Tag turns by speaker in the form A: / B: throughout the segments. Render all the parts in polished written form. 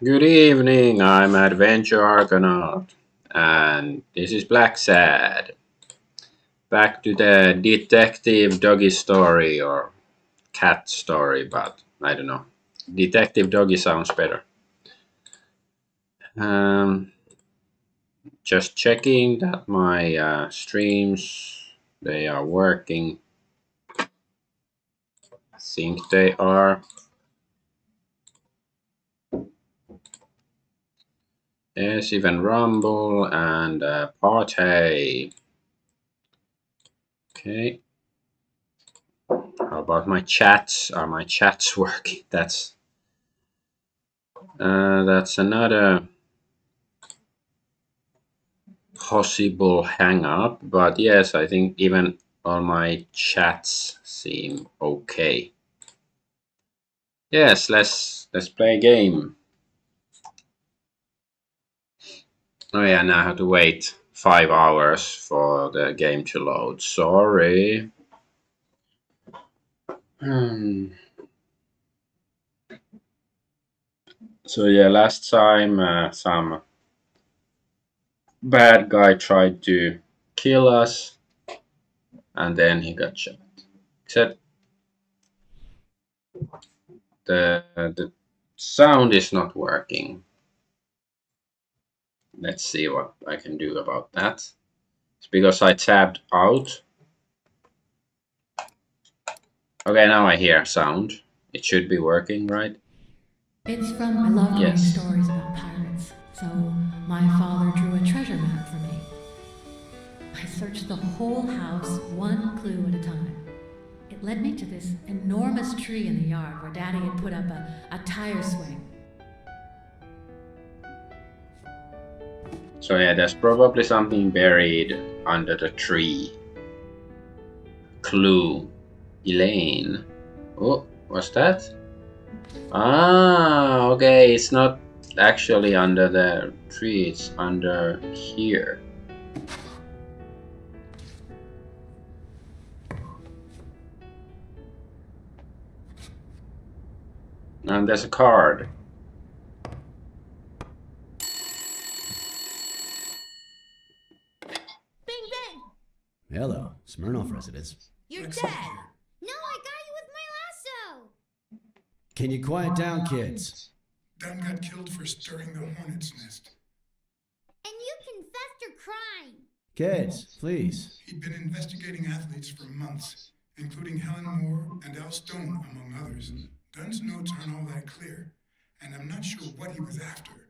A: Good evening, I'm Adventure Argonaut, and this is Blacksad. Back to the detective doggy story or cat story, but I don't know. Detective doggy sounds better. Um, just checking that my streams they are working. I think they are. Yes, even Rumble and Parti. Okay. How about my chats? Are my chats working? That's another possible hang up, but yes, I think even all my chats seem okay. Yes, let's play a game. Oh yeah, now I have to wait 5 hours for the game to load. Sorry. Hmm. So yeah, last time some bad guy tried to kill us, and then he got shot. Except the sound is not working. Let's see what I can do about that. It's because I tabbed out. Okay, now I hear sound. It should be working, right?
B: It's from I loved reading
A: Yes.
B: stories about pirates, so my father drew a treasure map for me. I searched the whole house, one clue at a time. It led me to this enormous tree in the yard where Daddy had put up a tire swing.
A: So yeah, there's probably something buried under the tree. Clue. Elaine. Oh, what's that? Ah, okay, it's not actually under the tree, it's under here. And there's a card.
C: Bing bang!
D: Hello, Smirnoff residents.
C: You're dead! No, I got you with my lasso!
D: Can you quiet down, kids?
E: Dunn got killed for stirring the hornet's nest.
C: And you confessed your crime!
D: Kids, please.
E: He'd been investigating athletes for months, including Helen Moore and Al Stone, among others. Dunn's notes aren't all that clear, and I'm not sure what he was after.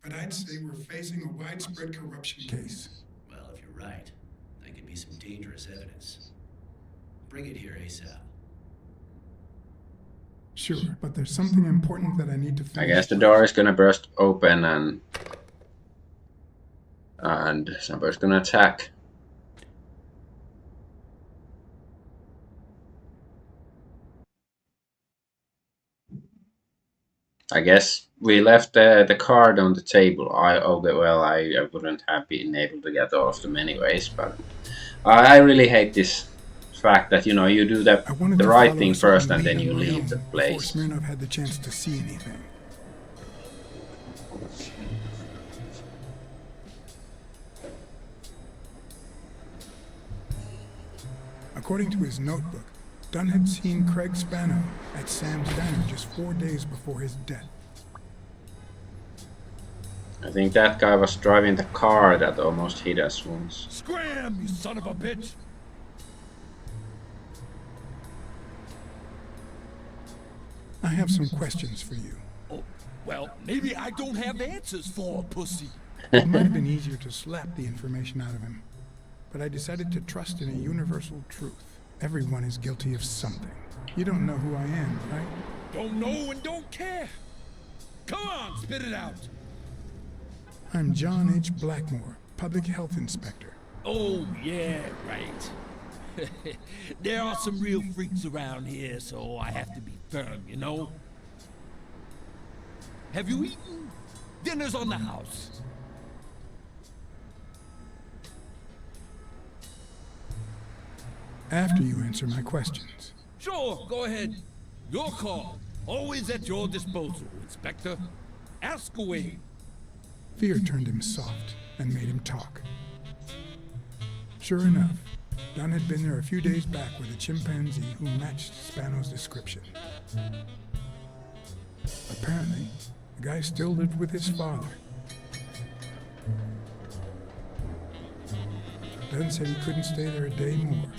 E: But I'd say we're facing a widespread corruption case.
D: Well, if you're right, that could be some dangerous evidence. Bring it here ASAP.
E: Sure, but there's something important that I need to finish.
A: I guess the door is gonna burst open and somebody's gonna attack. I guess we left the card on the table. I wouldn't have been able to get all of them anyways, but I really hate this fact that you do the right thing first and then you leave the place.
E: Before Smirnov had the chance to see anything. According to his notebook, Dunn had seen Craig Spano at Sam's Diner just 4 days before his death.
A: I think that guy was driving the car that almost hit us once.
F: Scram, you son of a bitch!
E: I have some questions for you.
F: Oh, well, maybe I don't have answers for a pussy.
E: It might have been easier to slap the information out of him, but I decided to trust in a universal truth. Everyone is guilty of something. You don't know who I am, right?
F: Don't know and don't care. Come on, spit it out.
E: I'm John H. Blackmore, Public Health Inspector.
F: Oh, yeah, right. There are some real freaks around here, so I have to be firm, you know? Have you eaten? Dinner's on the house.
E: After you answer my questions.
F: Sure, go ahead. Your call. Always at your disposal, Inspector. Ask away.
E: Fear turned him soft and made him talk. Sure enough, Dunn had been there a few days back with a chimpanzee who matched Spano's description. Apparently, the guy still lived with his father. Dunn said he couldn't stay there a day more.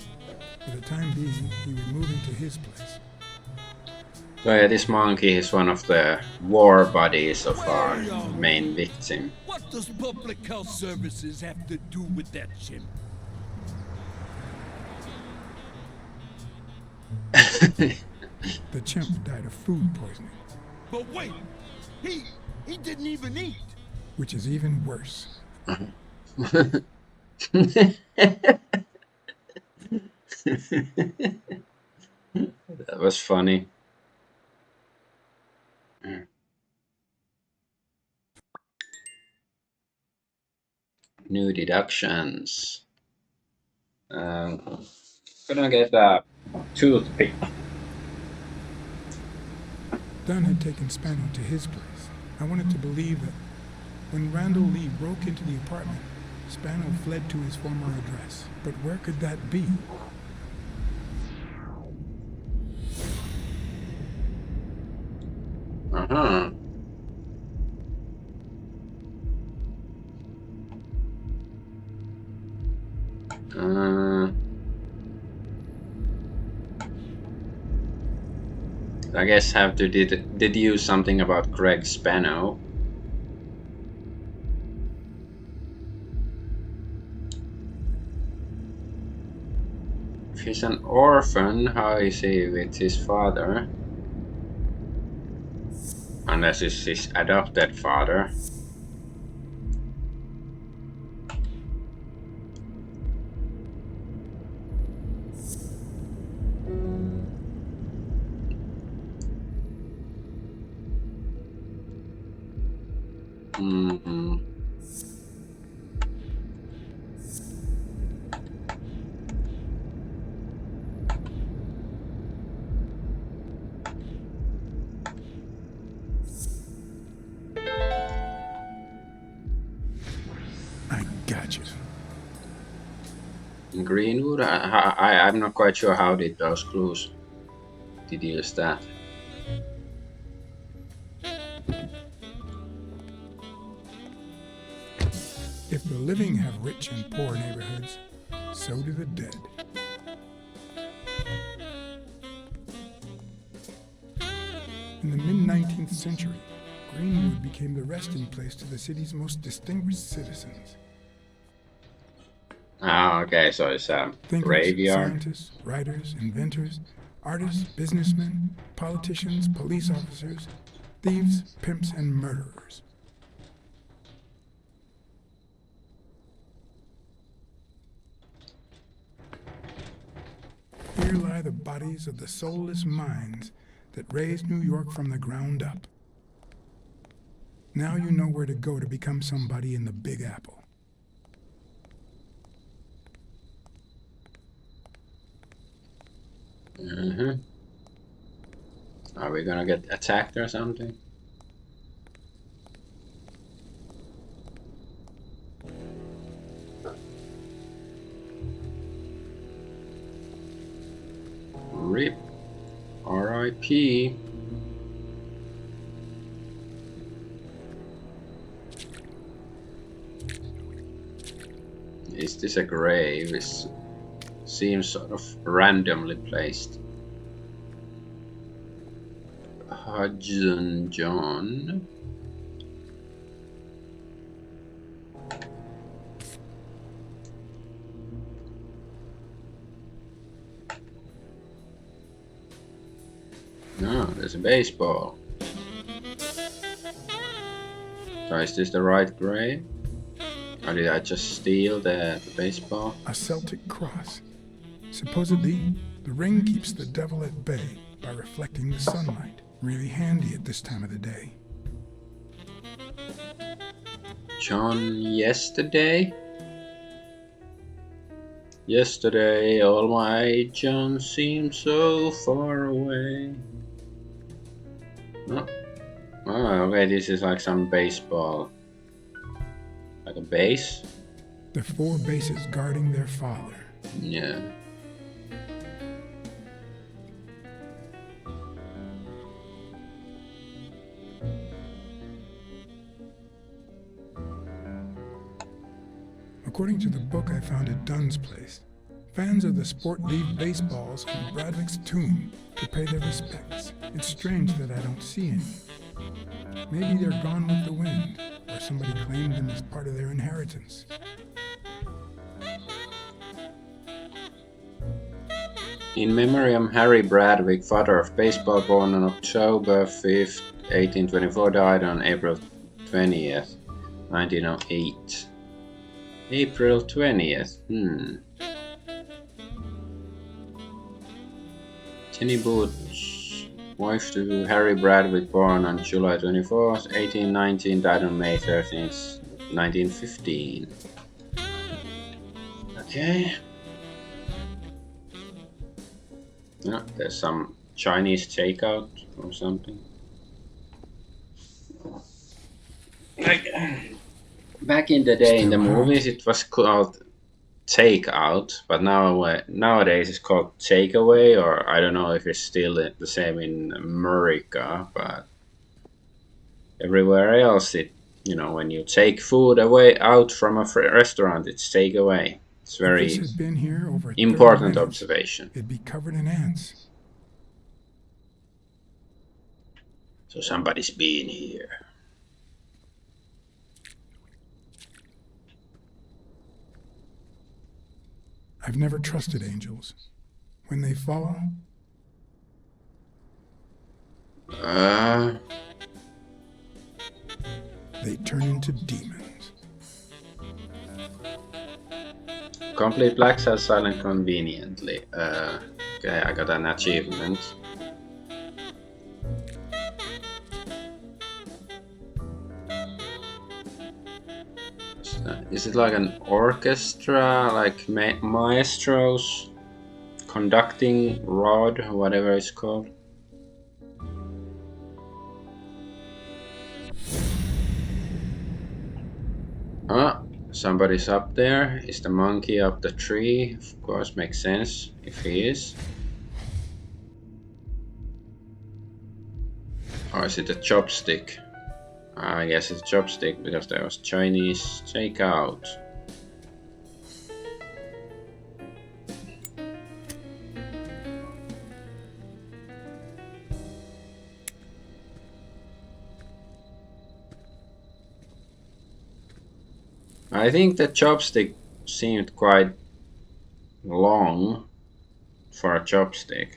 E: For the time being, he would move into his place.
A: So yeah, this monkey is one of the war buddies of our main victim.
F: What does public health services have to do with that chimp?
E: The chimp died of food poisoning,
F: But wait, he didn't even eat.
E: which is even worse.
A: That was funny. New deductions. Gonna get a toothpick.
E: Dunn had taken Spano to his place. I wanted to believe that when Randall Lee broke into the apartment, Spano fled to his former address. But where could that be?
A: Uh-huh. I guess have to deduce something about Craig Spano. If he's an orphan, how is he with his father? Unless it's his adopted father. Mm-hmm.
E: I got you.
A: Greenwood? I'm not quite sure how did those clues deduce that.
E: If the living have rich and poor neighborhoods, so do the dead. In the mid-19th century, Greenwood became the resting place to the city's most distinguished citizens.
A: Ah, okay, so it's a
E: Thinkers,
A: graveyard.
E: scientists, writers, inventors, artists, businessmen, politicians, police officers, thieves, pimps, and murderers. Here lie the bodies of the soulless minds that raised New York from the ground up. Now you know where to go to become somebody in the Big Apple.
A: Mm-hmm. Are we gonna get attacked or something? RIP. R.I.P. Is this a grave? It seems sort of randomly placed. Hudson John. No, there's a baseball. So is this the right grave? Or did I just steal the baseball?
E: A Celtic cross. Supposedly, the ring keeps the devil at bay by reflecting the sunlight. Really handy at this time of the day.
A: John yesterday? Yesterday, all my John seemed so far away. Oh, Oh, okay, this is like some baseball. Like a base?
E: The 4 bases guarding their father.
A: Yeah.
E: According to the book I found at Dunn's place, fans of the sport leave baseballs in Bradwick's tomb to pay their respects. It's strange that I don't see any. Maybe they're gone with the wind, or somebody claimed them as part of their inheritance.
A: In memoriam Harry Bradwick, father of baseball, born on October 5th, 1824, died on April 20th, 1908. April 20th, Jenny Booth's wife to Harry Bradwick, born on July 24th, 1819, died on May 13th, 1915. Okay. Yeah, there's some Chinese takeout or something. Like, back in the day in the movies it was called takeout, but nowadays it's called takeaway, or I don't know if it's still the same in America, but everywhere else when you take food away out from a restaurant, it's takeaway. It's very
E: If this had been here over 30
A: important
E: minutes,
A: observation.
E: it'd be covered in ants.
A: So somebody's been here.
E: I've never trusted angels. When they fall, they turn into demons.
A: Complete Blacksad silent conveniently. Okay, I got an achievement. Is it like an orchestra, like maestros conducting rod, whatever it's called? Somebody's up there. Is the monkey up the tree? Of course, makes sense if he is. Or is it a chopstick? I guess it's a chopstick because there was Chinese takeout. I think the chopstick seemed quite long for a chopstick.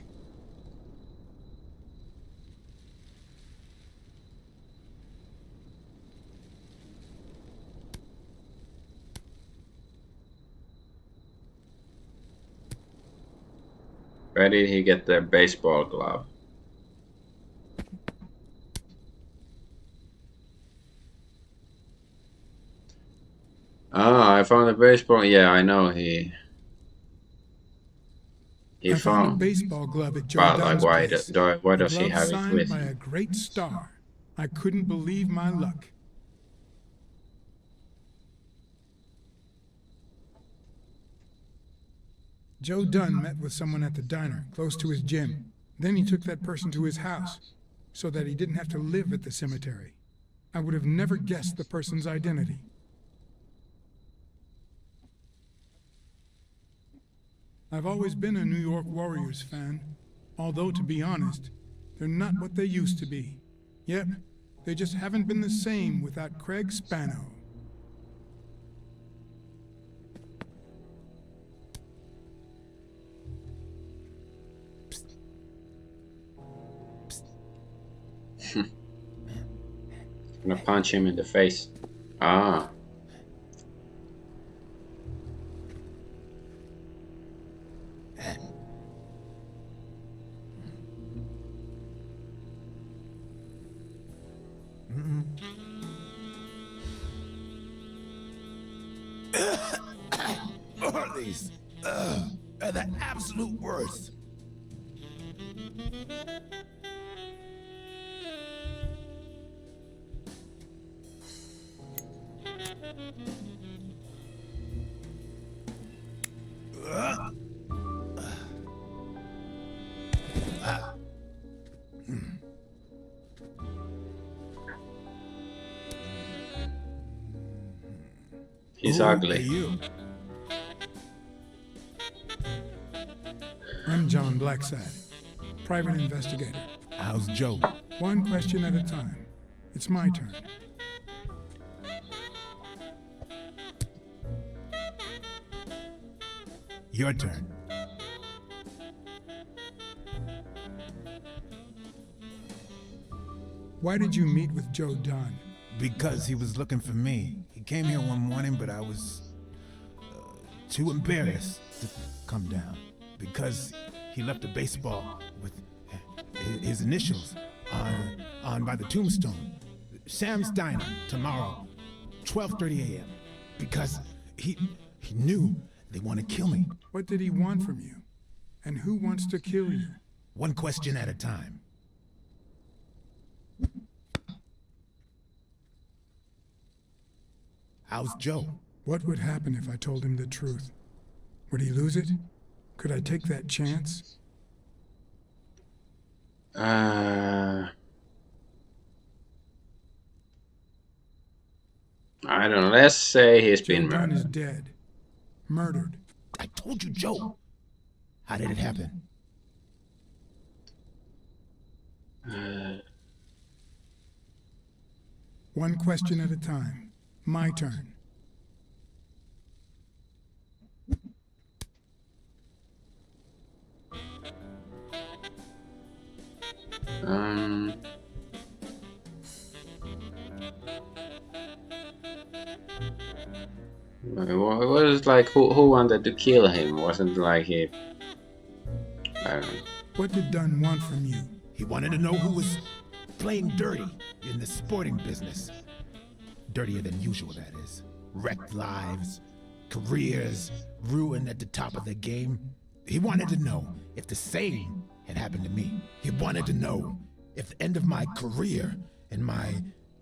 A: Where did he get the baseball glove? I found a baseball. Yeah, I know he
E: I found a
A: found.
E: baseball glove at Joe
A: But
E: Dunn's
A: like,
E: place.
A: why
E: The
A: does he
E: glove
A: have it
E: signed
A: with
E: by
A: him?
E: a great star. I couldn't believe my luck. Joe Dunn met with someone at the diner, close to his gym. Then he took that person to his house, so that he didn't have to live at the cemetery. I would have never guessed the person's identity. I've always been a New York Warriors fan, although, to be honest, they're not what they used to be. Yep, they just haven't been the same without Craig Spano.
A: Gonna punch him in the face. Ah.
F: These are the absolute worst.
A: He's
F: Who are
A: ugly.
F: you?
E: I'm John Blacksad, private investigator.
F: How's Joe?
E: One question at a time. It's my turn.
F: Your turn.
E: Why did you meet with Joe Dunn?
G: Because he was looking for me. He came here one morning, but I was too embarrassed to come down. Because he left a baseball with his initials on by the tombstone. Sam's Diner, tomorrow, 12:30 a.m. Because he knew they want to kill me.
E: What did he want from you? And who wants to kill you?
G: One question at a time. How's Joe?
E: What would happen if I told him the truth? Would he lose it? Could I take that chance?
A: I don't know. Let's say he's
E: Joe
A: been
E: Dunn is
A: murdered.
E: dead. Murdered.
G: I told you, Joe. How did it happen?
E: One question at a time. My turn.
A: It was like who wanted to kill him? Wasn't like he. I don't know.
E: What did Dunn want from you?
G: He wanted to know who was playing dirty in the sporting business. Dirtier than usual, that is. Wrecked lives, careers ruined at the top of the game. He wanted to know if the same had happened to me. He wanted to know if the end of my career and my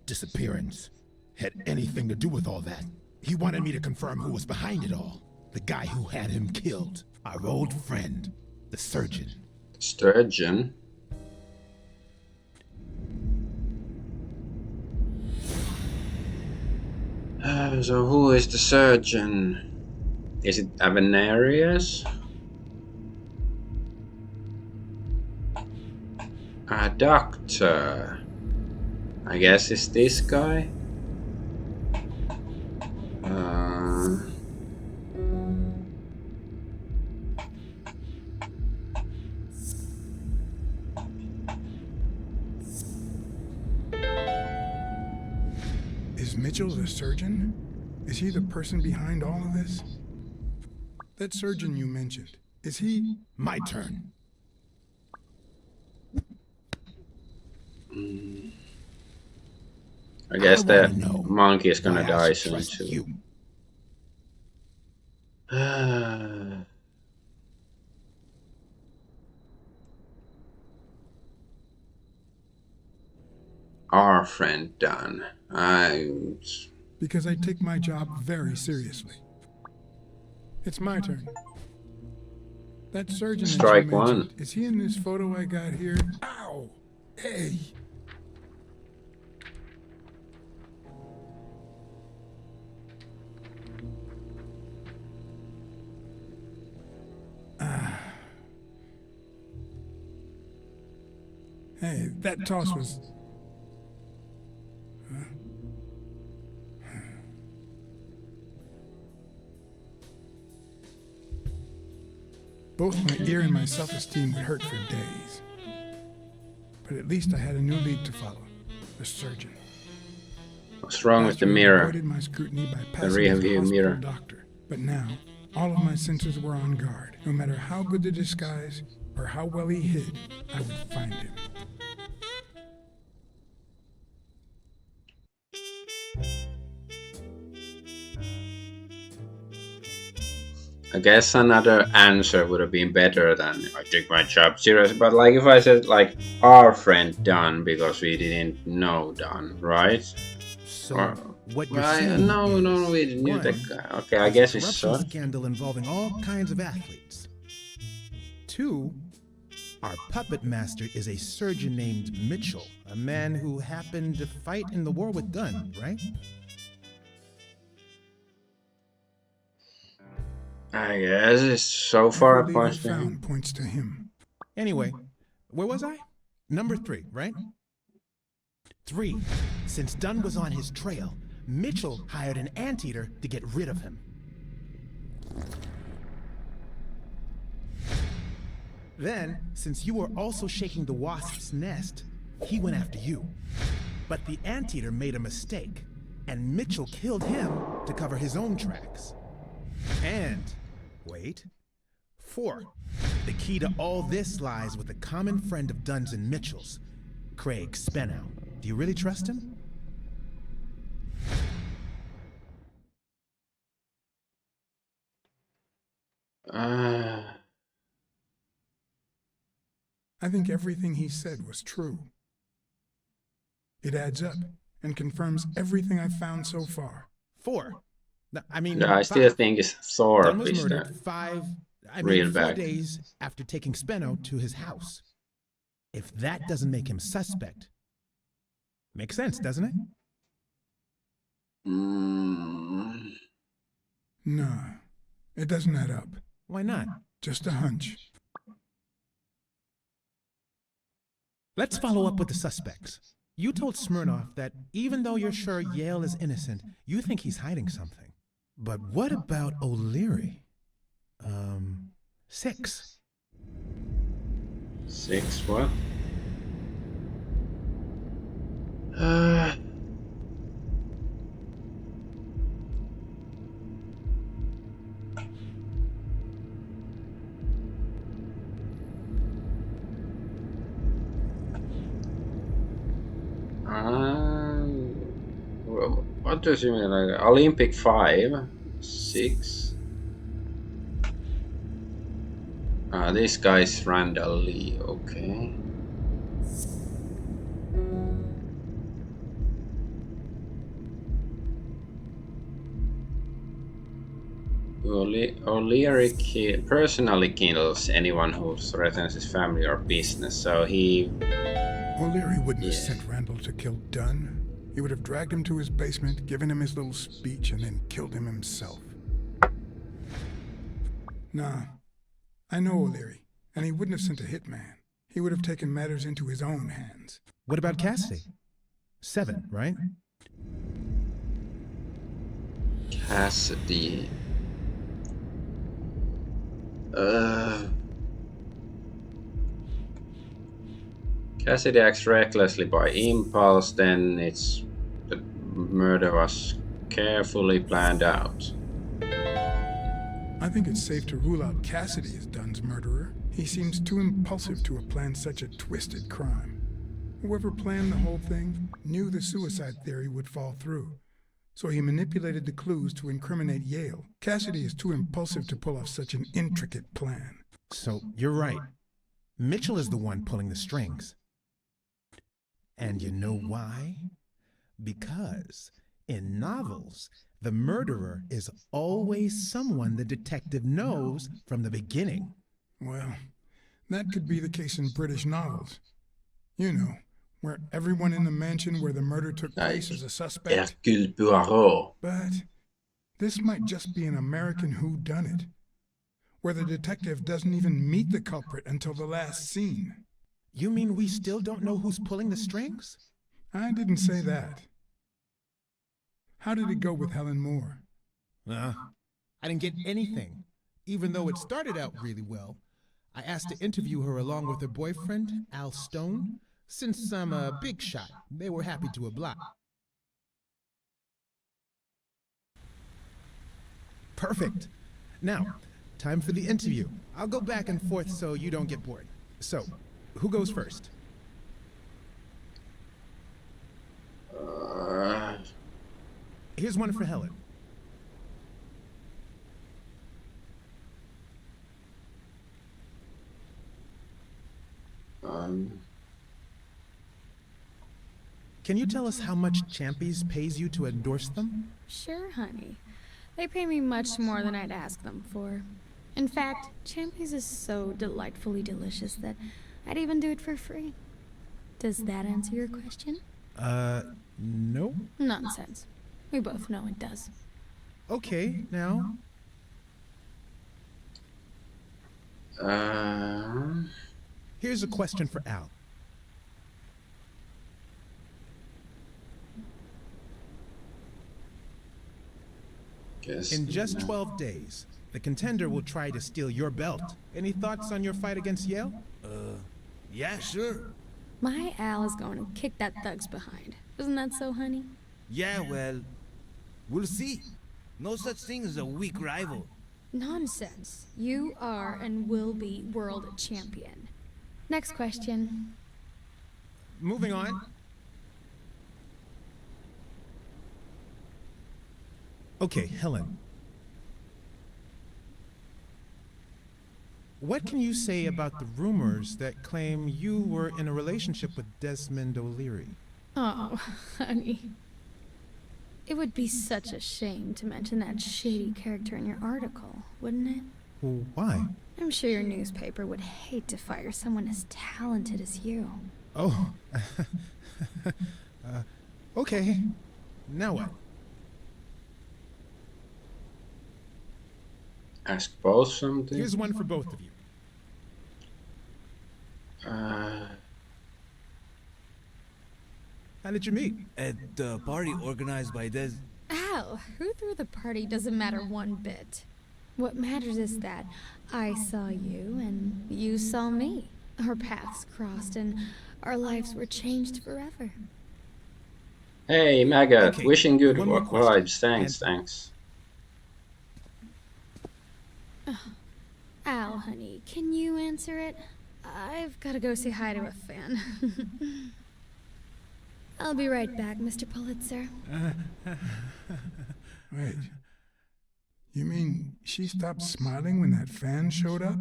G: disappearance had anything to do with all that. He wanted me to confirm who was behind it all. The guy who had him killed. Our old friend, the surgeon.
A: Sturgeon. So who is the surgeon? Is it Avenarius? A doctor. I guess it's this guy.
E: Is Mitchell the surgeon? Is he the person behind all of this? That surgeon you mentioned, is he?
G: My turn.
A: I guess
G: I
A: that
G: wanna know
A: monkey is gonna
G: why I
A: die
G: should
A: soon
G: trust
A: too.
G: you.
A: Our friend Dunn.
E: Because I take my job very seriously. It's my turn. That surgeon
A: Strike
E: that you mentioned,
A: one.
E: is he in this photo I got here? Ow! Hey! Hey, that toss was... Both my ear and my self-esteem would hurt for days. But at least I had a new lead to follow. The surgeon.
A: What's wrong with
E: Last
A: the
E: week, I
A: mirror?
E: avoided my scrutiny by passing
A: rear
E: as a
A: view
E: hospital
A: mirror.
E: doctor. But now, all of my senses were on guard. No matter how good the disguise or how well he hid, I would find him.
A: I guess another answer would have been better than I take my job seriously. But like if I said like our friend Dunn because we didn't know Dunn, right?
G: So,
A: Or
G: What you're
A: Well,
G: seeing
A: no,
G: is
A: we knew the
G: one,
A: guy. Okay, I
G: there's a
A: guess we
G: corruption
A: saw it.
G: scandal involving all kinds of athletes. Two, our puppet master is a surgeon named Mitchell, a man who happened to fight in the war with Dunn, right?
A: I guess it's so far
E: Every lead I
A: points to him.
E: found points to him.
G: Anyway, where was I? Number 3, right? 3. Since Dunn was on his trail, Mitchell hired an anteater to get rid of him. Then, since you were also shaking the wasp's nest, he went after you. But the anteater made a mistake, and Mitchell killed him to cover his own tracks. And, wait, 4. The key to all this lies with a common friend of Dunn's and Mitchell's, Craig Spenow. Do you really trust him?
E: I think everything he said was true. It adds up and confirms everything I've found so far.
G: 4. No, I mean,
A: I still
G: 5.
A: think his sword
G: Dunn was
A: is
G: murdered
A: the
G: 4
A: real bad.
G: days after taking Speno to his house. If that doesn't make him suspect, makes sense, doesn't it?
A: Mm.
E: Nah, it doesn't add up.
G: Why not?
E: Just a hunch.
G: Let's follow up with the suspects. You told Smirnoff that even though you're sure Yale is innocent, you think he's hiding something. But what about O'Leary? 6.
A: 6 what? What does you mean? Like Olympic 5, 6. This guy's Randall Lee. Okay. O'Leary personally kills anyone who threatens his family or business, so he...
E: O'Leary wouldn't have sent Randall to kill Dunn. He would have dragged him to his basement, given him his little speech, and then killed him himself. Nah, I know O'Leary, and he wouldn't have sent a hitman. He would have taken matters into his own hands.
G: What about Cassidy? 7, right?
A: Cassidy... Cassidy acts recklessly by impulse, then it's the murder was carefully planned out.
E: I think it's safe to rule out Cassidy as Dunn's murderer. He seems too impulsive to have planned such a twisted crime. Whoever planned the whole thing knew the suicide theory would fall through, so he manipulated the clues to incriminate Yale. Cassidy is too impulsive to pull off such an intricate plan.
G: So, you're right. Mitchell is the one pulling the strings. And you know why? Because in novels, the murderer is always someone the detective knows from the beginning.
E: Well, that could be the case in British novels. You know, where everyone in the mansion where the murder took place is a suspect.
A: Hercule Poirot.
E: But this might just be an American whodunit, where the detective doesn't even meet the culprit until the last scene.
G: You mean we still don't know who's pulling the strings?
E: I didn't say that. How did it go with Helen Moore?
G: I didn't get anything, even though it started out really well. I asked to interview her along with her boyfriend, Al Stone. Since I'm a big shot, they were happy to oblige. Perfect. Now, time for the interview. I'll go back and forth so you don't get bored. So, who goes first? Here's one for Helen. Can you tell us how much Champies pays you to endorse them?
H: Sure, honey. They pay me much more than I'd ask them for. In fact, Champies is so delightfully delicious that I'd even do it for free. Does that answer your question?
G: No.
H: Nonsense. We both know it does.
G: Okay, now. Here's a question for Al.
A: Guess.
G: In just 12 days, the contender will try to steal your belt. Any thoughts on your fight against Yale?
F: Yeah, sure.
H: My Al is going to kick that thug's behind. Isn't that so, honey?
F: Yeah, well, we'll see. No such thing as a weak rival.
H: Nonsense. You are and will be world champion. Next question.
G: Moving on. Okay, Helen. What can you say about the rumors that claim you were in a relationship with Desmond O'Leary?
H: Oh, honey. It would be such a shame to mention that shady character in your article, wouldn't it?
G: Well, why?
H: I'm sure your newspaper would hate to fire someone as talented as you.
G: Oh. Okay. Now what?
A: Ask both something.
G: Here's one for both of you. How did you meet?
F: At the party organized by Des...
H: Al, who threw the party doesn't matter one bit. What matters is that I saw you and you saw me. Our paths crossed and our lives were changed forever.
A: Hey, Maggot.
G: Okay,
A: Wishing good
G: one more question.
A: vibes. Thanks.
H: Al, honey, can you answer it? I've got to go say hi to a fan. I'll be right back, Mr. Pulitzer.
E: Wait. You mean she stopped smiling when that fan showed up?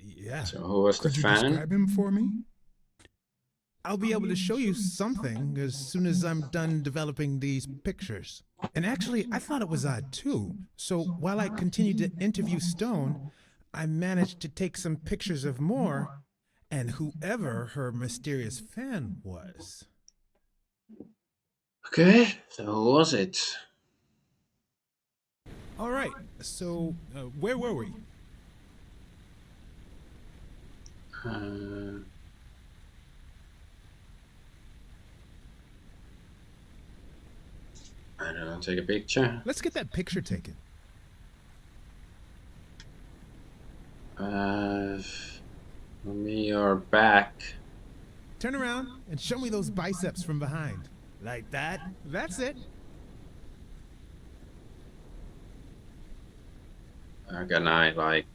G: Yeah.
A: So who was the
E: Could you
A: fan?
E: describe him for me?
G: I'll be able to show you something as soon as I'm done developing these pictures. And actually, I thought it was odd too. So while I continued to interview Stone, I managed to take some pictures of Moore and whoever her mysterious fan was.
A: Okay, so who was it?
G: All right, so where were we?
A: I don't know, take a picture.
G: Let's get that picture taken.
A: Me or back.
G: Turn around and show me those biceps from behind.
F: Like that?
G: That's it.
A: Argonaut, like.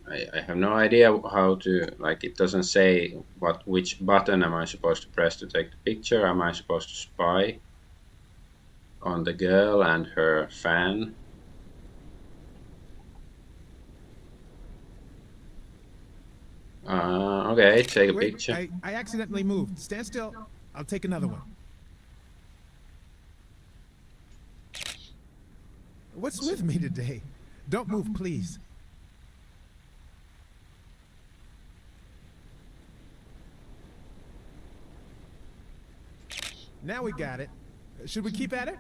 A: I have no idea how to, like, it doesn't say which button am I supposed to press to take the picture. Am I supposed to spy on the girl and her fan? Okay, take a
G: Wait,
A: picture.
G: I accidentally moved. Stand still. I'll take another one. What's with me today? Don't move, please. Now we got it. Should we keep at it?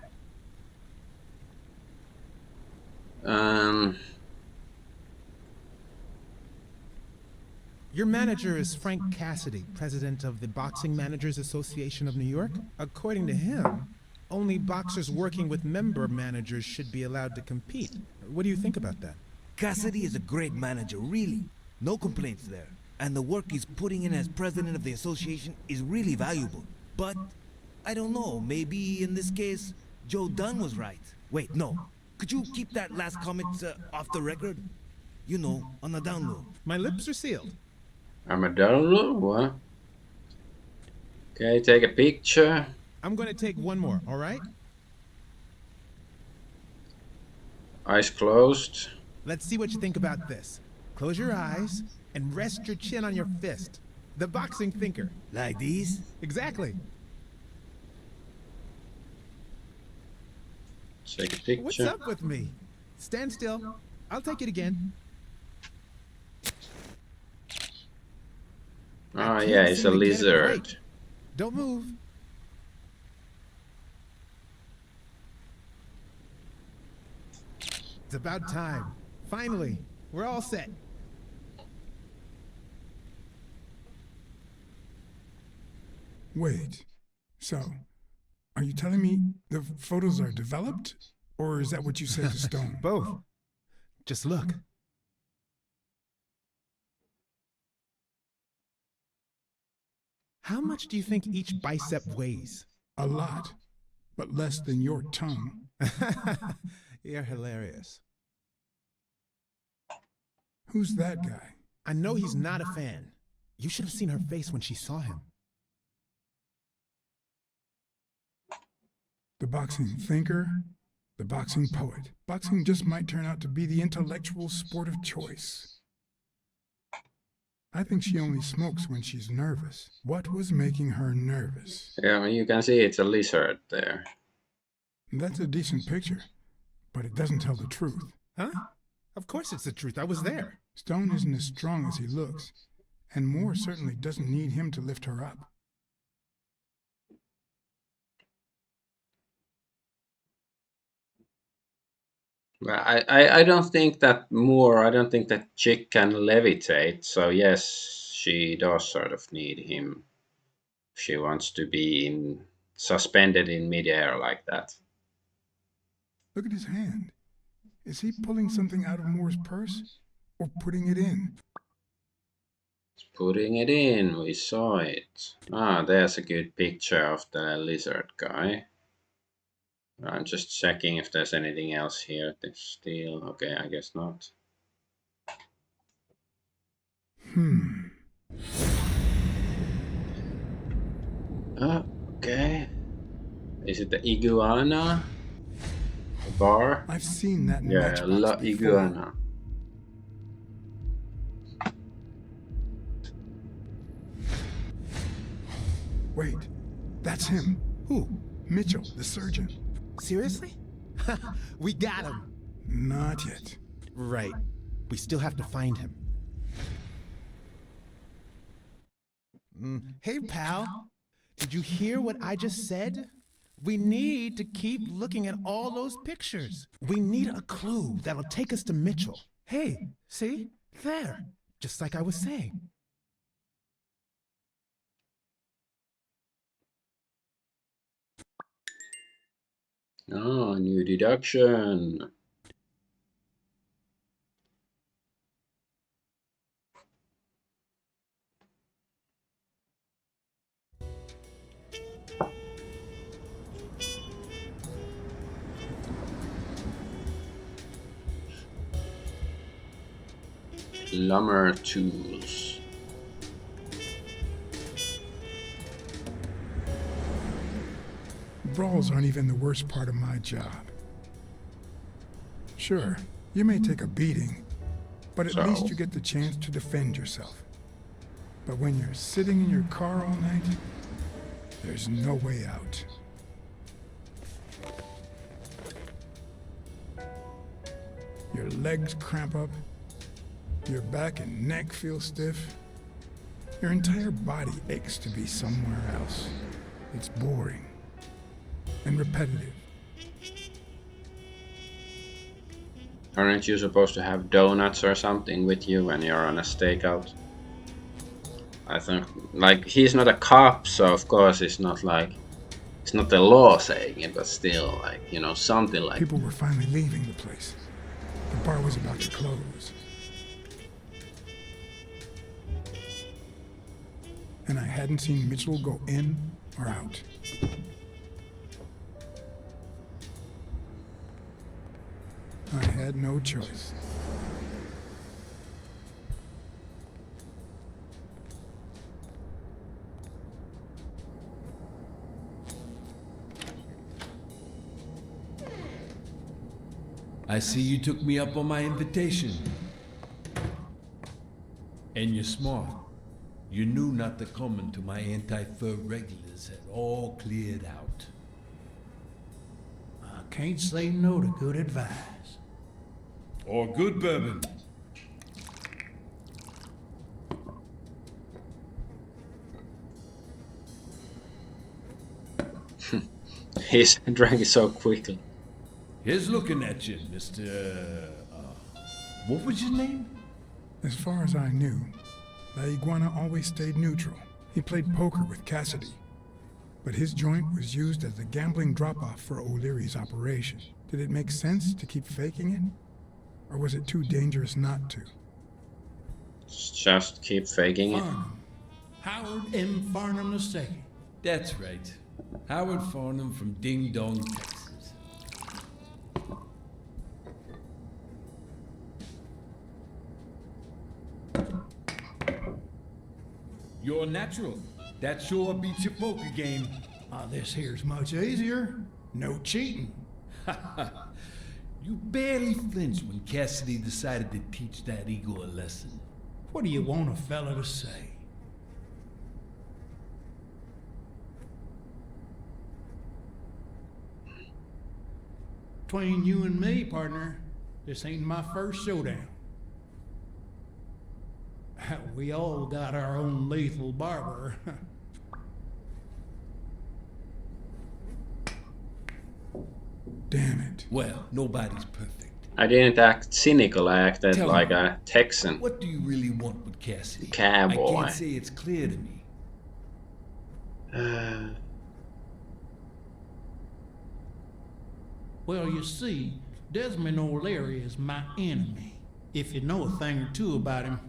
G: Your manager is Frank Cassidy, president of the Boxing Managers Association of New York. According to him, only boxers working with member managers should be allowed to compete. What do you think about that?
F: Cassidy is a great manager, really. No complaints there. And the work he's putting in as president of the association is really valuable. But, I don't know, maybe in this case, Joe Dunn was right. Wait, no. Could you keep that last comment off the record? You know, on the down low.
G: My lips are sealed.
A: I'm a download. What? Okay, take a picture.
G: I'm going to take one more, all right?
A: Eyes closed.
G: Let's see what you think about this. Close your eyes and rest your chin on your fist. The boxing thinker.
F: Like these?
G: Exactly.
A: Take a picture.
G: What's up with me? Stand still. I'll take it again.
A: Oh
G: I can't
A: yeah, it's a
G: seem to get it
A: lizard.
G: right. Don't move. It's about time. Finally, we're all set.
E: Wait. So, are you telling me the photos are developed? Or is that what you said to Stone?
G: Both. Just look. How much do you think each bicep weighs?
E: A lot, but less than your tongue.
G: You're hilarious.
E: Who's that guy?
G: I know he's not a fan. You should have seen her face when she saw him.
E: The boxing thinker, the boxing poet. Boxing just might turn out to be the intellectual sport of choice. I think she only smokes when she's nervous. What was making her nervous?
A: Yeah, you can see it's a lizard there.
E: That's a decent picture, but it doesn't tell the truth.
G: Huh? Of course it's the truth. I was there.
E: Stone isn't as strong as he looks, and Moore certainly doesn't need him to lift her up.
A: Well, I don't think that Moore, I don't think that chick can levitate, so yes, she does sort of need him. She wants to be suspended in midair like that.
E: Look at his hand. Is he pulling something out of Moore's purse? Or putting it in?
A: Putting it in, we saw it. Ah, there's a good picture of the lizard guy. I'm just checking if there's anything else here to steal. Okay, I guess not. Okay. Is it the iguana? The bar?
E: I've seen that
A: Yeah,
E: matchbox
A: La
E: before.
A: Iguana.
E: Wait, that's him.
G: Who?
E: Mitchell, the surgeon.
G: Seriously? We got him.
E: Not yet.
G: Right. We still have to find him. Hey, pal. Did you hear what I just said? We need to keep looking at all those pictures. We need a clue that'll take us to Mitchell. Hey, see? There. Just like I was saying.
A: Oh, new deduction. Lumber tools.
E: Brawls aren't even the worst part of my job. Sure, you may take a beating, but at
A: So?
E: least you get the chance to defend yourself. But when you're sitting in your car all night, there's no way out. Your legs cramp up, your back and neck feel stiff. Your entire body aches to be somewhere else. It's boring and repetitive.
A: Aren't you supposed to have donuts or something with you when you're on a stakeout? I think, like, he's not a cop, so of course it's not like, it's not the law saying it, but still, like, you know, something like.
E: People were finally leaving the place. The bar was about to close. And I hadn't seen Mitchell go in or out. I had no choice.
I: I see you took me up on my invitation. And you're smart. You knew not to come until my anti-fur regulars had all cleared out.
J: I can't say no to good advice.
I: Or good bourbon.
A: He's drank it so quickly.
I: Here's looking at you, Mr. What was your name?
E: As far as I knew, La Iguana always stayed neutral. He played poker with Cassidy. But his joint was used as the gambling drop-off for O'Leary's operation. Did it make sense to keep faking it? Or was it too dangerous not to?
A: Just keep faking it.
J: Farnham. Howard M. Farnham II.
I: That's right. Howard Farnham from Ding Dong, Texas. You're a natural. That sure beats your poker game.
J: This here's much easier. No cheating.
I: You barely flinched when Cassidy decided to teach that ego a lesson.
J: What do you want a fella to say? Between you and me, partner, this ain't my first showdown. We all got our own lethal barber.
E: Damn it.
I: Well, nobody's perfect.
A: I didn't act cynical, I acted
I: Tell
A: like
I: me,
A: a Texan.
I: What do you really want with Cassidy?
A: Cowboy.
I: I can't say it's clear to me.
J: Well, you see, Desmond O'Leary is my enemy. If you know a thing or two about him,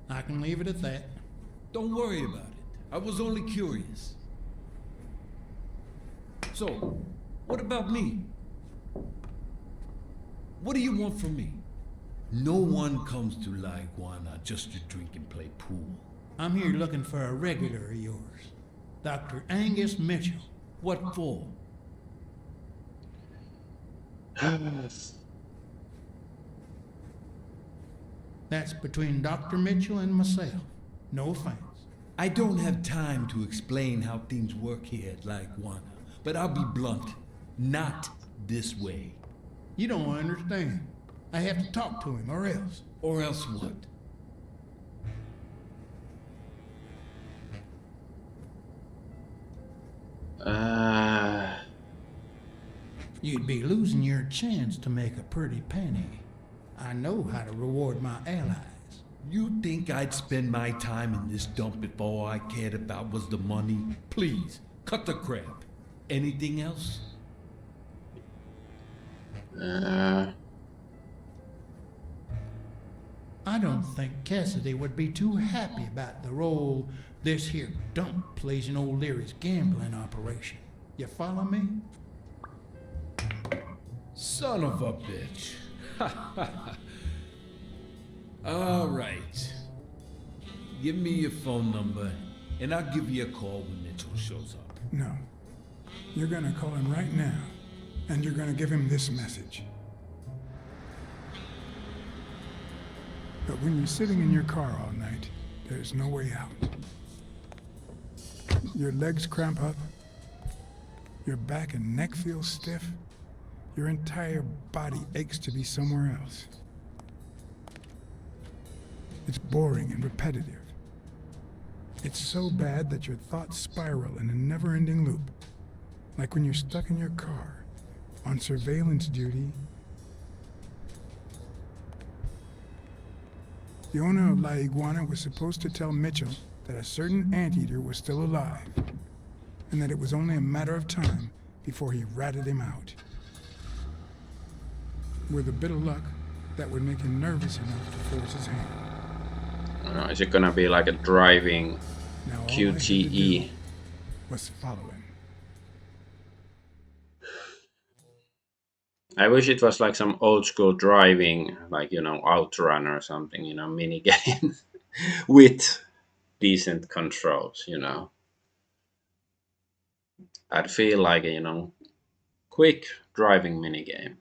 J: I can leave it at that.
I: Don't worry about it. I was only curious. So, what about me? What do you want from me? No one comes to La Iguana just to drink and play pool.
J: I'm here looking for a regular of yours, Dr. Angus Mitchell.
I: What for?
J: That's between Dr. Mitchell and myself. No offense.
I: I don't have time to explain how things work here at La Iguana, but I'll be blunt. Not this way.
J: You don't understand. I have to talk to him, or else.
I: Or else what?
J: You'd be losing your chance to make a pretty penny. I know how to reward my allies.
I: You think I'd spend my time in this dump if all I cared about was the money? Please, cut the crap. Anything else?
J: I don't think Cassidy would be too happy about the role this here dump plays in old Leary's gambling operation. You follow me?
I: Son of a bitch. All right. Give me your phone number, and I'll give you a call when Mitchell shows up.
E: No. You're gonna call him right now, and you're gonna give him this message. But when you're sitting in your car all night, there's no way out. Your legs cramp up, your back and neck feel stiff, your entire body aches to be somewhere else. It's boring and repetitive. It's so bad that your thoughts spiral in a never-ending loop. Like when you're stuck in your car, on surveillance duty. The owner of La Iguana was supposed to tell Mitchell that a certain anteater was still alive, and that it was only a matter of time before he ratted him out. With a bit of luck, that would make him nervous enough to force his hand.
A: Is it gonna be like a driving
E: Now all I had to
A: QTE?
E: do was follow him.
A: I wish it was like some old school driving, like, you know, Outrun or something, you know, mini game with decent controls, you know. I'd feel like a, you know, quick driving mini game.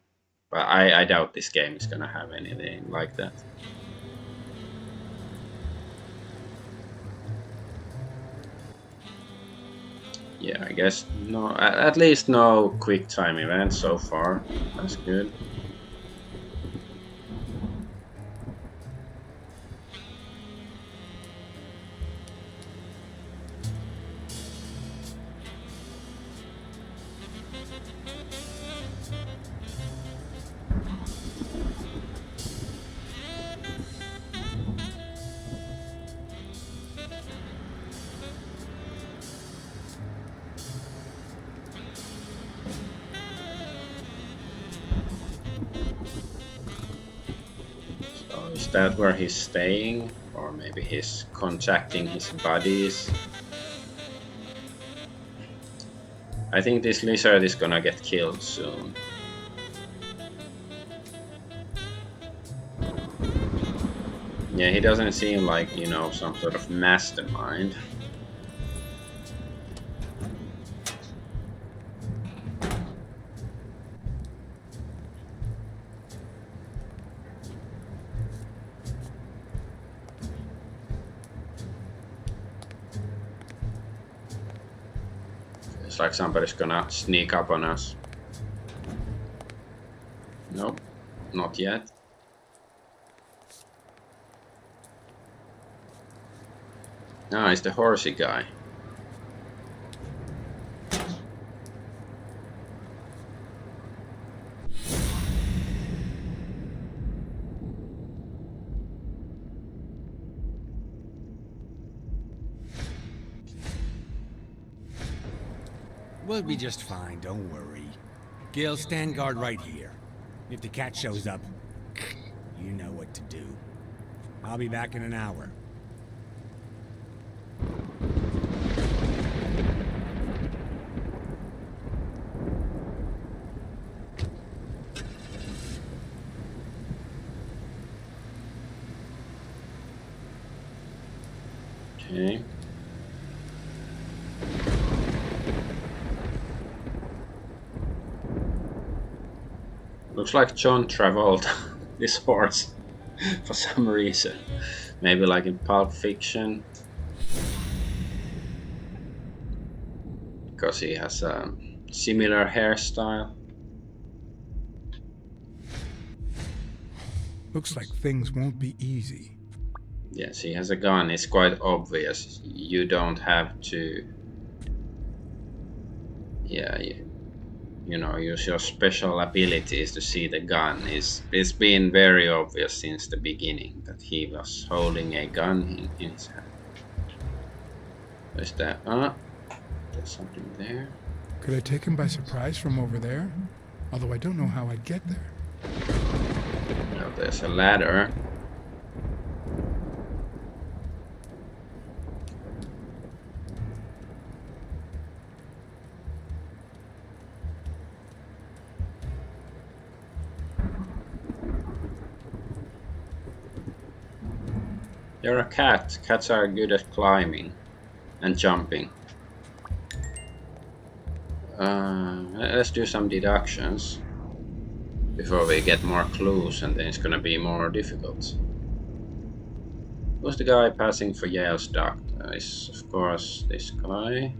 A: But I doubt this game is gonna have anything like that. Yeah, I guess no. At least no quick time events so far. That's good. So is that where he's staying, or maybe he's contacting his buddies? I think this lizard is gonna get killed soon. Yeah, he doesn't seem like, you know, some sort of mastermind. It's like somebody's gonna sneak up on us. Nope, not yet. No, it's the horsey guy.
K: We'll be just fine, don't worry. Gil, stand guard right here. If the cat shows up, you know what to do. I'll be back in an hour.
A: Okay. Looks like John traveled this horse for some reason. Maybe like in Pulp Fiction. Because he has a similar hairstyle.
E: Looks like things won't be easy.
A: Yes, he has a gun. It's quite obvious. You don't have to... Yeah, you know, use your special abilities to see the gun. It's been very obvious since the beginning that he was holding a gun in his hand. Where's that? There's something there.
E: Could I take him by surprise from over there? Although I don't know how I'd get there.
A: Well, there's a ladder. You're a cat. Cats are good at climbing and jumping. Let's do some deductions before we get more clues, and then it's gonna be more difficult. Who's the guy passing for Yale's duct? Is of course this guy.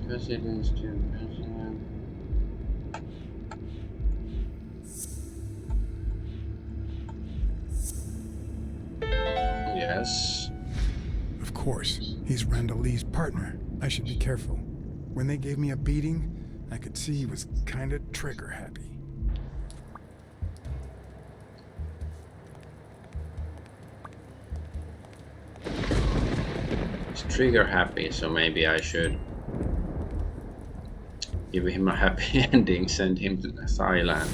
A: Residence to president. Yes.
E: Of course, he's Randall Lee's partner. I should be careful. When they gave me a beating, I could see he was kinda trigger happy.
A: He's trigger happy, so maybe I should give him a happy ending, send him to Thailand.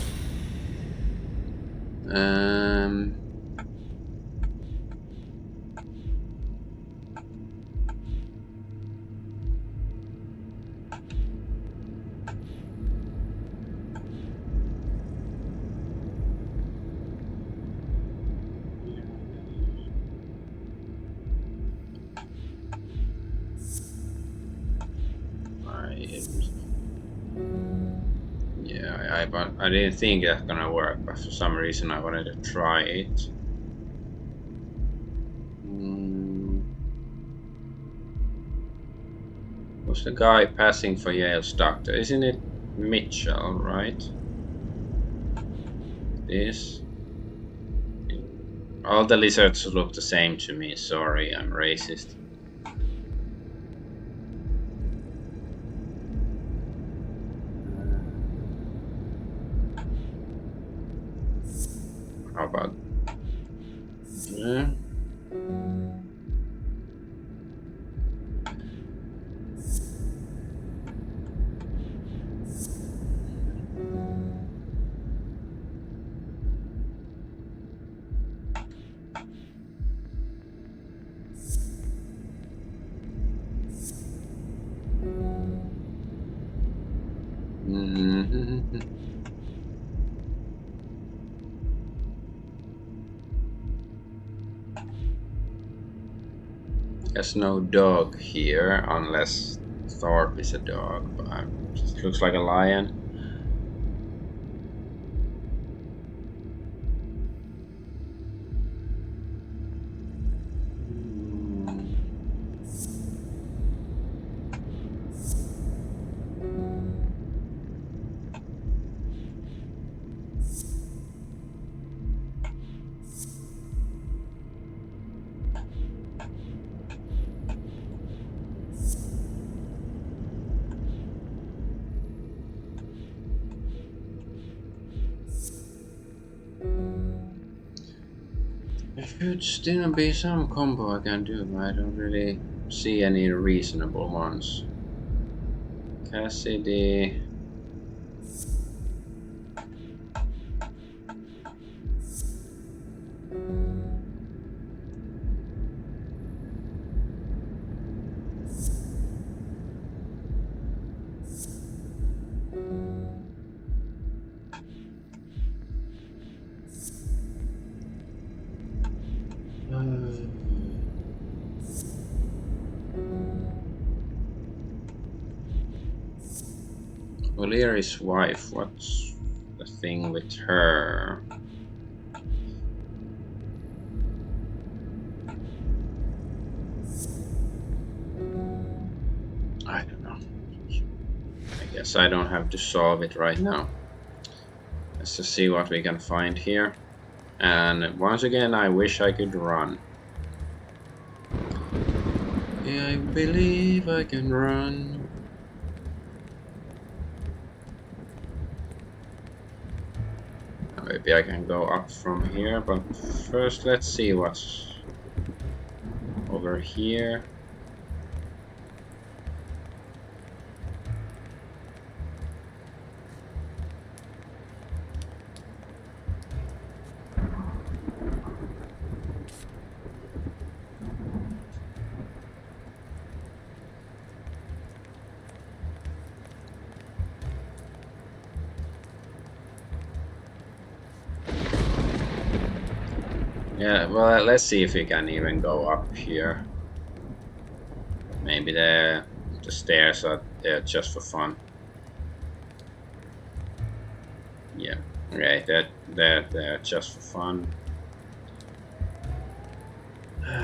A: but I didn't think that's gonna work, but for some reason I wanted to try it. Who's the guy passing for Yale's doctor? Isn't it Mitchell, right? This. All the lizards look the same to me. Sorry, I'm racist. How about... Yeah. There's no dog here, unless Thorpe is a dog, but it looks like a lion. There should still be some combo I can do, but I don't really see any reasonable ones. Cassidy. O'Leary's wife, what's the thing with her? I don't know. I guess I don't have to solve it right now. Let's just see what we can find here. And once again, I wish I could run. Yeah, I believe I can run. Maybe I can go up from here, but first let's see what's over here. Yeah, well, let's see if we can even go up here. Maybe the stairs are there just for fun. Yeah, okay, they're just for fun.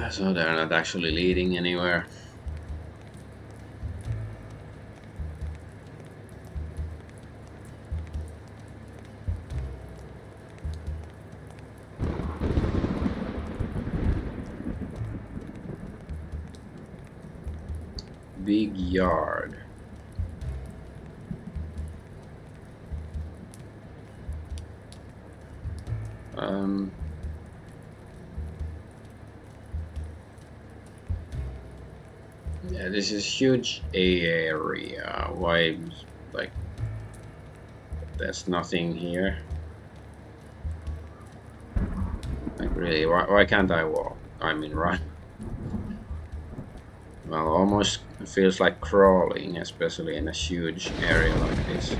A: So they're not actually leading anywhere. Big yard. Yeah, this is huge area. Why, like, there's nothing here? Like, really, why can't I walk? I mean, run. Well, almost feels like crawling, especially in a huge area like this.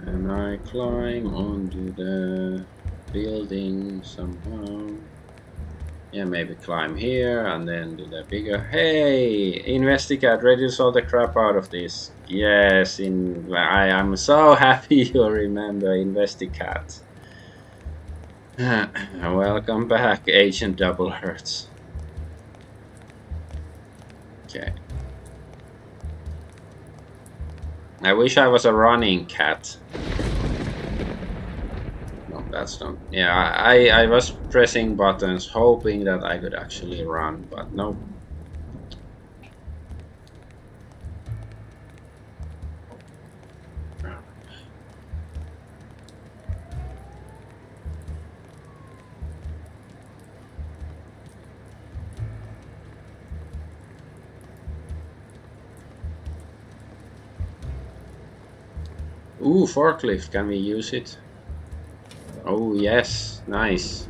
A: And I climb onto the building somehow. Yeah, maybe climb here and then do the bigger. Hey, investigate, reduce all the crap out of this. Yes, I am so happy you remember investigate. Welcome back, Agent Double Hurts. Okay. I wish I was a running cat. No, that's not. Yeah, I was pressing buttons hoping that I could actually run, but no. Ooh, forklift, can we use it? Oh yes, nice.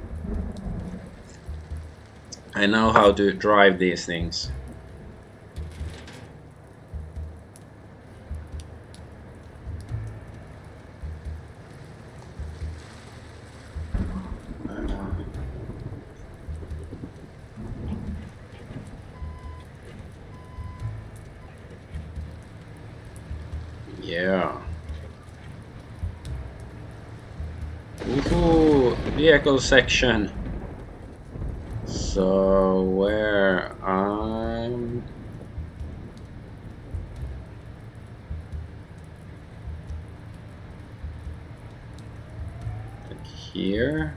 A: I know how to drive these things. Yeah. Woohoo! Vehicle section. So where I'm like here.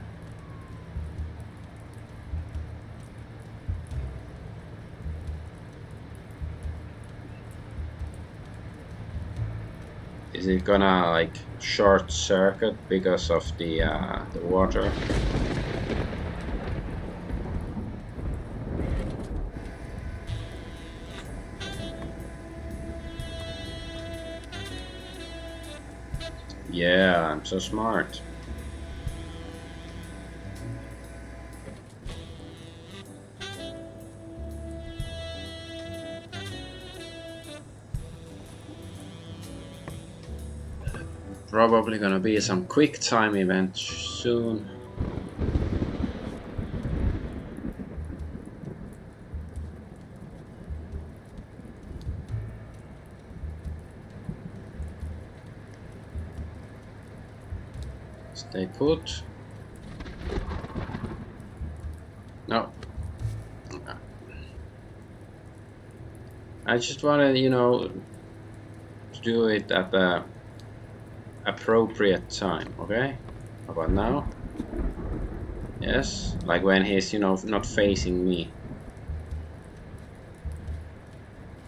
A: Is it gonna like short circuit because of the water? Yeah, I'm so smart. Probably gonna be some quick time event soon. Stay put. No. I just wanted, you know, to do it at the appropriate time, okay? How about now? Yes, like when he's, you know, not facing me.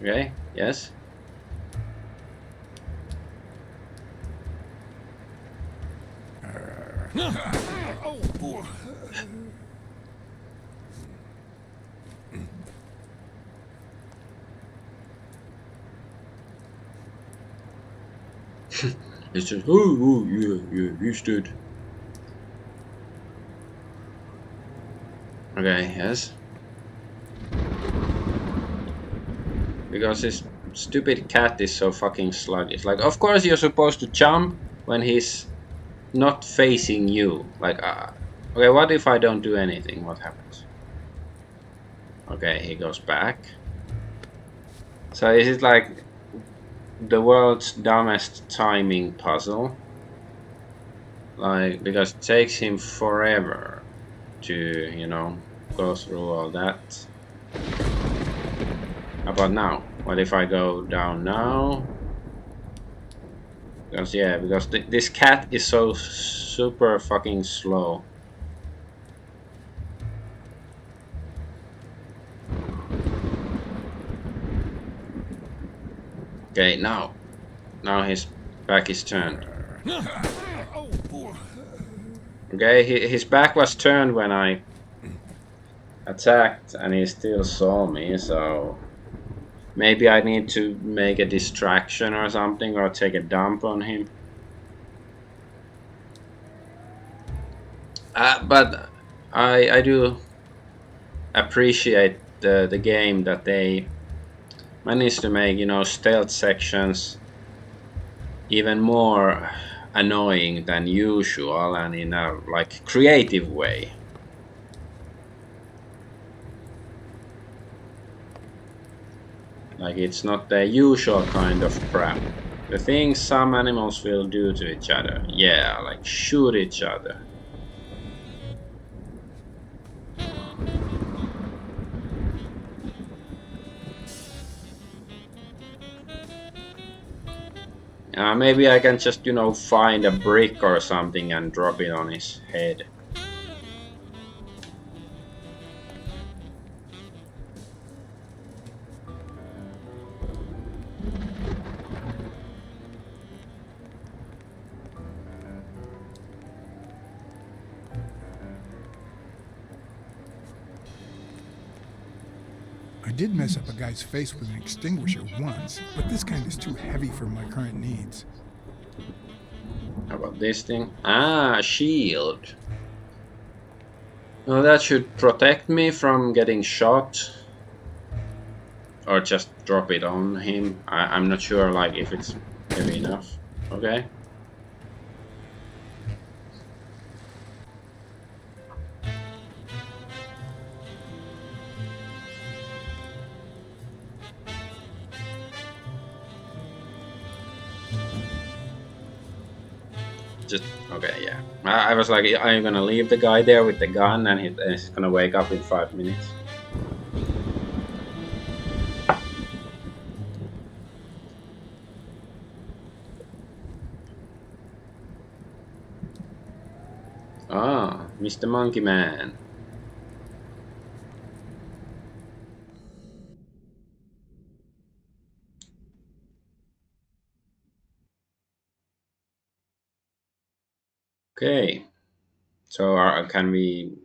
A: Okay, yes. It's just, oh, yeah, he's dead. Okay, yes. Because this stupid cat is so fucking sluggish. Like, of course you're supposed to jump when he's not facing you. Like, okay, what if I don't do anything? What happens? Okay, he goes back. So is it like the world's dumbest timing puzzle? Like, because it takes him forever to, you know, go through all that. How about now? What if I go down now? Because, yeah, because this cat is so super fucking slow. Okay, now his back is turned. Okay, his back was turned when I attacked and he still saw me, so maybe I need to make a distraction or something or take a dump on him. But I do appreciate the game that they managed to make, you know, stealth sections even more annoying than usual and in a like creative way. Like it's not the usual kind of crap. The things some animals will do to each other. Yeah, like shoot each other. Maybe I can just, you know, find a brick or something and drop it on his head.
E: I did mess up a guy's face with an extinguisher once, but this kind is too heavy for my current needs.
A: How about this thing? Ah, a shield. Well, that should protect me from getting shot. Or just drop it on him. I'm not sure like if it's heavy enough. Okay. Just okay, yeah. I was like, I'm gonna leave the guy there with the gun, and he's gonna wake up in 5 minutes. Ah, Mr. Monkey Man. Okay, so can we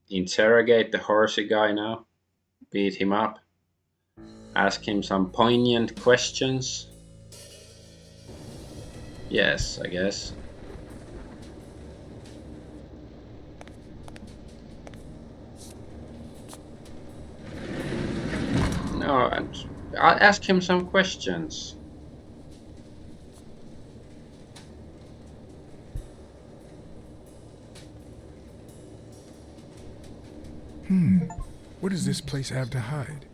A: interrogate the horsey guy now? Beat him up? Ask him some poignant questions? Yes, I guess. No, I'll ask him some questions.
E: What does this place have to hide?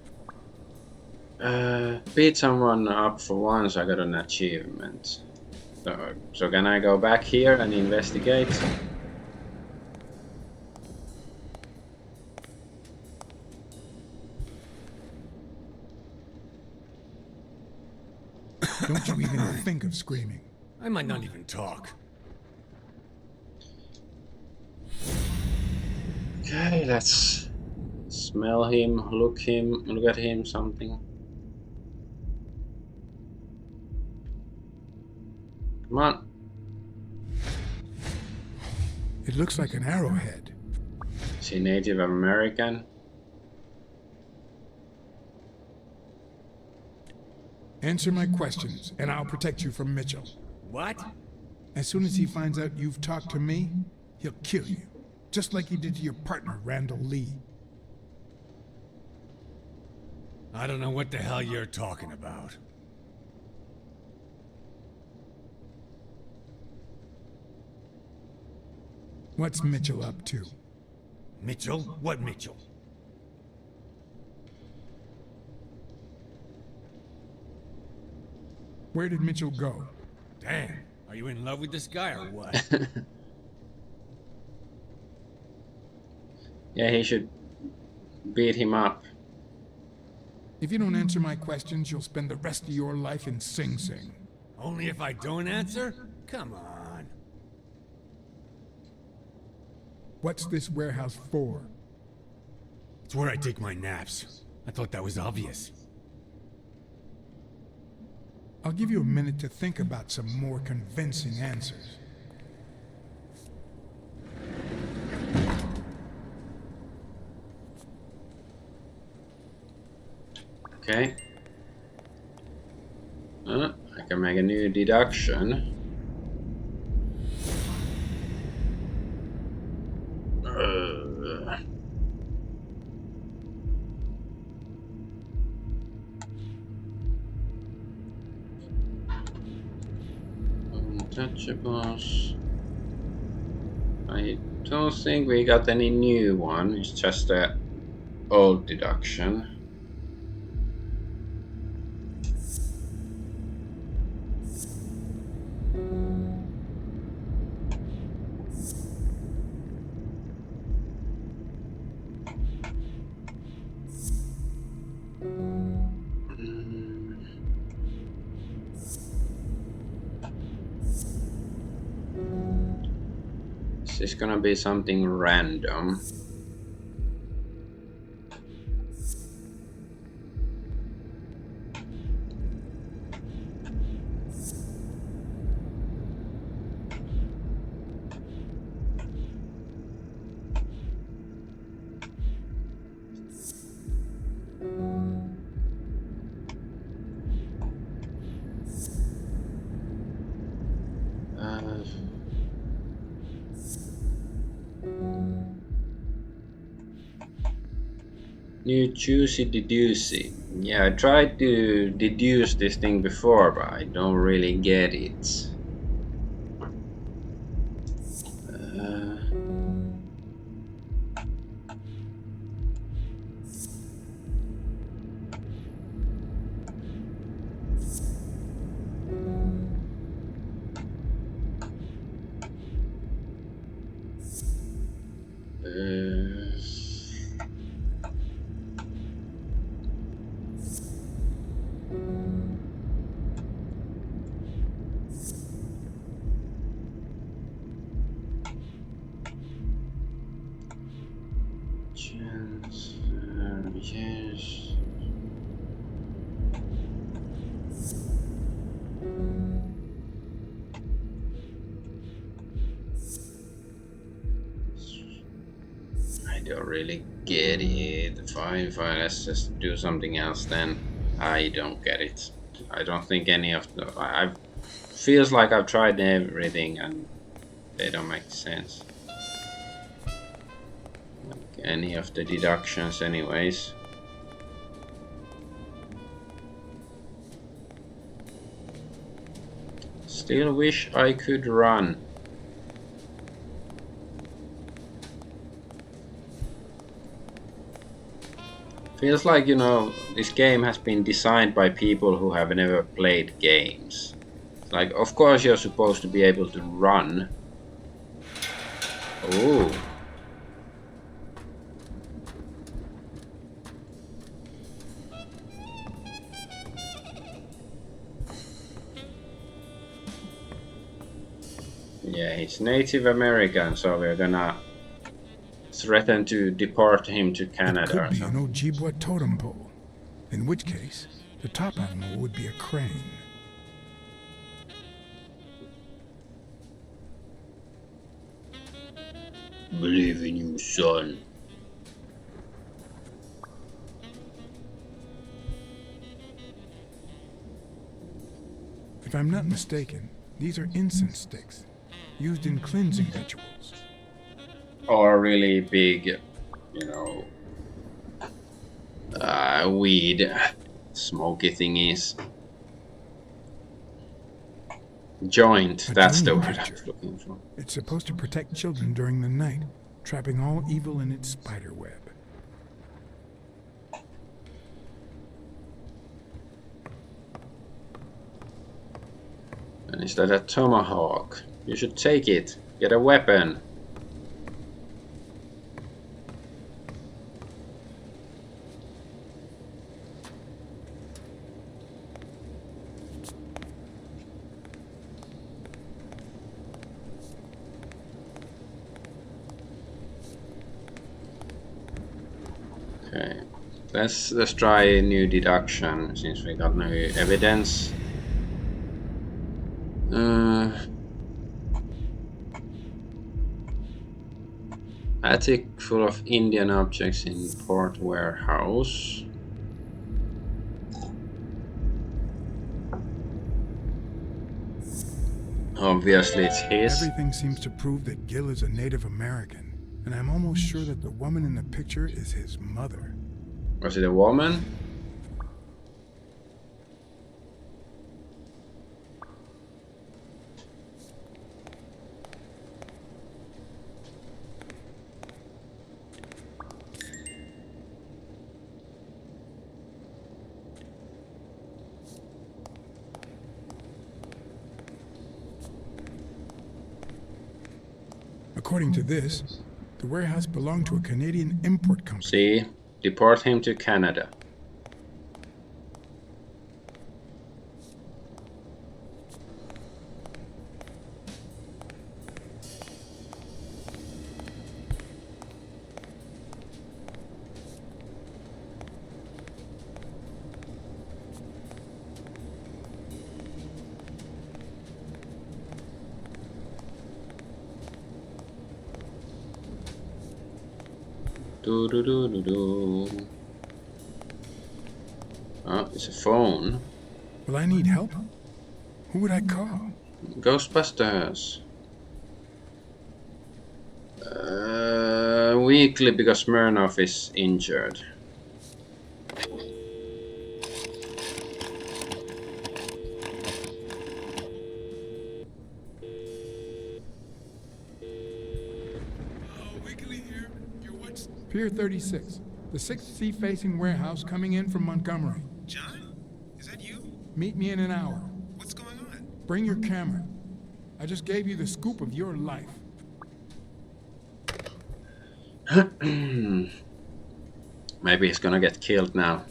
A: Beat someone up for once, I got an achievement. So can I go back here and investigate?
E: Don't you even think of screaming.
K: I might not even talk.
A: Okay, let's smell him, look at him, something. Come on.
E: It looks like an arrowhead.
A: Is he Native American?
E: Answer my questions, and I'll protect you from Mitchell.
K: What?
E: As soon as he finds out you've talked to me, he'll kill you. Just like he did to your partner, Randall Lee.
K: I don't know what the hell you're talking about.
E: What's Mitchell up to?
K: Mitchell? What Mitchell?
E: Where did Mitchell go?
K: Damn, are you in love with this guy or what?
A: Yeah, he should beat him up.
E: If you don't answer my questions, you'll spend the rest of your life in Sing Sing.
K: Only if I don't answer? Come on.
E: What's this warehouse for?
K: It's where I take my naps. I thought that was obvious.
E: I'll give you a minute to think about some more convincing answers.
A: Okay. I can make a new deduction. Touchables. I don't think we got any new one. It's just a old deduction. This is gonna be something random. New juicy deducey. Yeah, I tried to deduce this thing before, but I don't really get it. Yes. I don't really get it. Fine, let's just do something else then. I don't get it. I don't think any of the... I feels like I've tried everything and they don't make sense. Like any of the deductions anyways. Still wish I could run. Feels like, you know, this game has been designed by people who have never played games. Like, of course you're supposed to be able to run. Oh. Yeah, he's Native American, so we're gonna threaten to deport him to Canada.
E: It could be an Ojibwa totem pole, in which case the top animal would be a crane.
A: Believe in you, son.
E: If I'm not mistaken, these are incense sticks, used in cleansing rituals.
A: Or really big, you know, weed, smoky thingies. Joint, that's the word I was looking for.
E: It's supposed to protect children during the night, trapping all evil in its spider web.
A: And is that a tomahawk? You should take it. Get a weapon. Okay, let's try a new deduction since we got no evidence. Attic full of Indian objects in port warehouse. Obviously it's his.
E: Everything seems to prove that Gil is a Native American, and I'm almost sure that the woman in the picture is his mother.
A: Was it a woman?
E: According to this, the warehouse belonged to a Canadian import company.
A: See? Deport him to Canada. Do do do do do. Oh, it's a phone.
E: Will I need help? Who would I call?
A: Ghostbusters. Weekly because Smirnoff is injured.
E: Pier 36, the 6th sea-facing warehouse coming in from Montgomery.
G: John? Is that you?
E: Meet me in an hour.
G: What's going on?
E: Bring your camera. I just gave you the scoop of your life.
A: Maybe he's gonna get killed now.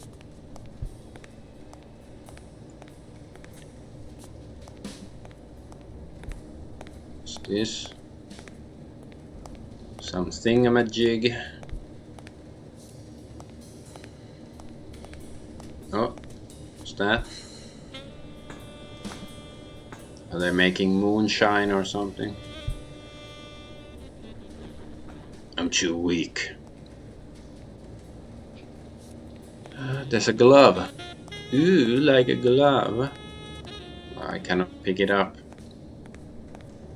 A: What's this? Some thingamajig. Oh, what's that? Are they making moonshine or something? I'm too weak. There's a glove. Ooh, like a glove. I cannot pick it up.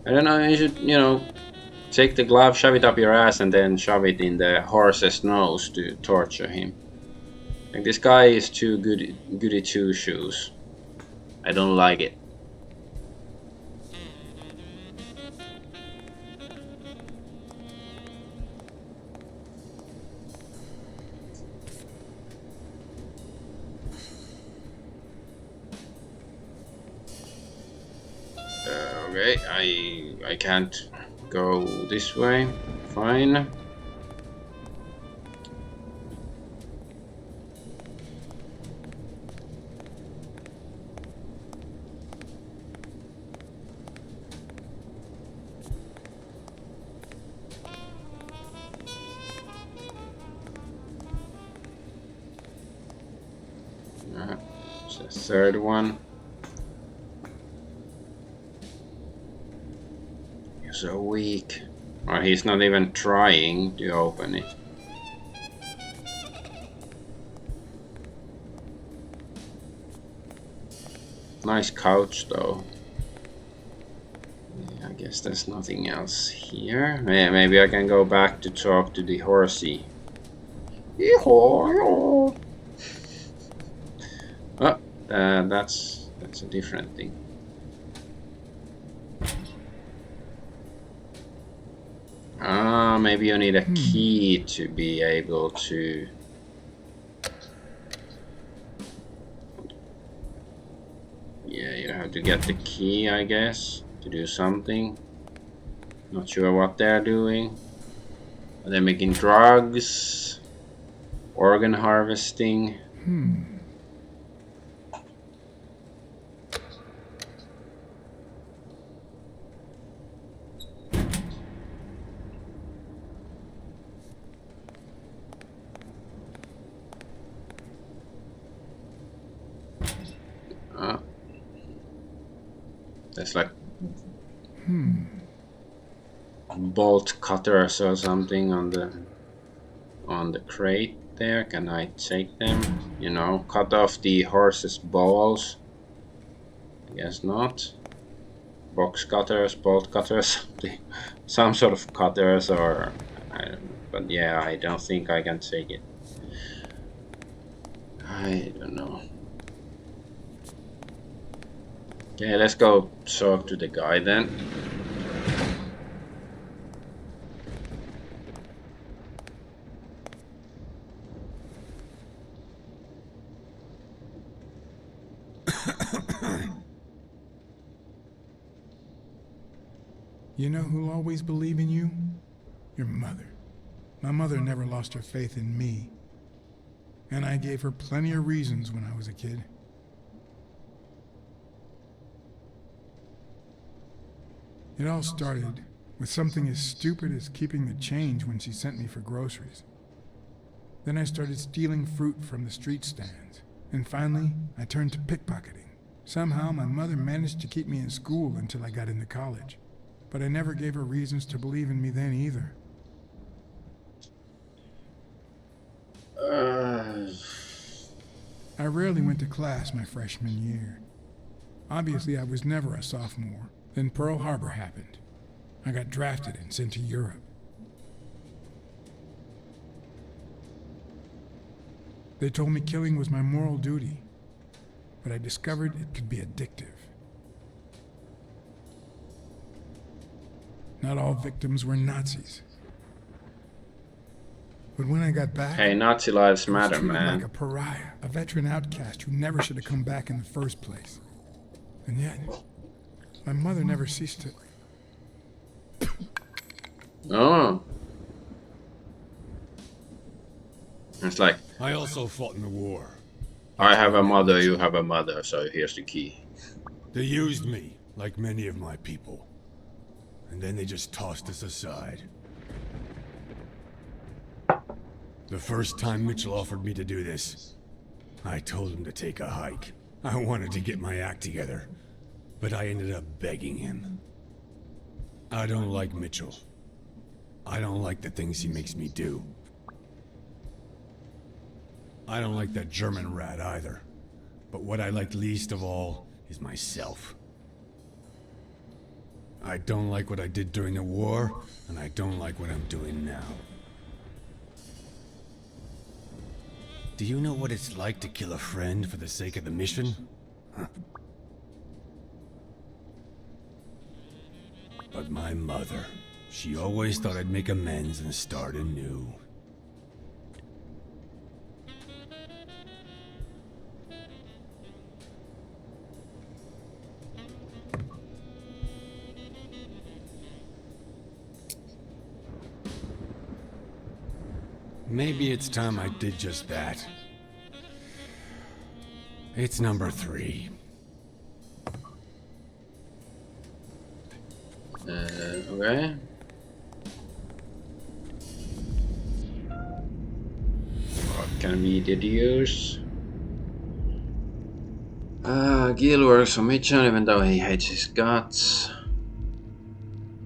A: I don't know, you should, take the glove, shove it up your ass, and then shove it in the horse's nose to torture him. Like, this guy is too goody two shoes. I don't like it. Okay, I can't go this way. Fine. It's the third one. You're so weak. Or he's not even trying to open it. Nice couch though. Yeah, I guess there's nothing else here. Maybe I can go back to talk to the horsey. Oh, that's a different thing. Ah, maybe you need a key to be able to. Yeah, you have to get the key, I guess, to do something. Not sure what they're doing. Are they making drugs? Organ harvesting? There's like bolt cutters or something on the crate there. Can I take them? You know, cut off the horse's balls. I guess not. Box cutters, bolt cutters, something, some sort of cutters, or but yeah, I don't think I can take it. I don't know. Okay, let's go talk to the guy then.
E: You know who'll always believe in you? Your mother. My mother never lost her faith in me. And I gave her plenty of reasons when I was a kid. It all started with something as stupid as keeping the change when she sent me for groceries. Then I started stealing fruit from the street stands. And finally, I turned to pickpocketing. Somehow, my mother managed to keep me in school until I got into college. But I never gave her reasons to believe in me then either. I rarely went to class my freshman year. Obviously, I was never a sophomore. Then Pearl Harbor happened. I got drafted and sent to Europe. They told me killing was my moral duty, but I discovered it could be addictive. Not all victims were Nazis. But when I got back,
A: Hey, Nazi lives
E: I was
A: matter,
E: treated
A: man.
E: like a pariah, a veteran outcast who never should have come back in the first place. And yet, my mother never ceased to...
A: Oh. It's like,
K: I also fought in the war.
A: I have a mother, you have a mother, so here's the key.
K: They used me, like many of my people. And then they just tossed us aside. The first time Mitchell offered me to do this, I told him to take a hike. I wanted to get my act together, but I ended up begging him. I don't like Mitchell. I don't like the things he makes me do. I don't like that German rat either. But what I like least of all is myself. I don't like what I did during the war, and I don't like what I'm doing now. Do you know what it's like to kill a friend for the sake of the mission? Huh. But my mother, she always thought I'd make amends and start anew. Maybe it's time I did just that. It's number 3.
A: Okay. What can we deduce? Gil works for Mitchell even though he hates his guts.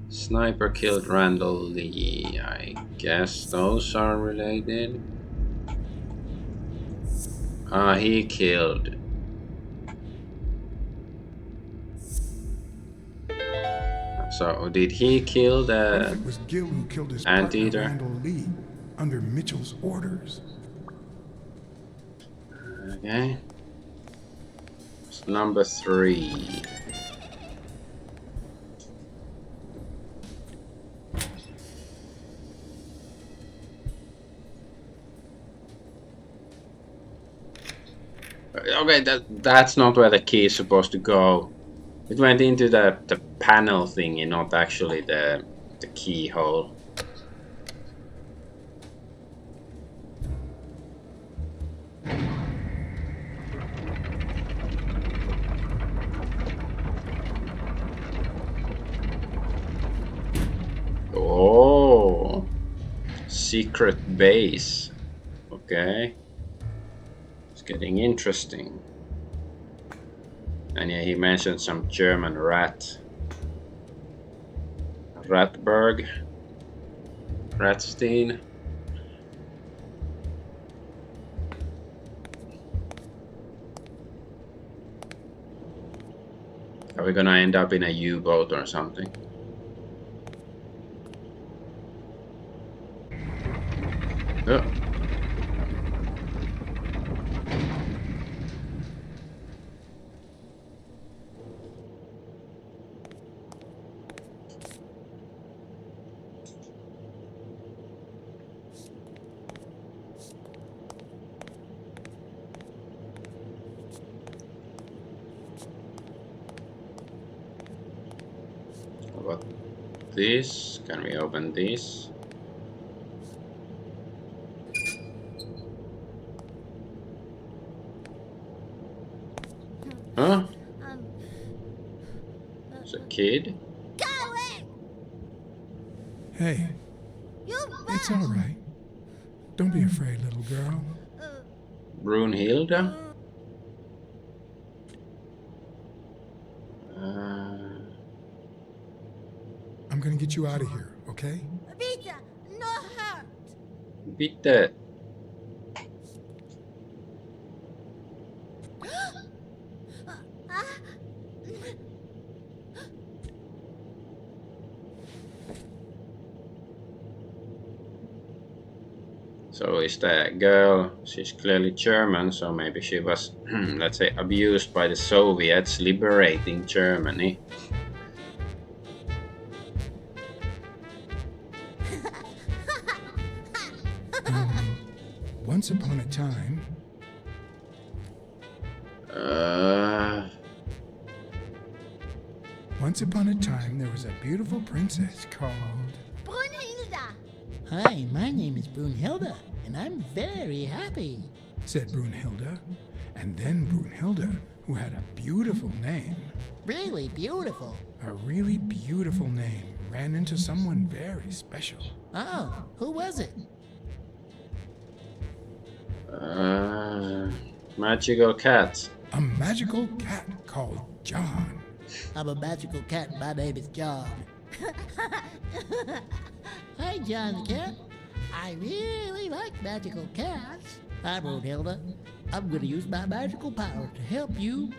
A: Sniper killed Randall Lee. I guess those are related. He killed. So did he kill the
E: It was Gil who killed his
A: Anteater?
E: partner Randall Lee under Mitchell's orders.
A: Okay. It's number 3. Okay, that's not where the key is supposed to go. It went into the panel thingy, not actually the keyhole. Oh, secret base. Okay. Getting interesting. And yeah, he mentioned some German rat. Ratberg. Ratstein. Are we gonna end up in a U-boat or something? Oh. What about this? Can we open this? It's a kid.
C: Go away!
E: Hey,
C: You
E: it's all right. Don't be afraid, little girl.
A: Brunhilde?
E: I'm gonna get you out of here, okay?
C: Vita, no hurt.
A: Bitte. So is the girl, she's clearly German, so maybe she was, let's say, abused by the Soviets liberating Germany.
E: Once upon a time, there was a beautiful princess called...
C: Brunhilde.
J: Hi, my name is Brunhilde, and I'm very happy,
E: said Brunhilde. And then Brunhilde, who had a beautiful name,
J: really beautiful.
E: a really beautiful name, ran into someone very special.
J: Oh, who was it?
A: Magical cat.
E: A magical cat called John.
J: I'm a magical cat. My name is John. Hi, John the cat. I really like magical cats. Hi, Brunhilde. I'm going to use my magical power to help you.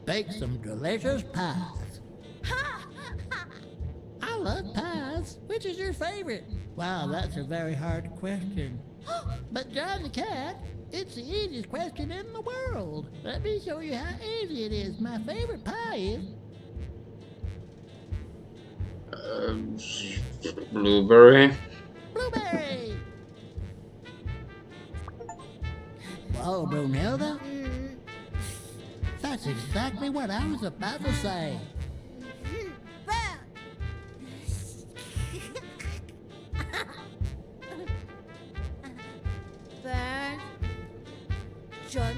J: Bake some delicious pies. I love pies. Which is your favorite? Wow, that's a very hard question. But John the cat, it's the easiest question in the world. Let me show you how easy it is. My favorite pie is...
A: Blueberry.
J: blueberry! Whoa, Brunhilde. That's exactly what I was about to say.
C: Bird, John,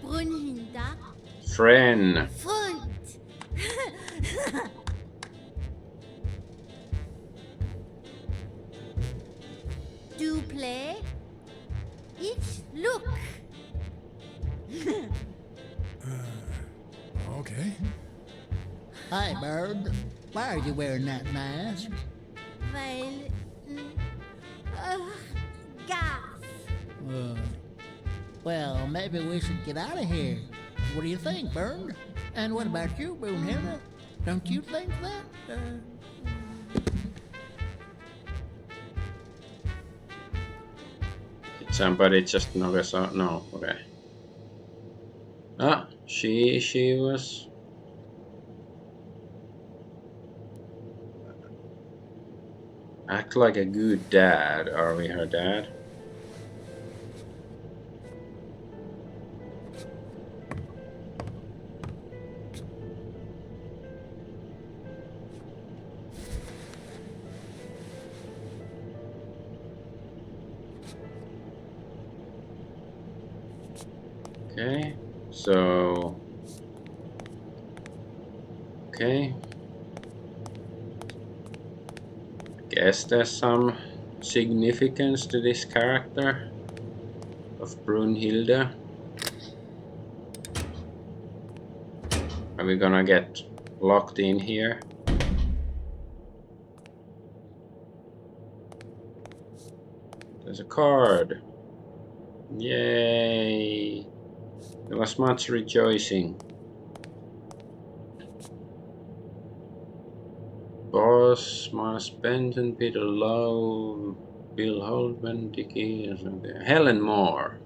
C: Brunhilde,
A: Friend.
C: Freund. Do play? Each look.
E: Okay.
J: Hi, Bird. Why are you wearing that mask?
C: Weil, gas.
J: Well, maybe we should get out of here. What do you think, Bird? And what about you, Brunhilde? Don't you think that?
A: Did somebody just notice? No, okay. Ah, she was. Act like a good dad. Are we her dad? Okay, so okay. Guess there's some significance to this character of Brunhilde. Are we gonna get locked in here? There's a card. Yay! There was much rejoicing. Boss, Mars Benton, Peter Lowe, Bill Holdman, Dickie, Helen Moore,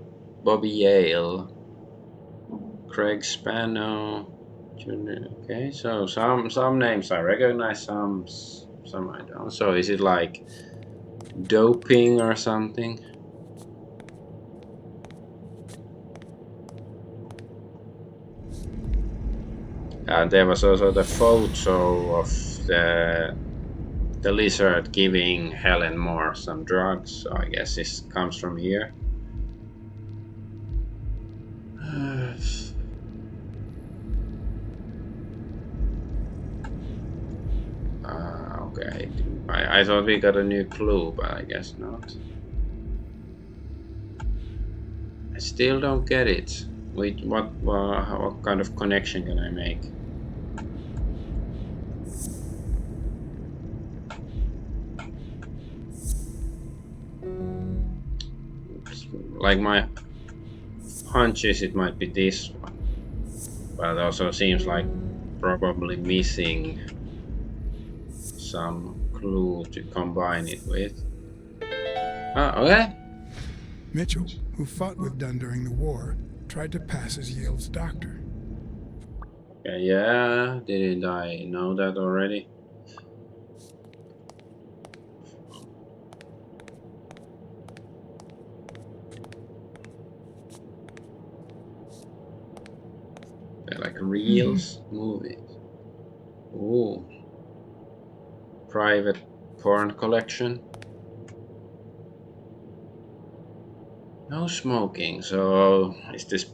A: Bobby Yale, Craig Spano. Okay, so some names I recognize, some I don't. So is it like doping or something? There was also the photo of the lizard giving Helen Moore some drugs, so I guess this comes from here. I thought we got a new clue, but I guess not. I still don't get it. Wait, what kind of connection can I make? Like my hunch is it might be this one, but it also seems like probably missing some clue to combine it with. Oh, okay.
E: Mitchell, who fought with Dunn during the war, tried to pass as Yale's doctor.
A: Yeah, didn't I know that already? They're like reels, movies. Ooh. Private porn collection. No smoking, so is this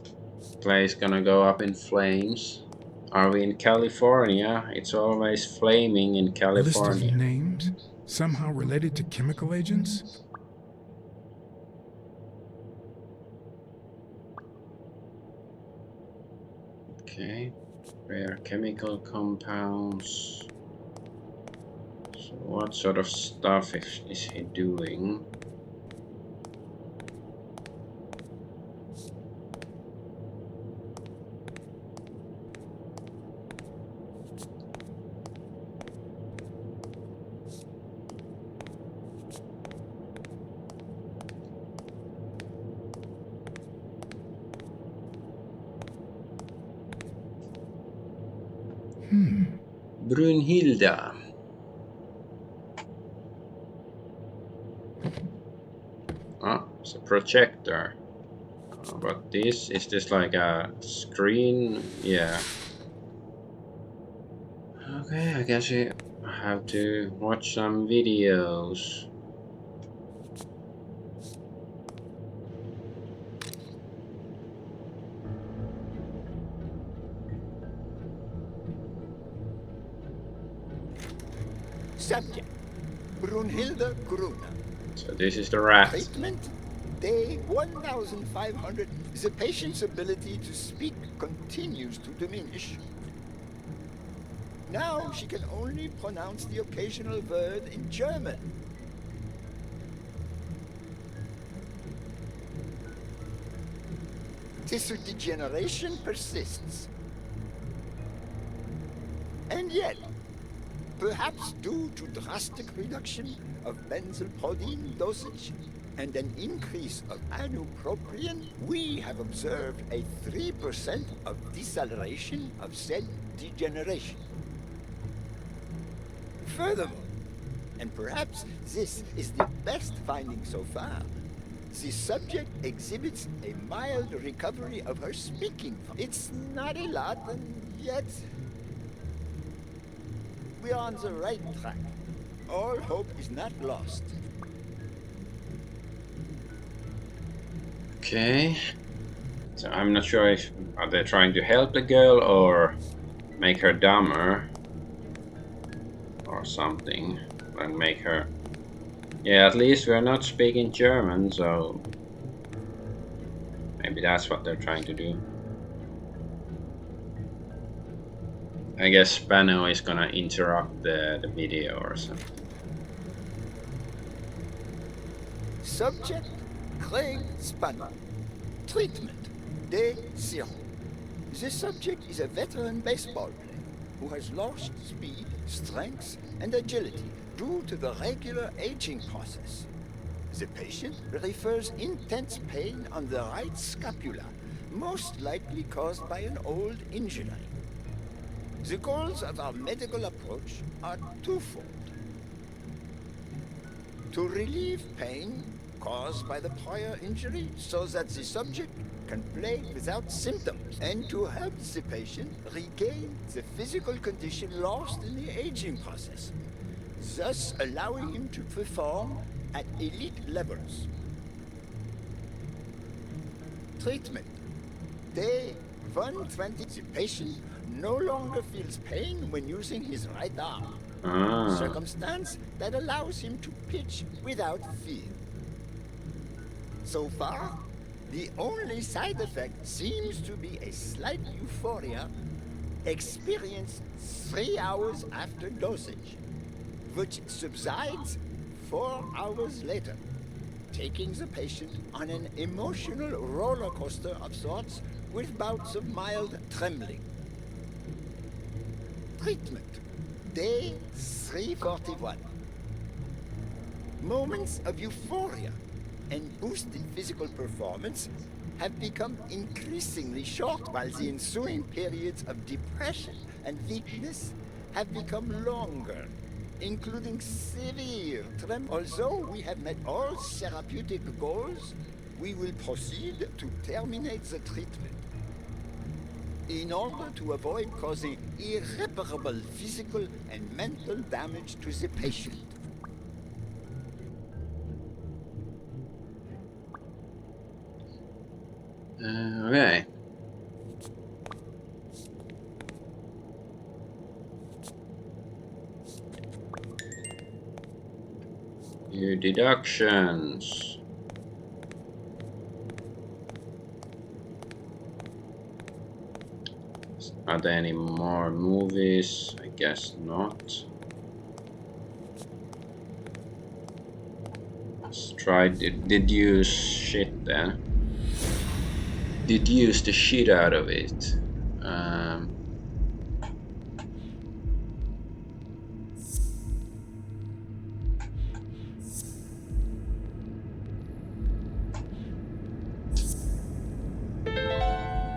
A: place gonna go up in flames? Are we in California? It's always flaming in
E: A list of
A: California.
E: names, somehow related to chemical agents?
A: Okay, rare chemical compounds. So what sort of stuff is he doing? Brunhilda. Ah, it's a projector. But this is this like a screen? Yeah. Okay, I guess you have to watch some videos.
L: Subject, Brunhilde Gruner.
A: So this is the rat.
L: Treatment, day 1500. The patient's ability to speak continues to diminish. Now she can only pronounce the occasional word in German. Tissue degeneration persists. And yet, perhaps due to drastic reduction of benzylproline dosage and an increase of ibupropion, we have observed a 3% of deceleration of cell degeneration. Furthermore, and perhaps this is the best finding so far, the subject exhibits a mild recovery of her speaking. It's not a lot, and yet we are on the right track. All hope is not lost.
A: Okay. So I'm not sure if are they trying to help the girl or make her dumber or something, and make her. Yeah, at least we're not speaking German, so maybe that's what they're trying to do. I guess Spano is gonna interrupt the video or something.
L: Subject, Craig Spano. Treatment, day 0. The subject is a veteran baseball player who has lost speed, strength, and agility due to the regular aging process. The patient refers intense pain on the right scapula, most likely caused by an old injury. The goals of our medical approach are twofold. To relieve pain caused by the prior injury so that the subject can play without symptoms, and to help the patient regain the physical condition lost in the aging process, thus allowing him to perform at elite levels. Treatment. Day 120. The patient no longer feels pain when using his right arm,
A: Ah.
L: circumstance that allows him to pitch without fear. So far, the only side effect seems to be a slight euphoria experienced 3 hours after dosage, which subsides 4 hours later, taking the patient on an emotional roller coaster of sorts with bouts of mild trembling. Treatment. Day 341. Moments of euphoria and boosted physical performance have become increasingly short, while the ensuing periods of depression and weakness have become longer, including severe tremor. Although we have met all therapeutic goals, we will proceed to terminate the treatment in order to avoid causing irreparable physical and mental damage to the patient.
A: Okay. New deductions. Are there any more movies? I guess not. Let's try. Did use shit then. Did use the shit out of it.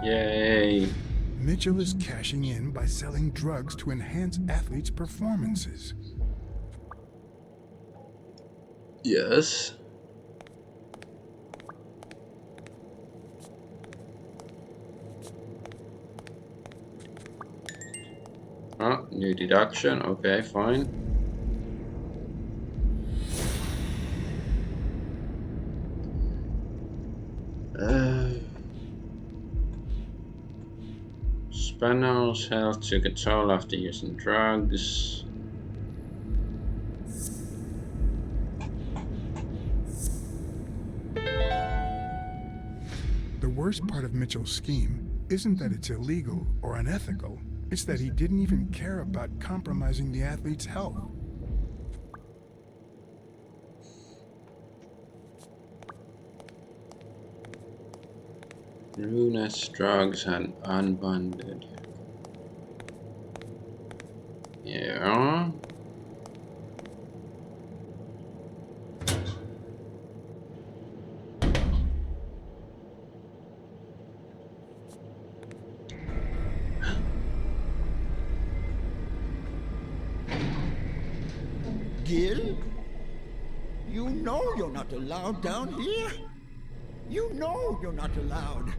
A: Yay.
E: Mitchell is cashing in by selling drugs to enhance athletes' performances.
A: Yes. Oh, new deduction. Okay, fine. Spanos' health took a toll after using drugs.
E: The worst part of Mitchell's scheme isn't that it's illegal or unethical, it's that he didn't even care about compromising the athlete's health.
A: Ruinous drugs and unbonded. Yeah.
L: Gil? You know you're not allowed down here. You know you're not allowed.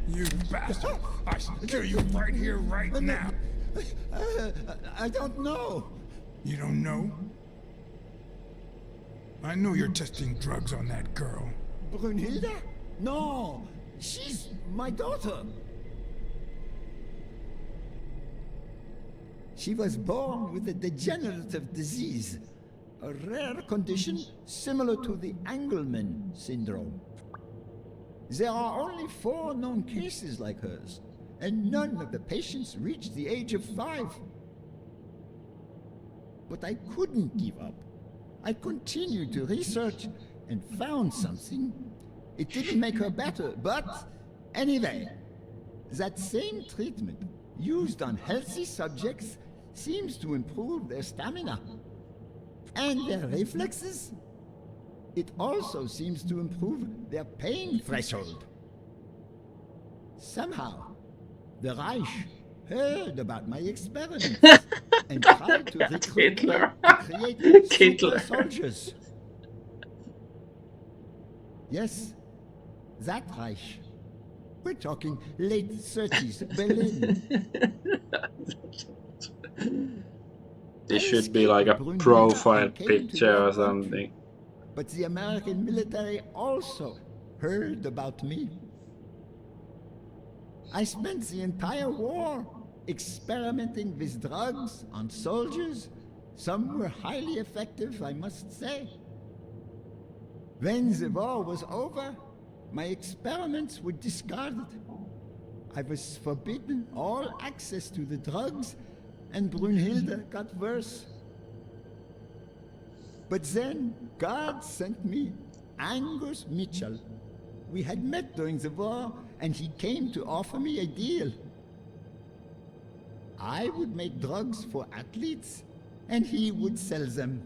E: You bastard! I should kill you right here, right now!
L: I don't know.
E: You don't know? I know you're testing drugs on that girl.
L: Brunhilde? No, she's my daughter. She was born with a degenerative disease, a rare condition similar to the Engelmann syndrome. There are only 4 known cases like hers, and none of the patients reached the age of 5. But I couldn't give up. I continued to research and found something. It didn't make her better, but anyway, that same treatment used on healthy subjects seems to improve their stamina and their reflexes. It also seems to improve their pain threshold. Somehow, the Reich heard about my experiments and tried to recruit me
A: Hitler.
L: to create
A: Hitler.
L: super soldiers. Yes, that Reich. We're talking late 30s Berlin.
A: This should be like a profile picture or something.
L: But the American military also heard about me. I spent the entire war experimenting with drugs on soldiers. Some were highly effective, I must say. When the war was over, my experiments were discarded. I was forbidden all access to the drugs, and Brunhilde got worse. But then God sent me Angus Mitchell. We had met during the war, and he came to offer me a deal. I would make drugs for athletes, and he would sell them.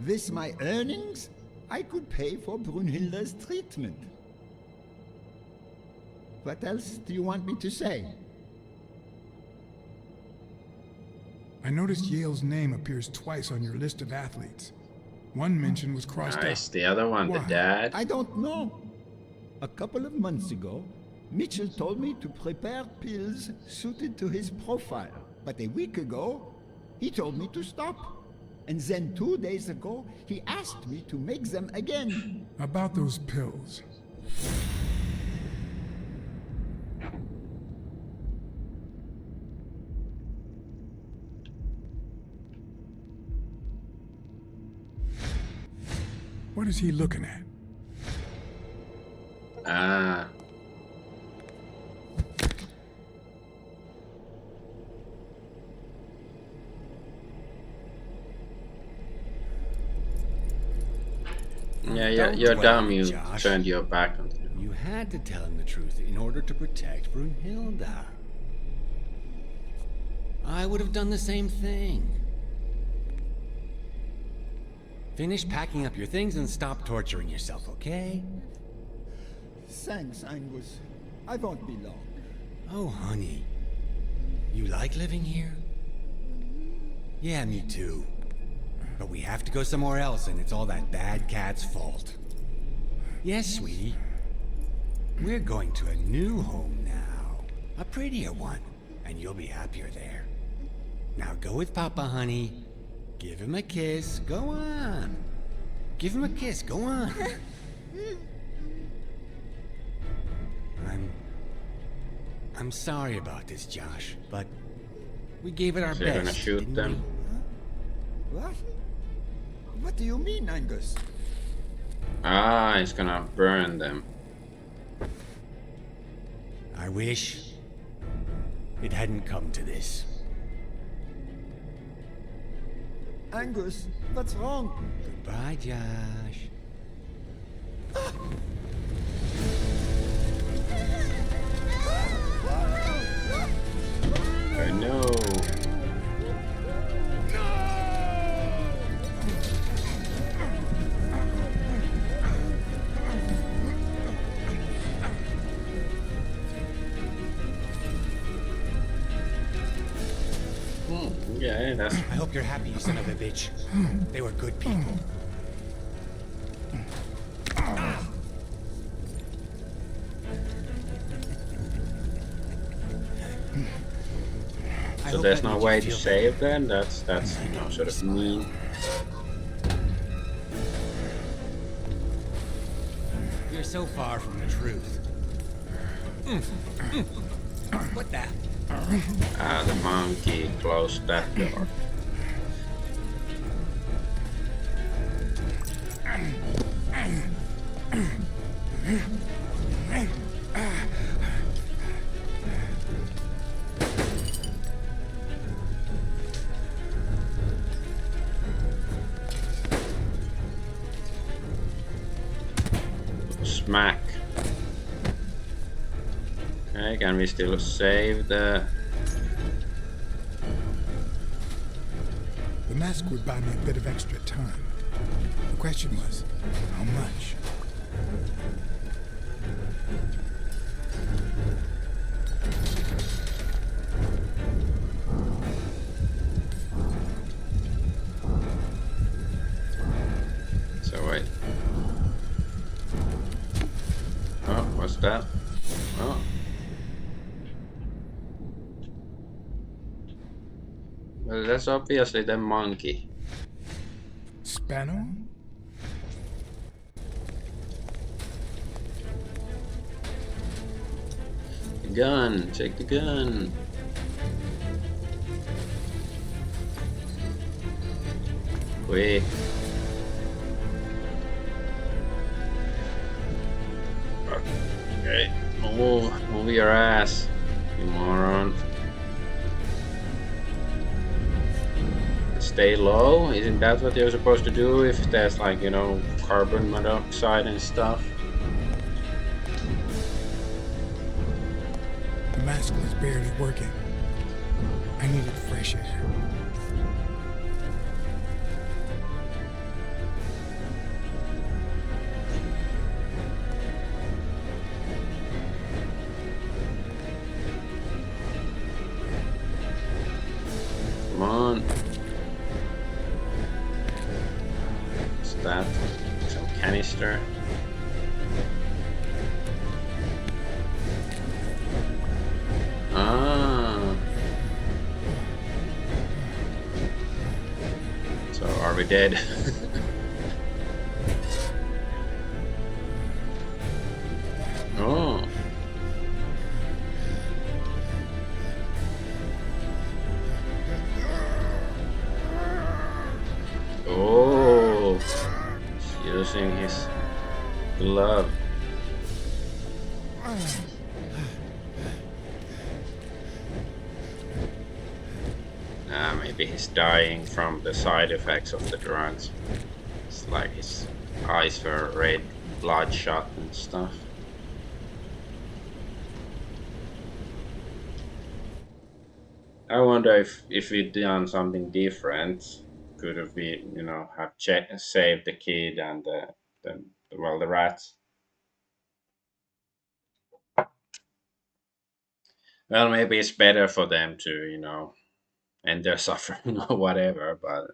L: With my earnings, I could pay for Brunhilde's treatment. What else do you want me to say?
E: I noticed Yale's name appears twice on your list of athletes. One mention was crossed out.
A: Nice. The other one, the
E: Why?
A: dad.
L: I don't know. A couple of months ago, Mitchell told me to prepare pills suited to his profile. But a week ago, he told me to stop. And then 2 days ago, he asked me to make them again.
E: About those pills. What is he looking at?
A: Ah. Yeah, you're dumb. You
K: Josh.
A: turned your back on him.
K: You had to tell him the truth in order to protect Brunhilde. I would have done the same thing. Finish packing up your things and stop torturing yourself, okay?
L: Thanks, Angus. I won't be long.
K: Oh, honey. You like living here? Yeah, me too. But we have to go somewhere else, and it's all that bad cat's fault. Yes, sweetie. We're going to a new home now. A prettier one, and you'll be happier there. Now go with Papa, honey. Give him a kiss. Go on. Give him a kiss. Go on. I'm sorry about this, Josh, but we gave it our
A: So you're
K: best.
A: gonna shoot
K: didn't
A: them?
K: we?
L: What? What do you mean, Angus?
A: Ah, he's gonna burn them.
K: I wish it hadn't come to this.
L: Angus, what's wrong?
K: Goodbye, Josh.
A: Oh no. Yeah, that's...
K: I hope you're happy, you son of a bitch. They were good people.
A: So there's no way to save them? That's you know, sort of mean.
K: You're so far from the truth. What the?
A: Ah, the monkey closed that door. Smack. Okay, can we still save the...
E: The mask would buy me a bit of extra time. The question was, how much?
A: So wait. Oh, what's that? Oh. Well, that's obviously the monkey.
E: Spano?
A: The gun, take the gun. Quick. Okay. Move your ass, you moron. Stay low? Isn't that what you're supposed to do if there's like, you know, carbon monoxide and stuff?
E: The mask was barely working. I needed fresh air.
A: Come on. What's that? Some canister. Ah. So are we dead? Oh. Oh. He's using his glove. Maybe he's dying from the side effects of the drugs. It's like his eyes were red, bloodshot and stuff. I wonder if we'd done something different, could have been, you know, have saved the kid and the rats. Well, maybe it's better for them to, you know, end their suffering or whatever, but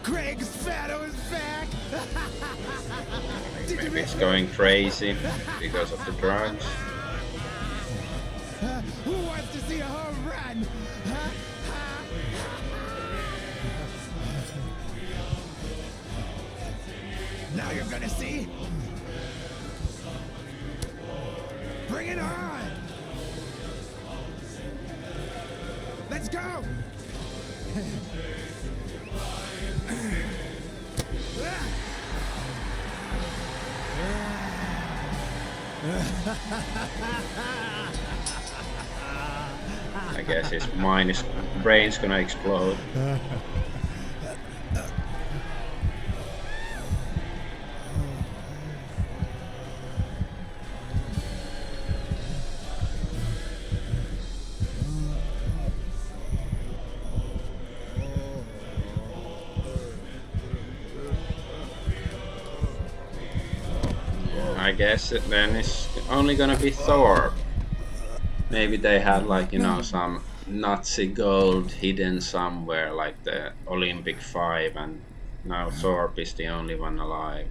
G: Greg's Fatto is back!
A: maybe it's going crazy because of the drugs.
G: Who wants to see a home run? Now you're gonna see. Bring it on! Let's go!
A: I guess his brain's gonna explode. I guess then it's only gonna be Thor. Maybe they had like, you know, some Nazi gold hidden somewhere like the Olympic 5 and now Thorpe is the only one alive.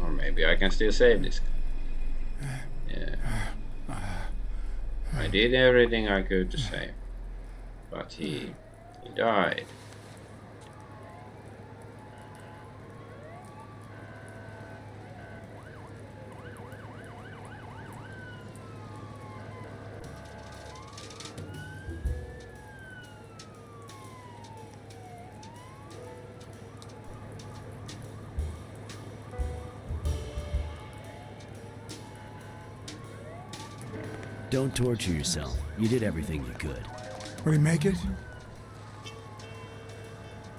A: Or maybe I can still save this guy. Yeah. I did everything I could to save. But he died.
D: Don't torture yourself. You did everything you could.
E: Will he make it?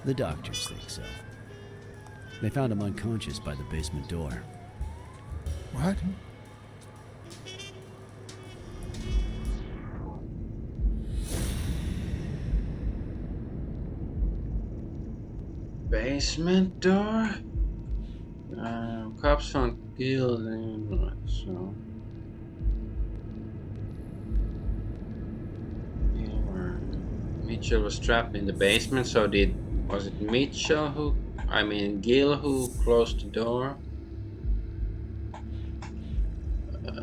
D: The doctors think so. They found him unconscious by the basement door.
E: What?
A: Basement door? Cops found Gil, so... Mitchell was trapped in the basement, so was it Mitchell Gil who closed the door?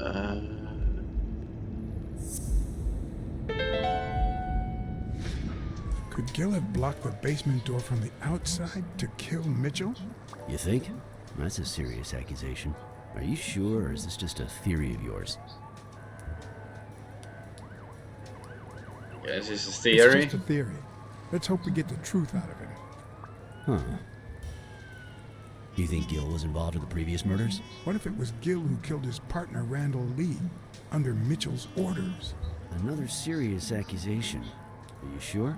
A: Uh,
E: Could Gil have blocked the basement door from the outside to kill Mitchell?
D: You think? That's a serious accusation. Are you sure, or is this just a theory of yours?
A: Yes, it's a theory.
E: It's just a theory. Let's hope we get the truth out of it.
D: Huh. Do you think Gil was involved in the previous murders?
E: What if it was Gil who killed his partner Randall Lee under Mitchell's orders?
D: Another serious accusation. Are you sure?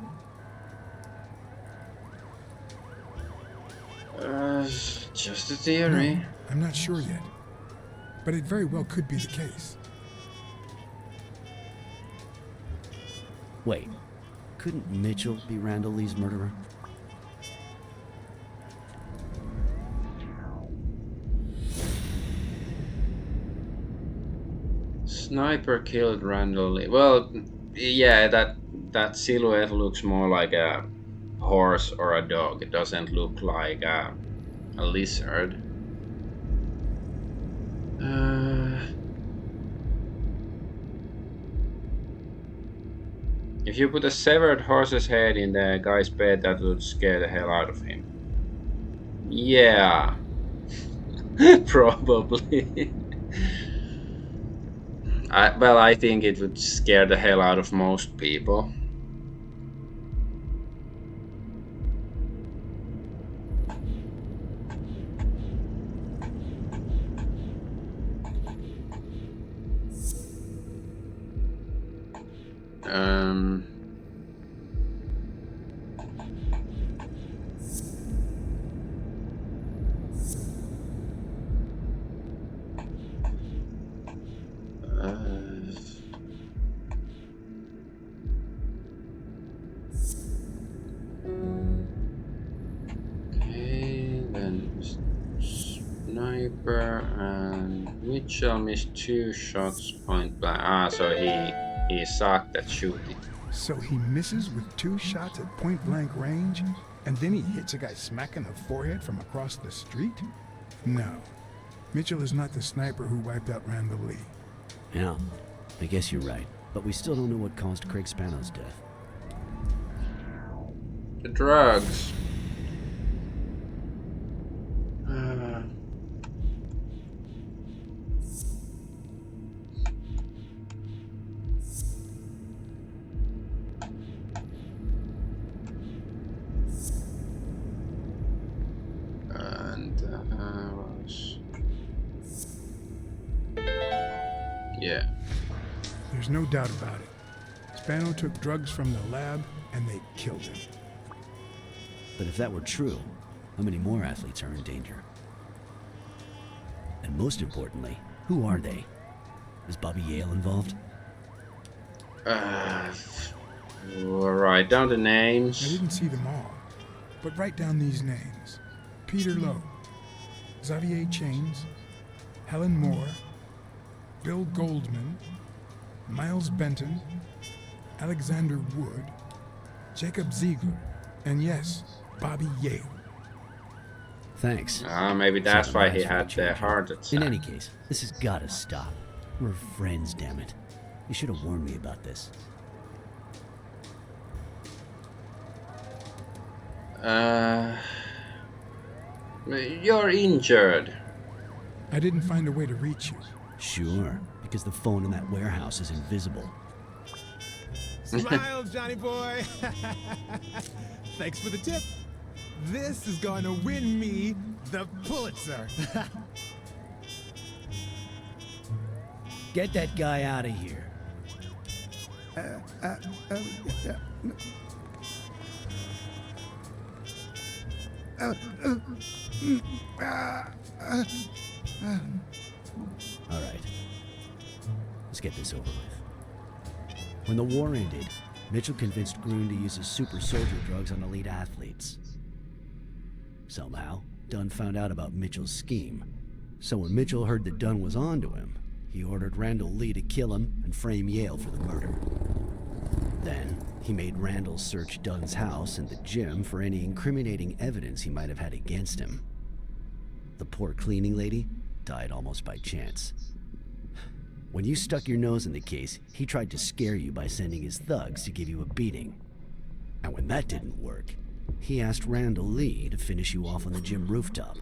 A: Just a theory.
E: No, I'm not sure yet. But it very well could be the case.
D: Wait, couldn't Mitchell be Randall Lee's murderer?
A: Sniper killed Randall Lee. Well, yeah, that silhouette looks more like a horse or a dog. It doesn't look like a lizard. If you put a severed horse's head in the guy's bed, that would scare the hell out of him. Yeah. Probably. Well, I think it would scare the hell out of most people. Okay, then sniper and Mitchell missed 2 shots point blank. Ah, so he sucked at shooting.
E: So he misses with 2 shots at point blank range, and then he hits a guy smack in the forehead from across the street? No. Mitchell is not the sniper who wiped out Randall Lee.
D: Yeah, I guess you're right. But we still don't know what caused Craig Spano's death.
A: The drugs. Yeah.
E: There's no doubt about it. Spano took drugs from the lab, and they killed him.
D: But if that were true, how many more athletes are in danger? And most importantly, who are they? Is Bobby Yale involved?
A: Write down the names.
E: I didn't see them all, but write down these names. Peter Lowe, Xavier Chains, Helen Moore, Bill Goldman, Miles Benton, Alexander Wood, Jacob Ziegler, and yes, Bobby Yale.
D: Thanks.
A: Maybe that's why he had the heart attack.
D: In any case, this has gotta stop. We're friends, damn it. You should have warned me about this.
A: You're injured.
E: I didn't find a way to reach you.
D: Sure, because the phone in that warehouse is invisible.
G: Smile, Johnny boy. Thanks for the tip. This is going to win me the Pulitzer.
D: Get that guy out of here.
G: Yeah.
D: All right. Let's get this over with. When the war ended, Mitchell convinced Grun to use his super soldier drugs on elite athletes. Somehow, Dunn found out about Mitchell's scheme. So when Mitchell heard that Dunn was onto him, he ordered Randall Lee to kill him and frame Yale for the murder. Then, he made Randall search Dunn's house and the gym for any incriminating evidence he might have had against him. The poor cleaning lady died almost by chance. When you stuck your nose in the case, he tried to scare you by sending his thugs to give you a beating. And when that didn't work, he asked Randall Lee to finish you off on the gym rooftop.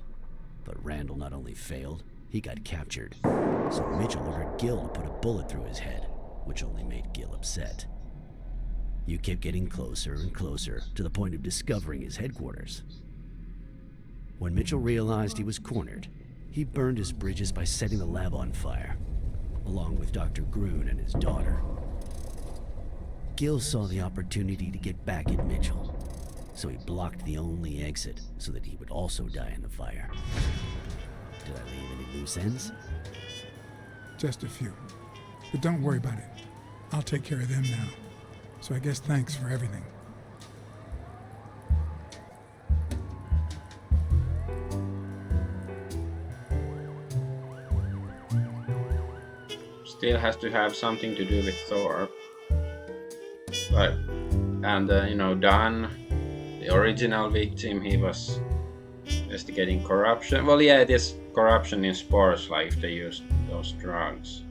D: But Randall not only failed, he got captured. So Mitchell ordered Gil to put a bullet through his head, which only made Gil upset. You kept getting closer and closer to the point of discovering his headquarters. When Mitchell realized he was cornered, he burned his bridges by setting the lab on fire, along with Dr. Grun and his daughter. Gil saw the opportunity to get back at Mitchell, so he blocked the only exit so that he would also die in the fire. Did I leave any loose ends?
E: Just a few. But don't worry about it. I'll take care of them now. So I guess thanks for everything.
A: Still has to have something to do with Thor. But, and Don, the original victim, he was investigating corruption. Well, yeah, it is corruption in sports, like if they use those drugs.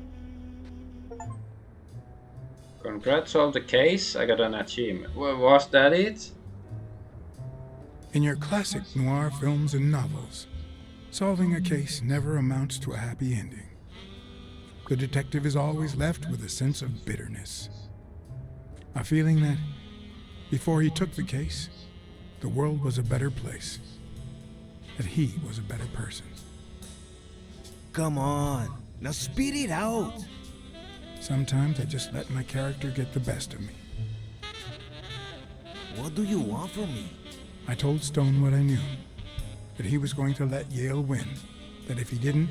A: Congrats, solved the case. I got an achievement. Well, was that it?
E: In your classic noir films and novels, solving a case never amounts to a happy ending. The detective is always left with a sense of bitterness. A feeling that, before he took the case, the world was a better place. That he was a better person.
F: Come on, now speed it out.
E: Sometimes I just let my character get the best of me.
F: What do you want from me?
E: I told Stone what I knew. That he was going to let Yale win. That if he didn't,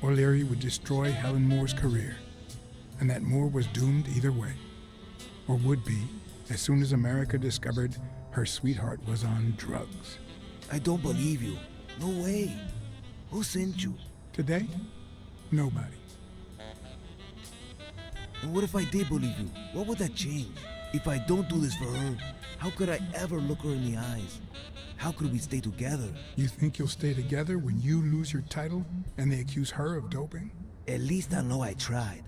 E: O'Leary would destroy Helen Moore's career. And that Moore was doomed either way. Or would be, as soon as America discovered her sweetheart was on drugs.
F: I don't believe you. No way. Who sent you?
E: Today? Nobody.
F: And what if I did believe you? What would that change? If I don't do this for her, how could I ever look her in the eyes? How could we stay together?
E: You think you'll stay together when you lose your title and they accuse her of doping?
F: At least I know I tried.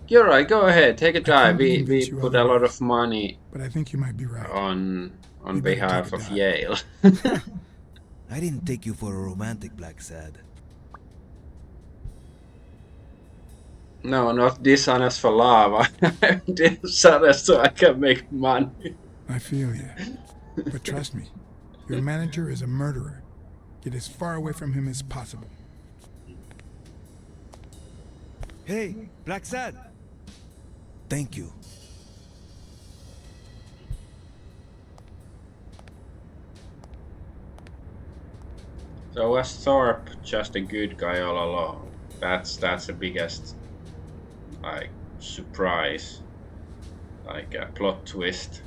A: You're right, go ahead, take a dive. We put a lot of money,
E: but I think you might be right.
A: on behalf of Yale.
F: I didn't take you for a romantic, Blacksad.
A: No, not dishonest for love. I'm dishonest so I can make money.
E: I feel you. But trust me, your manager is a murderer. Get as far away from him as possible.
F: Hey, Blacksad! Thank you.
A: So was Thorpe just a good guy all along? That's the biggest, like, surprise, like a plot twist.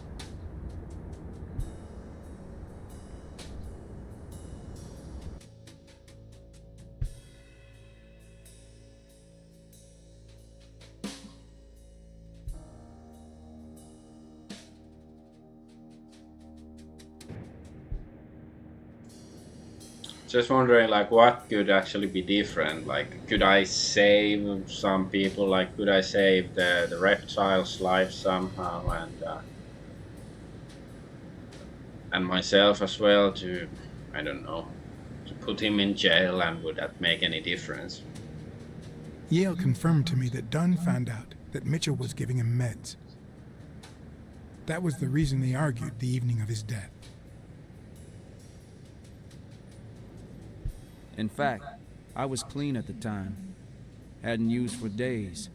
A: Just wondering, like, what could actually be different? Like, could I save some people? Like, could I save the reptile's life somehow, and myself as well, to, I don't know, to put him in jail, and would that make any difference?
E: Yale confirmed to me that Dunn found out that Mitchell was giving him meds. That was the reason they argued the evening of his death.
M: In fact, I was clean at the time. Hadn't used for days.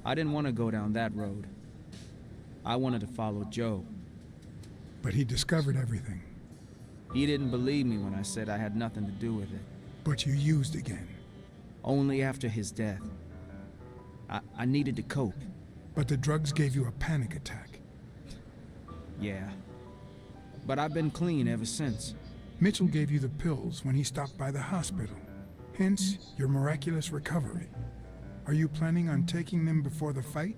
M: I didn't want to go down that road. I wanted to follow Joe.
E: But he discovered everything.
M: He didn't believe me when I said I had nothing to do with it.
E: But you used again.
M: Only after his death. I needed to cope.
E: But the drugs gave you a panic attack.
M: Yeah. But I've been clean ever since.
E: Mitchell gave you the pills when he stopped by the hospital. Hence, your miraculous recovery. Are you planning on taking them before the fight?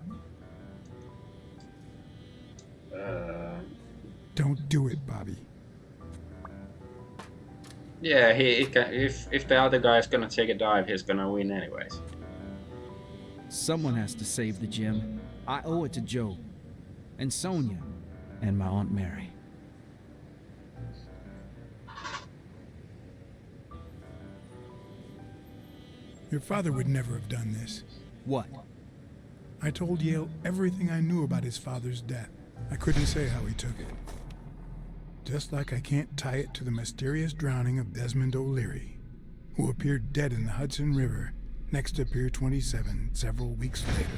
E: Don't do it, Bobby.
A: Yeah, he can, if the other guy is gonna take a dive, he's gonna win anyways.
M: Someone has to save the gym. I owe it to Joe, and Sonia, and my Aunt Mary.
E: Your father would never have done this.
M: What?
E: I told Yale everything I knew about his father's death. I couldn't say how he took it. Just like I can't tie it to the mysterious drowning of Desmond O'Leary, who appeared dead in the Hudson River next to Pier 27 several weeks later.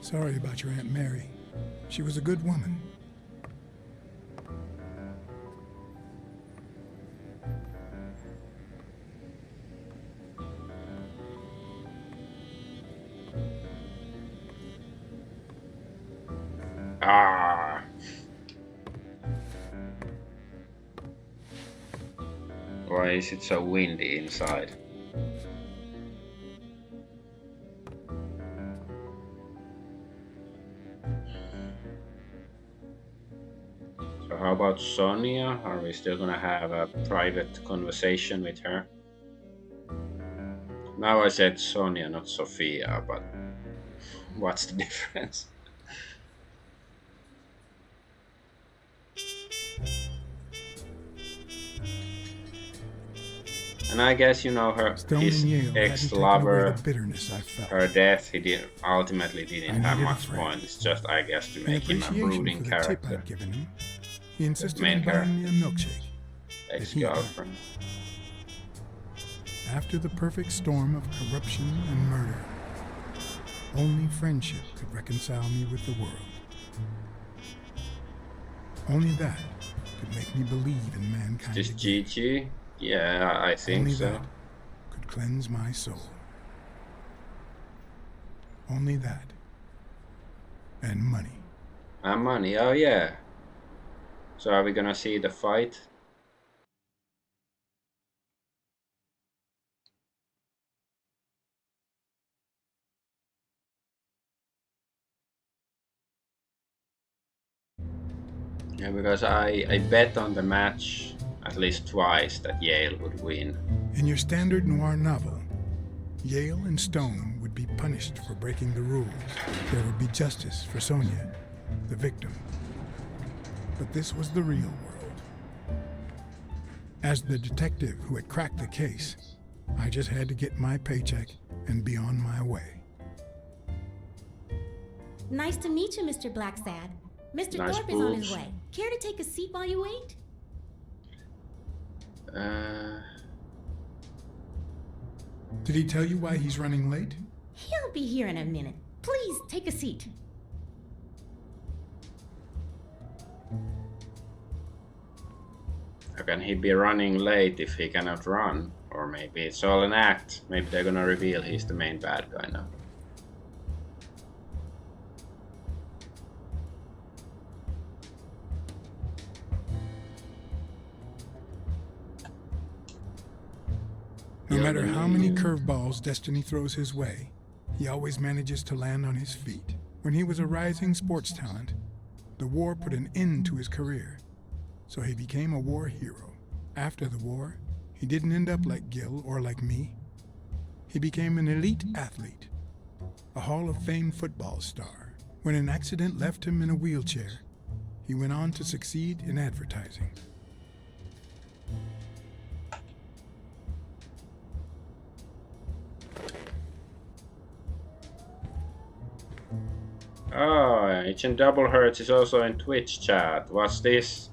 E: Sorry about your Aunt Mary. She was a good woman.
A: Ah. Why is it so windy inside? So how about Sonia? Are we still gonna have a private conversation with her? Now I said Sonia, not Sophia, but what's the difference? And I guess, you know, his ex-lover, her death, he ultimately didn't have much point. It's just, I guess, to make him a brooding character.
E: He insisted
A: Main
E: on buying me a milkshake.
A: Ex-girlfriend.
E: After the perfect storm of corruption and murder, only friendship could reconcile me with the world. Only that could make me believe in mankind.
A: Just Gigi? Yeah, I think
E: Only
A: so.
E: that could cleanse my soul. Only that. And money.
A: And money, oh yeah. So are we gonna see the fight? Yeah, because I bet on the match at least twice that Yale would win.
E: In your standard noir novel, Yale and Stone would be punished for breaking the rules. There would be justice for Sonia, the victim. But this was the real world. As the detective who had cracked the case, I just had to get my paycheck and be on my way.
N: Nice to meet you, Mr. Blacksad. Mr.
A: Nice
N: Thorpe is on his
A: boobs.
N: way. Care to take a seat while you wait?
E: Did he tell you why he's running late?
N: He'll be here in a minute. Please, take a seat.
A: How can he be running late if he cannot run? Or maybe it's all an act. Maybe they're gonna reveal he's the main bad guy now.
E: No matter how many curveballs destiny throws his way, he always manages to land on his feet. When he was a rising sports talent, the war put an end to his career, so he became a war hero. After the war, he didn't end up like Gil or like me. He became an elite athlete, a Hall of Fame football star. When an accident left him in a wheelchair, he went on to succeed in advertising.
A: Oh, Agent Double Hertz is also in Twitch chat. What's this?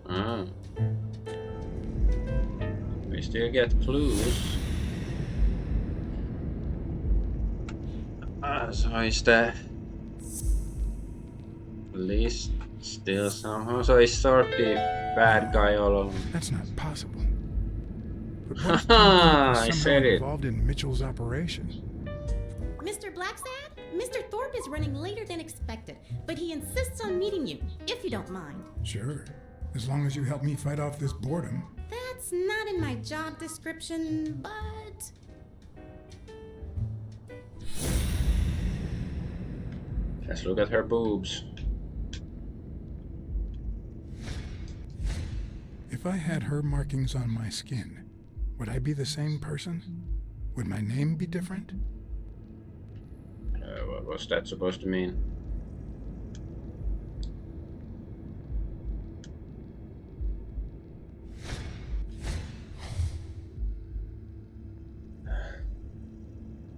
A: Ah. We still get clues. So is the list still somehow? So is sort the bad guy all along?
E: That's not possible. But what if
A: Haha,
E: Culprit
A: I
E: was
A: said
E: somehow
A: it.
E: involved in Mitchell's operation?
N: Mr. Blacksad, Mr. Thorpe is running later than expected, but he insists on meeting you, if you don't mind.
E: Sure. As long as you help me fight off this boredom.
N: That's not in my job description, but...
A: Let's look at her boobs.
E: If I had her markings on my skin, would I be the same person? Would my name be different?
A: What was that supposed to mean?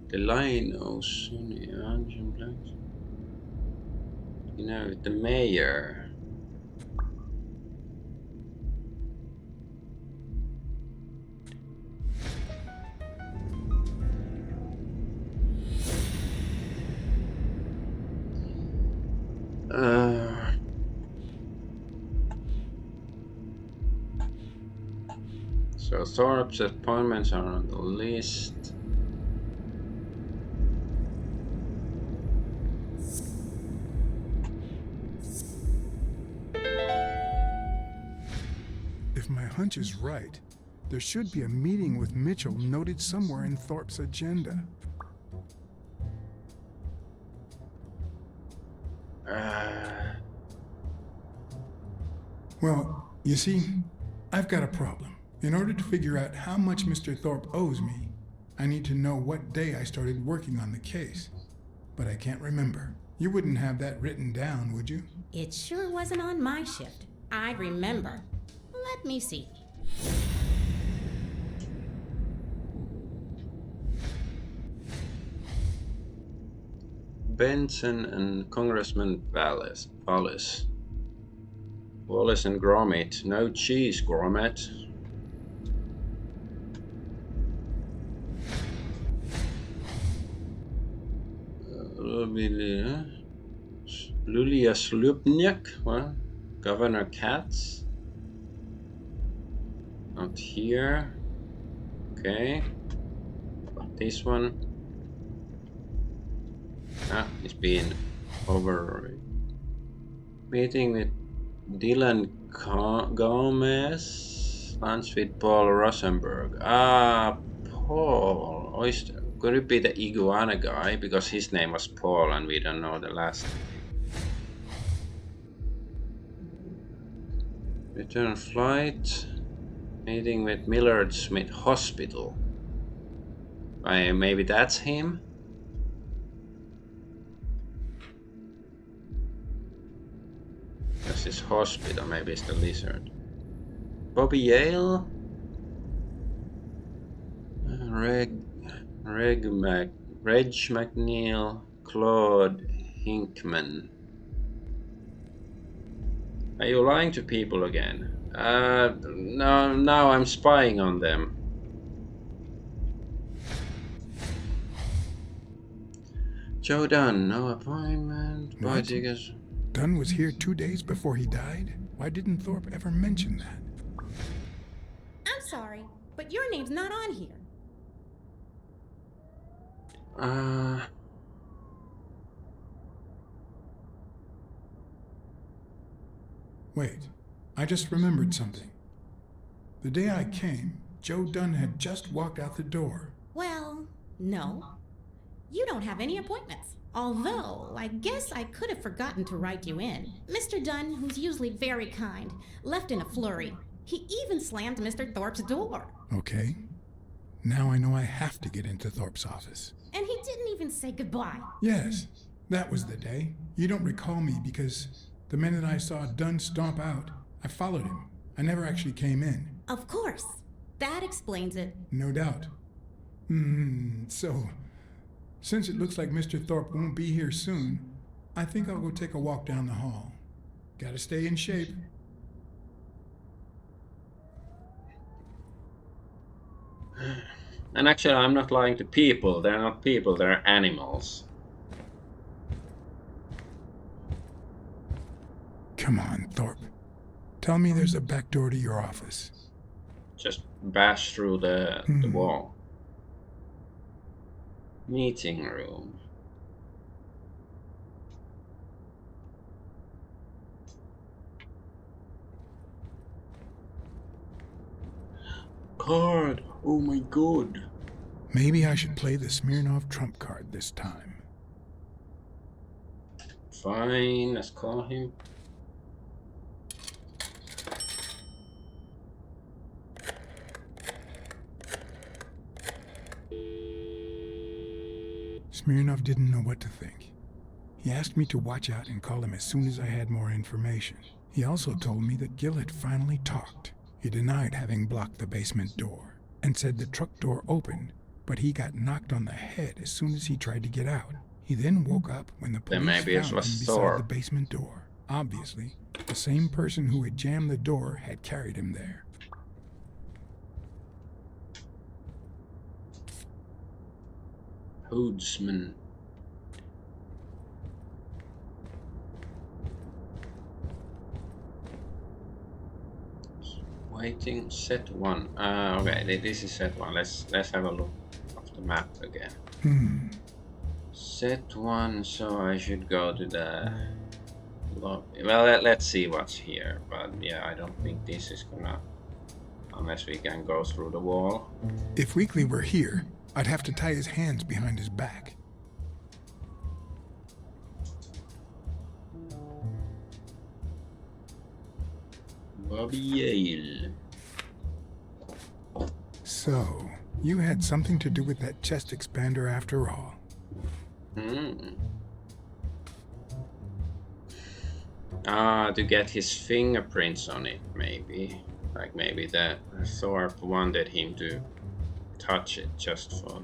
A: The Linos, you know, the mayor. So Thorpe's appointments are on the list.
E: If my hunch is right, there should be a meeting with Mitchell noted somewhere in Thorpe's agenda. Well, you see, I've got a problem. In order to figure out how much Mr. Thorpe owes me, I need to know what day I started working on the case. But I can't remember. You wouldn't have that written down, would you?
N: It sure wasn't on my shift. I remember. Let me see.
A: Benson and Congressman Wallace. Wallace and Gromit. No cheese, Gromit. Lulia Slupniak. What? Governor Katz. Not here. Okay. But this one. He's been over. Meeting with Dylan Gomez. Lunch with Paul Rosenberg. Paul. Oyster. Could it be the iguana guy? Because his name was Paul and we don't know the last name. Return flight. Meeting with Millard Smith Hospital. Maybe that's him? That's his hospital, maybe it's the lizard. Bobby Yale? Reg McNeil, Claude Hinkman. Are you lying to people again? No, now I'm spying on them. Joe Dunn, no appointment.
E: What? Dunn was here 2 days before he died? Why didn't Thorpe ever mention that?
N: I'm sorry, but your name's not on here.
E: Wait, I just remembered something. The day I came, Joe Dunn had just walked out the door.
N: Well, no. You don't have any appointments. Although, I guess I could have forgotten to write you in. Mr. Dunn, who's usually very kind, left in a flurry. He even slammed Mr. Thorpe's door.
E: Okay. Now I know I have to get into Thorpe's office.
N: And he didn't even say goodbye.
E: Yes, that was the day. You don't recall me because the minute I saw Dunn stomp out, I followed him. I never actually came in.
N: Of course. That explains it.
E: No doubt. So, since it looks like Mr. Thorpe won't be here soon, I think I'll go take a walk down the hall. Gotta stay in shape.
A: And actually, I'm not lying to people. They're not people, they're animals.
E: Come on, Thorpe. Tell me there's a back door to your office.
A: Just bash through the wall. Meeting room. Card! Oh my god!
E: Maybe I should play the Smirnov trump card this time.
A: Fine, let's call him.
E: Smirnov didn't know what to think. He asked me to watch out and call him as soon as I had more information. He also told me that Gil had finally talked. He denied having blocked the basement door and said the truck door opened, but he got knocked on the head as soon as he tried to get out. He then woke up when the police
A: maybe it
E: found him
A: was
E: beside
A: Thor.
E: the basement door. Obviously, the same person who had jammed the door had carried him there.
A: Hoodsman. Waiting, set 1. Okay, this is set 1. Let's have a look of the map again. Set 1, so I should go to the lobby. Well, let's see what's here. But yeah, I don't think this is gonna, unless we can go through the wall.
E: If Weekly were here, I'd have to tie his hands behind his back.
A: Bobby Yale.
E: So, you had something to do with that chest expander after all.
A: To get his fingerprints on it, maybe. Like maybe that Thorpe wanted him to touch it just for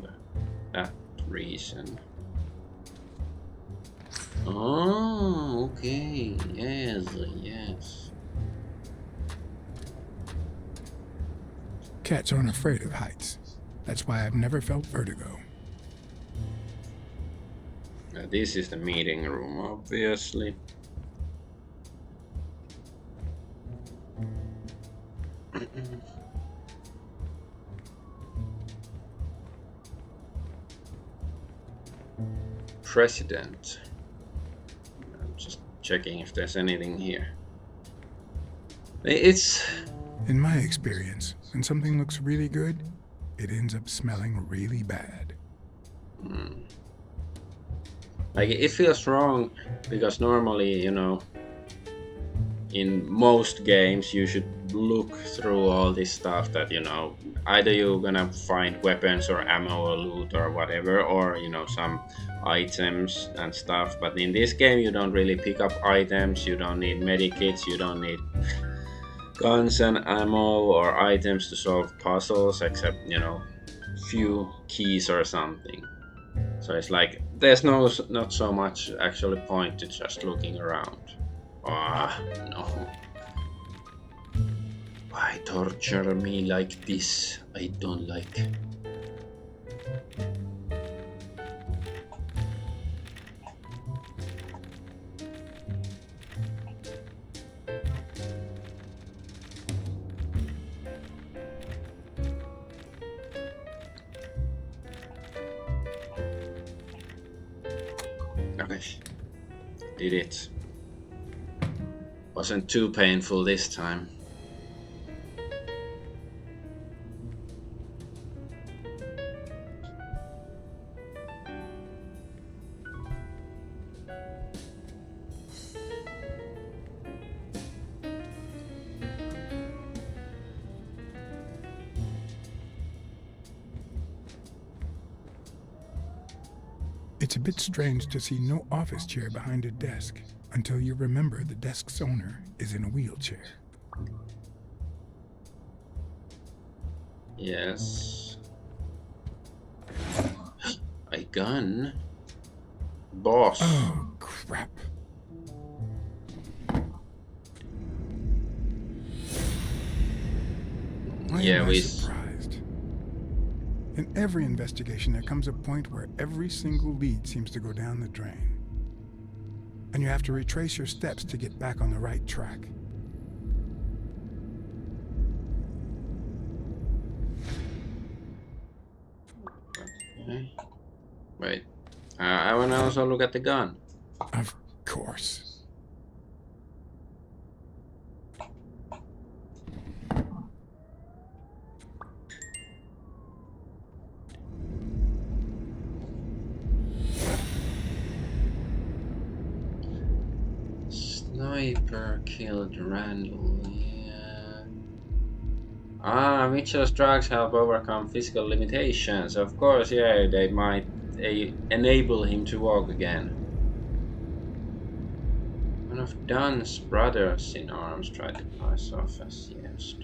A: that reason. Oh, okay. Yes.
E: Cats aren't afraid of heights. That's why I've never felt vertigo.
A: Now, this is the meeting room, obviously. President. I'm just checking if there's anything here. It's...
E: In my experience, when something looks really good, it ends up smelling really bad.
A: Like, it feels wrong because normally, you know, in most games you should look through all this stuff that, you know, either you're gonna find weapons or ammo or loot or whatever, or, you know, some items and stuff. But in this game you don't really pick up items, you don't need medikits, you don't need guns and ammo or items to solve puzzles, except, you know, few keys or something. So it's like there's not so much actually point to just looking around. No. Why torture me like this? I don't like. Okay, did it. Wasn't too painful this time.
E: It's a bit strange to see no office chair behind a desk, until you remember the desk's owner is in a wheelchair.
A: Yes. A gun? Boss.
E: Oh, crap. Why am I surprised? In every investigation, there comes a point where every single lead seems to go down the drain. And you have to retrace your steps to get back on the right track.
A: Okay. Wait. I wanna also look at the gun.
E: Of course.
A: Sniper killed Randall. Yeah. Mitchell's drugs help overcome physical limitations. Of course, yeah, they might enable him to walk again. One of Dunn's brothers in arms tried to pass off as Jens.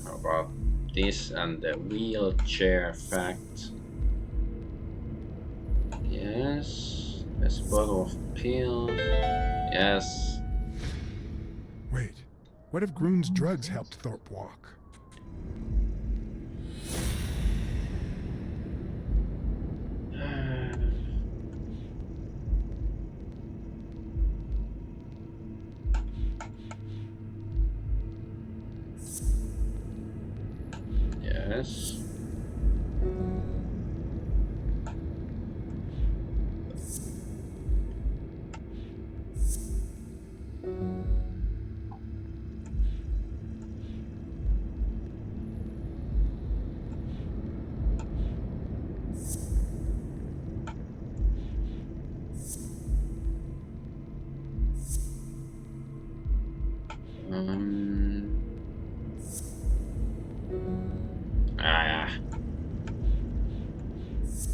A: How about this and the wheelchair fact? Yes. There's a bottle of pills. Yes.
E: Wait, what if Groon's drugs helped Thorpe walk?
A: Yes.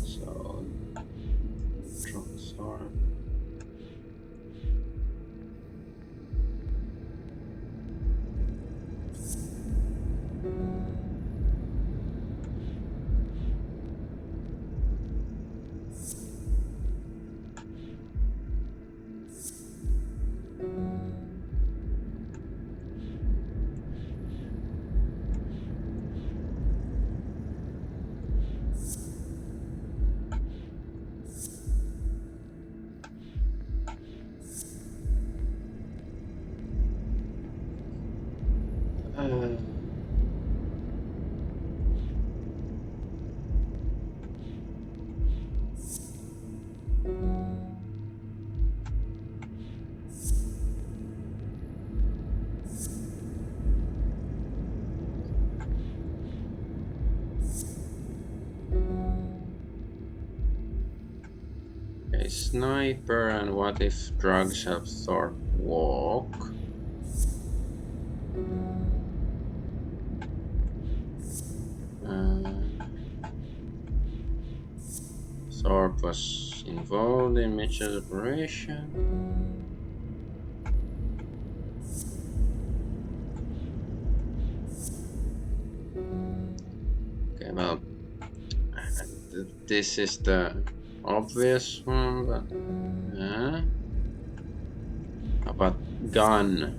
A: So, drugstore. A sniper, and what if drugs help Thorpe walk? Thorpe was involved in Mitchell's operation. Okay, well, this is the obvious one, but how about gun?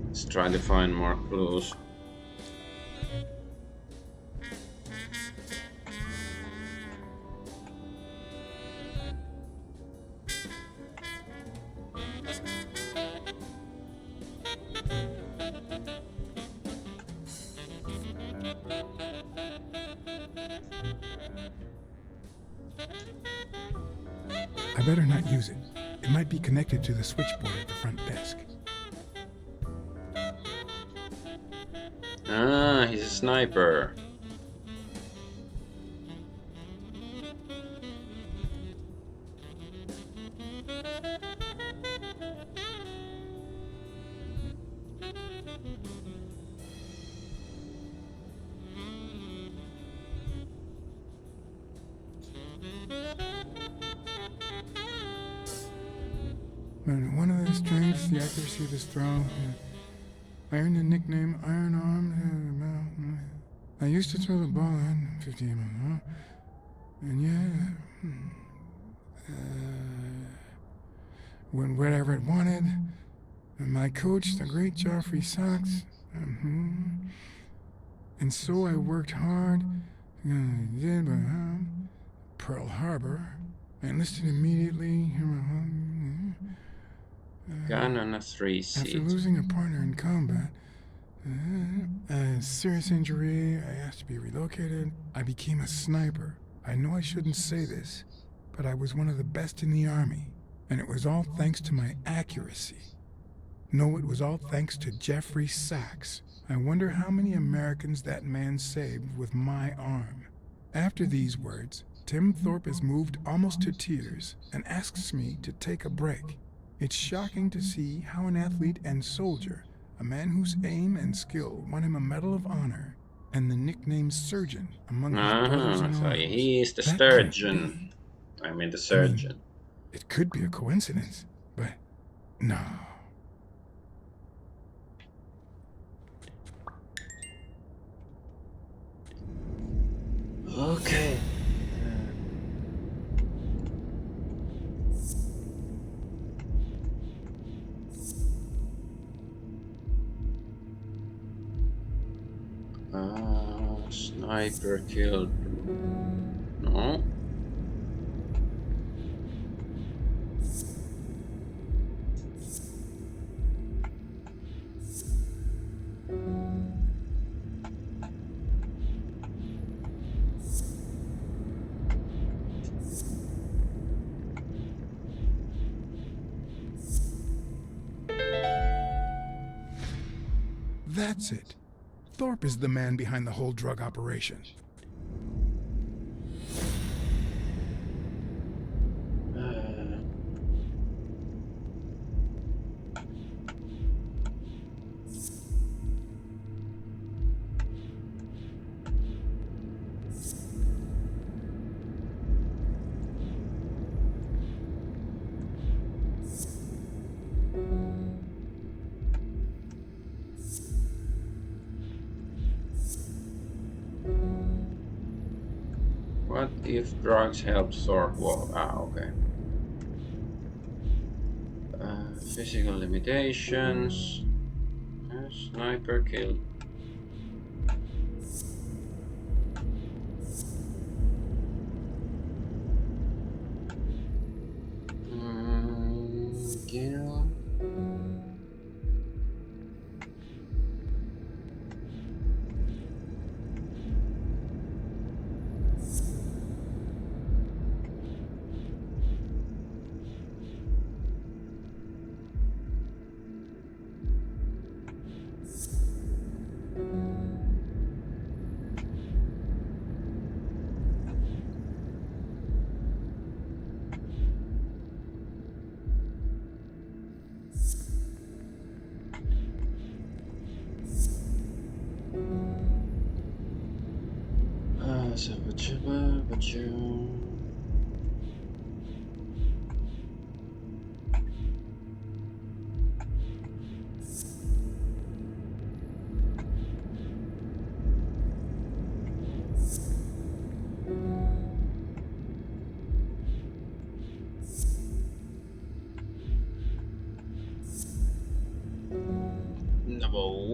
A: Let's try to find more clues.
E: I better not use it. It might be connected to the switchboard at the front desk.
A: Ah, he's a sniper.
E: But one of the strengths, the accuracy of his throw. I earned the nickname Iron Arm. I used to throw the ball in 50 miles. And yeah, when whatever it wanted. And my coach, the great Joffrey Sachs. And so I worked hard. Did, but Pearl Harbor. I enlisted immediately.
A: Gun on a 3-seat.
E: After losing a partner in combat, a serious injury, I asked to be relocated. I became a sniper. I know I shouldn't say this, but I was one of the best in the army, and it was all thanks to my accuracy. No, it was all thanks to Jeffrey Sachs. I wonder how many Americans that man saved with my arm. After these words, Tim Thorpe is moved almost to tears and asks me to take a break. It's shocking to see how an athlete and soldier, a man whose aim and skill won him a Medal of Honor, and the nickname Surgeon among his brothers in
A: So
E: arms.
A: he is the
E: That
A: sturgeon. I mean the surgeon.
E: It could be a coincidence, but no.
A: Okay. Sniper killed. No.
E: That's it. Thorpe is the man behind the whole drug operation.
A: What if drugs help Thorpe walk? Okay. Physical limitations. Sniper killed. Kill. No.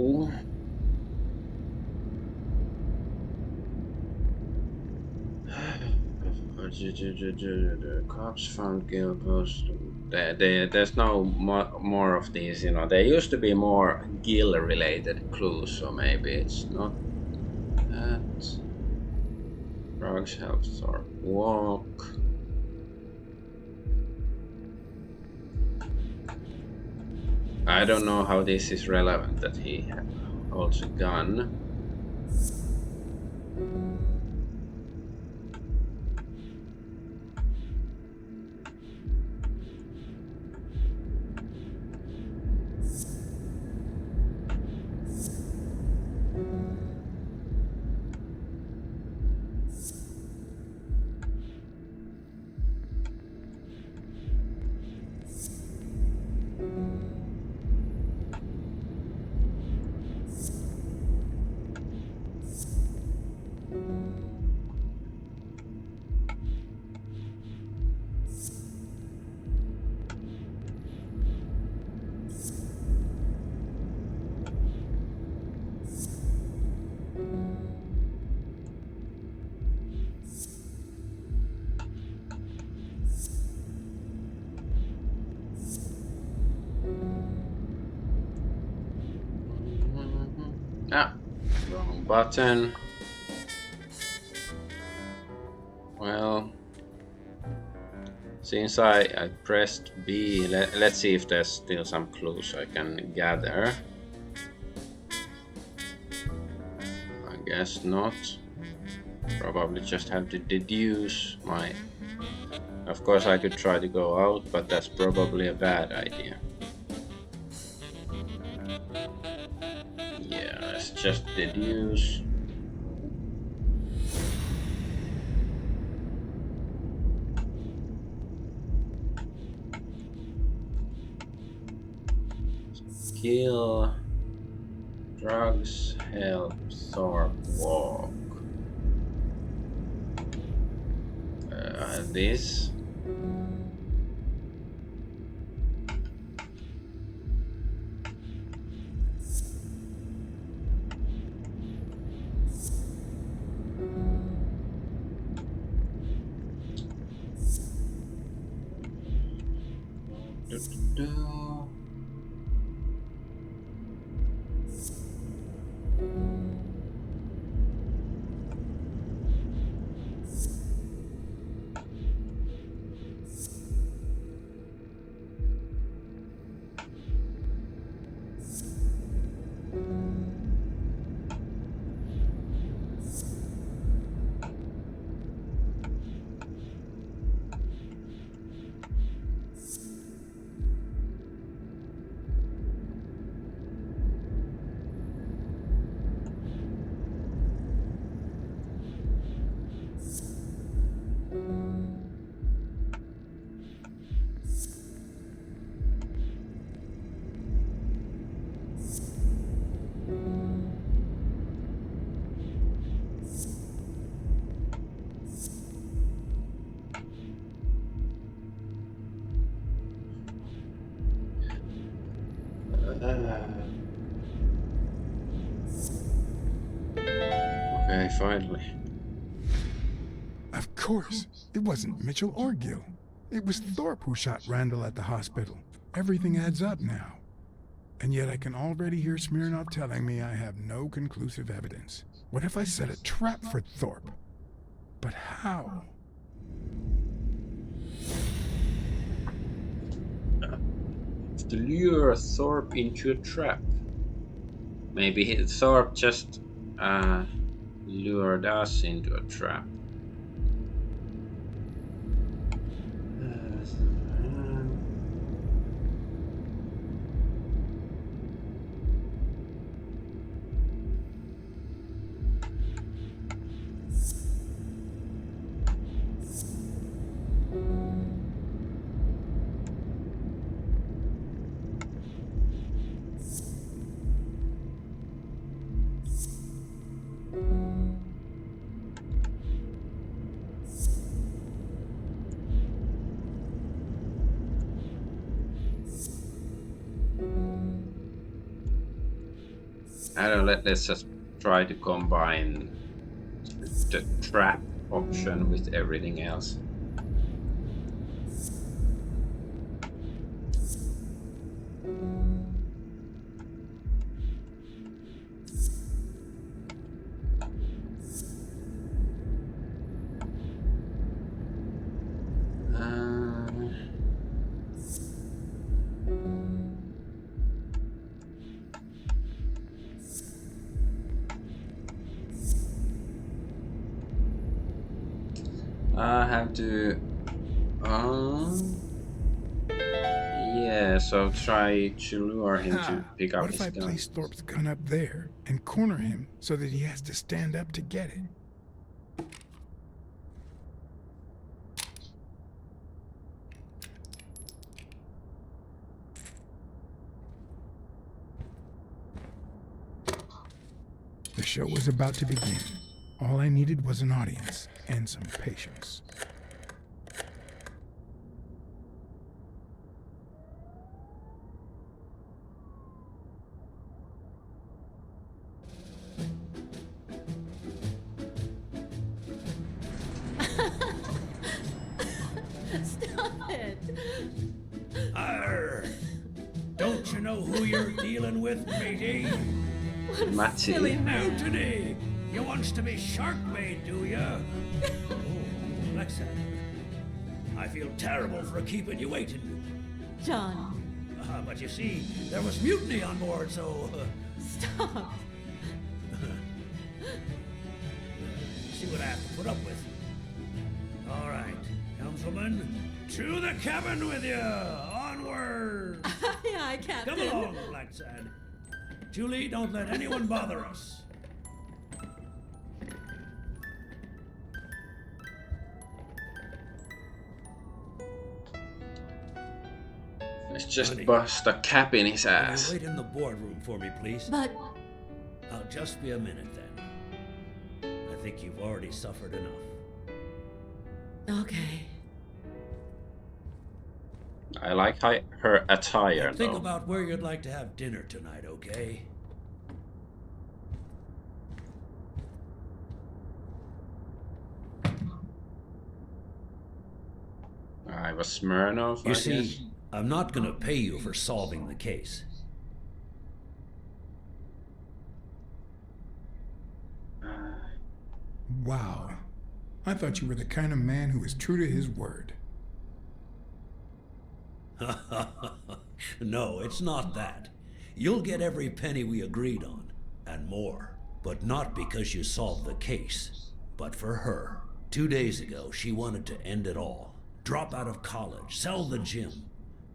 A: Cops found kill post. There's no more of these, you know. There used to be more Gil-related clues, so maybe it's not that. Drugs help Thorpe walk. I don't know how this is relevant that he holds a gun. Ah, wrong button. Well, since I pressed B, let's see if there's still some clues I can gather. I guess not. Probably just have to deduce my... Of course I could try to go out, but that's probably a bad idea. Yeah, let's just deduce. Kill. Drugs help Thorpe walk. This. Okay, finally.
E: Of course, it wasn't Mitchell or Gil. It was Thorpe who shot Randall at the hospital. Everything adds up now. And yet I can already hear Smirnov telling me I have no conclusive evidence. What if I set a trap for Thorpe? But how?
A: To lure Thorpe into a trap. Maybe Thorpe just lured us into a trap. I don't know, let's just try to combine the trap option with everything else. I have to. Yeah, so try to lure him to pick
E: What
A: up
E: if
A: his
E: I
A: gun.
E: place Thorpe's gun up there and corner him so that he has to stand up to get it? The show was about to begin. All I needed was an audience and some patience.
N: Stop it!
D: Arr! Don't you know who you're dealing with, matey?
A: Matty.
D: Mutiny! You wants to be shark bait, do ya? Oh, Blacksad. I feel terrible for keeping you waiting.
N: John,
D: But you see, there was mutiny on board, so...
N: stop.
D: See what I have to put up with. All right, helmswoman, to the cabin with you! Onward!
N: Aye, Captain.
D: Come along, Blacksad. Julie, don't let anyone bother us.
A: Let's just
D: Honey,
A: bust a cap in his
D: Will you
A: ass.
D: wait in the boardroom for me, please?
N: But
D: I'll just be a minute then. I think you've already suffered enough.
N: okay.
A: I like her attire
D: Think
A: though.
D: about where you'd like to have dinner tonight, okay?
A: I was Smirnoff,
D: You
A: I
D: see,
A: guess.
D: I'm not gonna pay you for solving the case.
E: Wow. I thought you were the kind of man who is true to his word.
D: No, it's not that. You'll get every penny we agreed on, and more. But not because you solved the case, but for her. 2 days ago, she wanted to end it all. Drop out of college, sell the gym.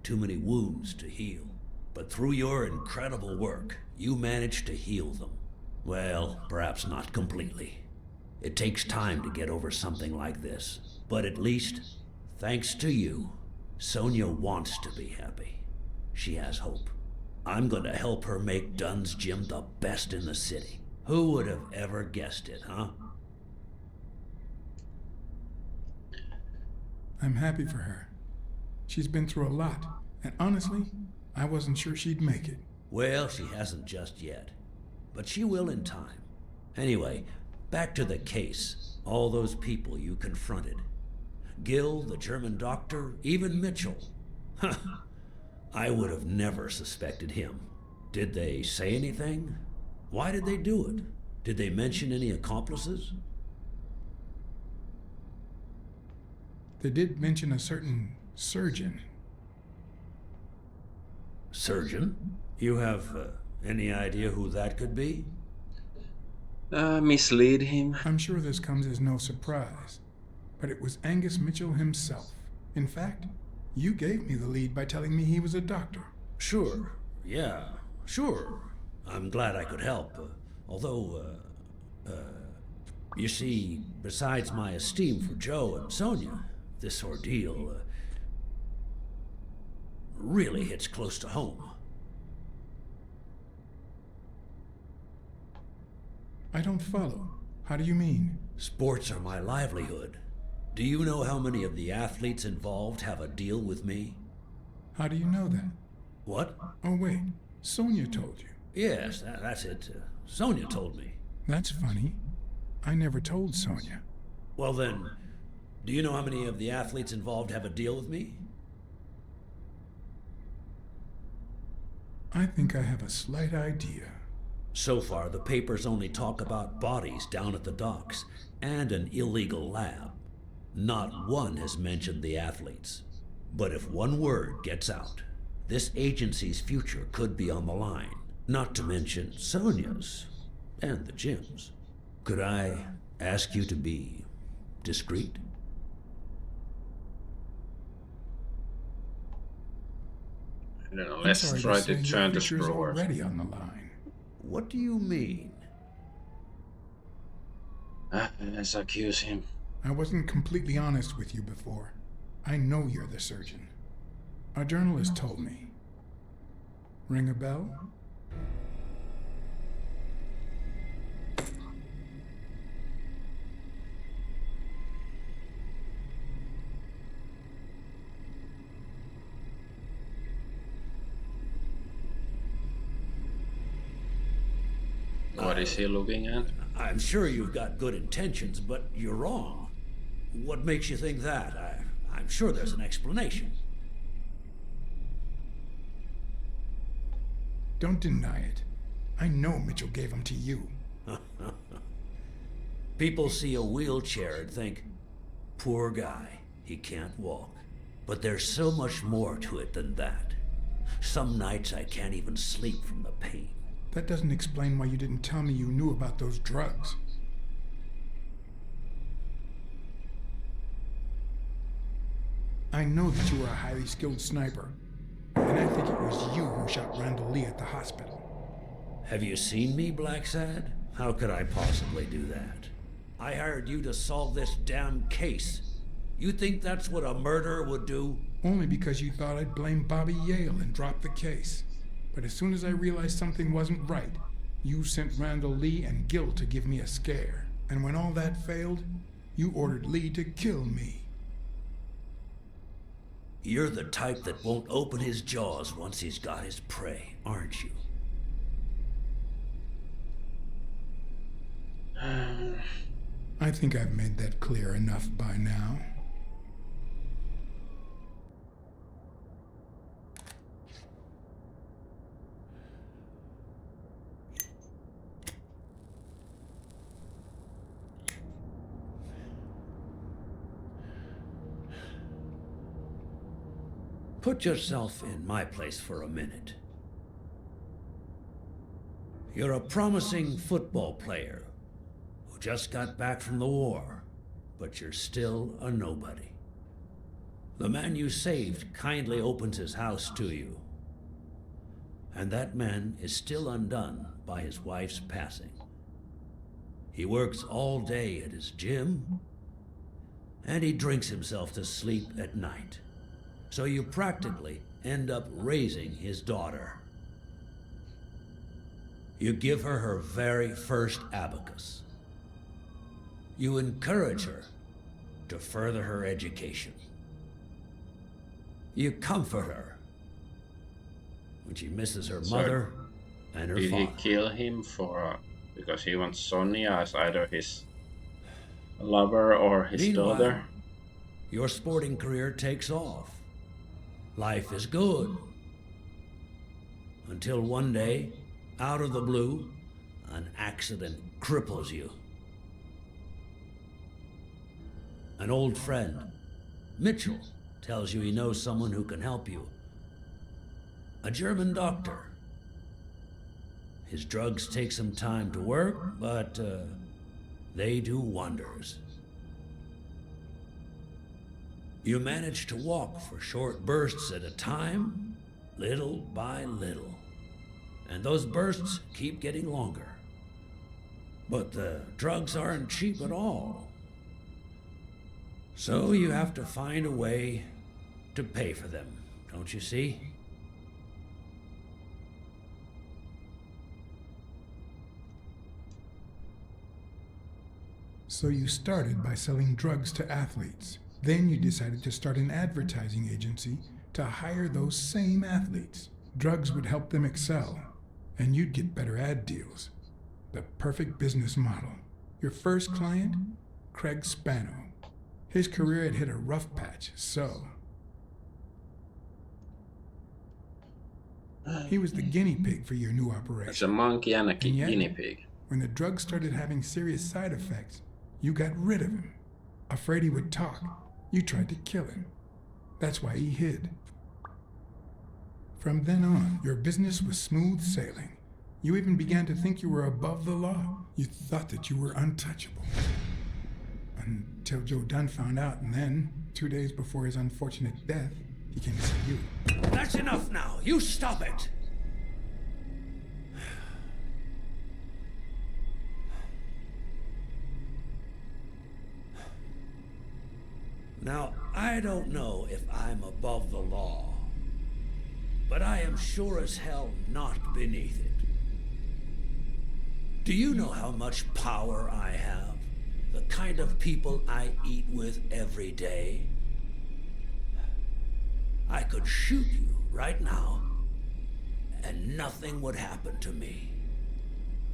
D: Too many wounds to heal. But through your incredible work, you managed to heal them. Well, perhaps not completely. It takes time to get over something like this. But at least, thanks to you, Sonia wants to be happy. She has hope. I'm gonna help her make Dunn's Gym the best in the city. Who would have ever guessed it, huh?
E: I'm happy for her. She's been through a lot, and honestly, I wasn't sure she'd make it.
D: Well, she hasn't just yet. But she will in time. Anyway, back to the case. All those people you confronted. Gil, the German doctor, even Mitchell. I would have never suspected him. Did they say anything? Why did they do it? Did they mention any accomplices?
E: They did mention a certain surgeon.
D: Surgeon? You have any idea who that could be?
A: Mislead him.
E: I'm sure this comes as no surprise, but it was Angus Mitchell himself. In fact, you gave me the lead by telling me he was a doctor.
D: Sure. Yeah, sure. I'm glad I could help. You see, besides my esteem for Joe and Sonia, this ordeal really hits close to home.
E: I don't follow. How do you mean?
D: Sports are my livelihood. Do you know how many of the athletes involved have a deal with me?
E: How do you know that?
D: What?
E: Oh, wait. Sonia told you.
D: Yes, that's it. Sonia told me.
E: That's funny. I never told Sonia.
D: Well then, do you know how many of the athletes involved have a deal with me?
E: I think I have a slight idea.
D: So far, the papers only talk about bodies down at the docks and an illegal lab. Not one has mentioned the athletes. But if one word gets out, this agency's future could be on the line. Not to mention Sonia's and the gym's. Could I ask you to be discreet?
A: I don't know,
E: I'm
A: let's
E: sorry
A: try
E: to
A: to
E: say
A: turn
E: your
A: the
E: future is
A: screw or
E: already on the line.
D: What do you mean?
A: let's accuse him.
E: I wasn't completely honest with you before. I know you're the surgeon. A journalist told me. Ring a bell?
A: What is he looking at?
O: I'm sure you've got good intentions, but you're wrong. What makes you think that? I'm sure there's an explanation.
E: Don't deny it. I know Mitchell gave them to you.
O: People see a wheelchair and think, poor guy, he can't walk. But there's so much more to it than that. Some nights I can't even sleep from the pain.
E: That doesn't explain why you didn't tell me you knew about those drugs. I know that you were a highly skilled sniper, and I think it was you who shot Randall Lee at the hospital.
O: Have you seen me, Blacksad? How could I possibly do that? I hired you to solve this damn case. You think that's what a murderer would do?
E: Only because you thought I'd blame Bobby Yale and drop the case. But as soon as I realized something wasn't right, you sent Randall Lee and Gil to give me a scare. And when all that failed, you ordered Lee to kill me.
O: You're the type that won't open his jaws once he's got his prey, aren't you?
E: I think I've made that clear enough by now.
O: Put yourself in my place for a minute. You're a promising football player who just got back from the war, but you're still a nobody. The man you saved kindly opens his house to you, and that man is still undone by his wife's passing. He works all day at his gym, and he drinks himself to sleep at night. So you practically end up raising his daughter. You give her her very first abacus. You encourage her to further her education. You comfort her when she misses her mother and her
A: Did
O: father.
A: he kill him for because he wants Sonia as either his lover or his
O: Meanwhile,
A: daughter?
O: Your sporting career takes off. Life is good. Until one day, out of the blue, an accident cripples you. An old friend, Mitchell, tells you he knows someone who can help you. A German doctor. His drugs take some time to work, but they do wonders. You manage to walk for short bursts at a time, little by little. And those bursts keep getting longer. But the drugs aren't cheap at all. So you have to find a way to pay for them, don't you see?
E: So you started by selling drugs to athletes. Then you decided to start an advertising agency to hire those same athletes. Drugs would help them excel, and you'd get better ad deals. The perfect business model. Your first client? Craig Spano. His career had hit a rough patch, so... He was the guinea pig for your new operation.
A: It's a monkey and a
E: yet,
A: guinea pig.
E: When the drug started having serious side effects, you got rid of him. Afraid he would talk, you tried to kill him. That's why he hid. From then on, your business was smooth sailing. You even began to think you were above the law. You thought that you were untouchable. Until Joe Dunn found out, and then, 2 days before his unfortunate death, He came to see you.
O: That's enough now. You stop it. Now, I don't know if I'm above the law, but I am sure as hell not beneath it. Do you know how much power I have? The kind of people I eat with every day? I could shoot you right now, and nothing would happen to me.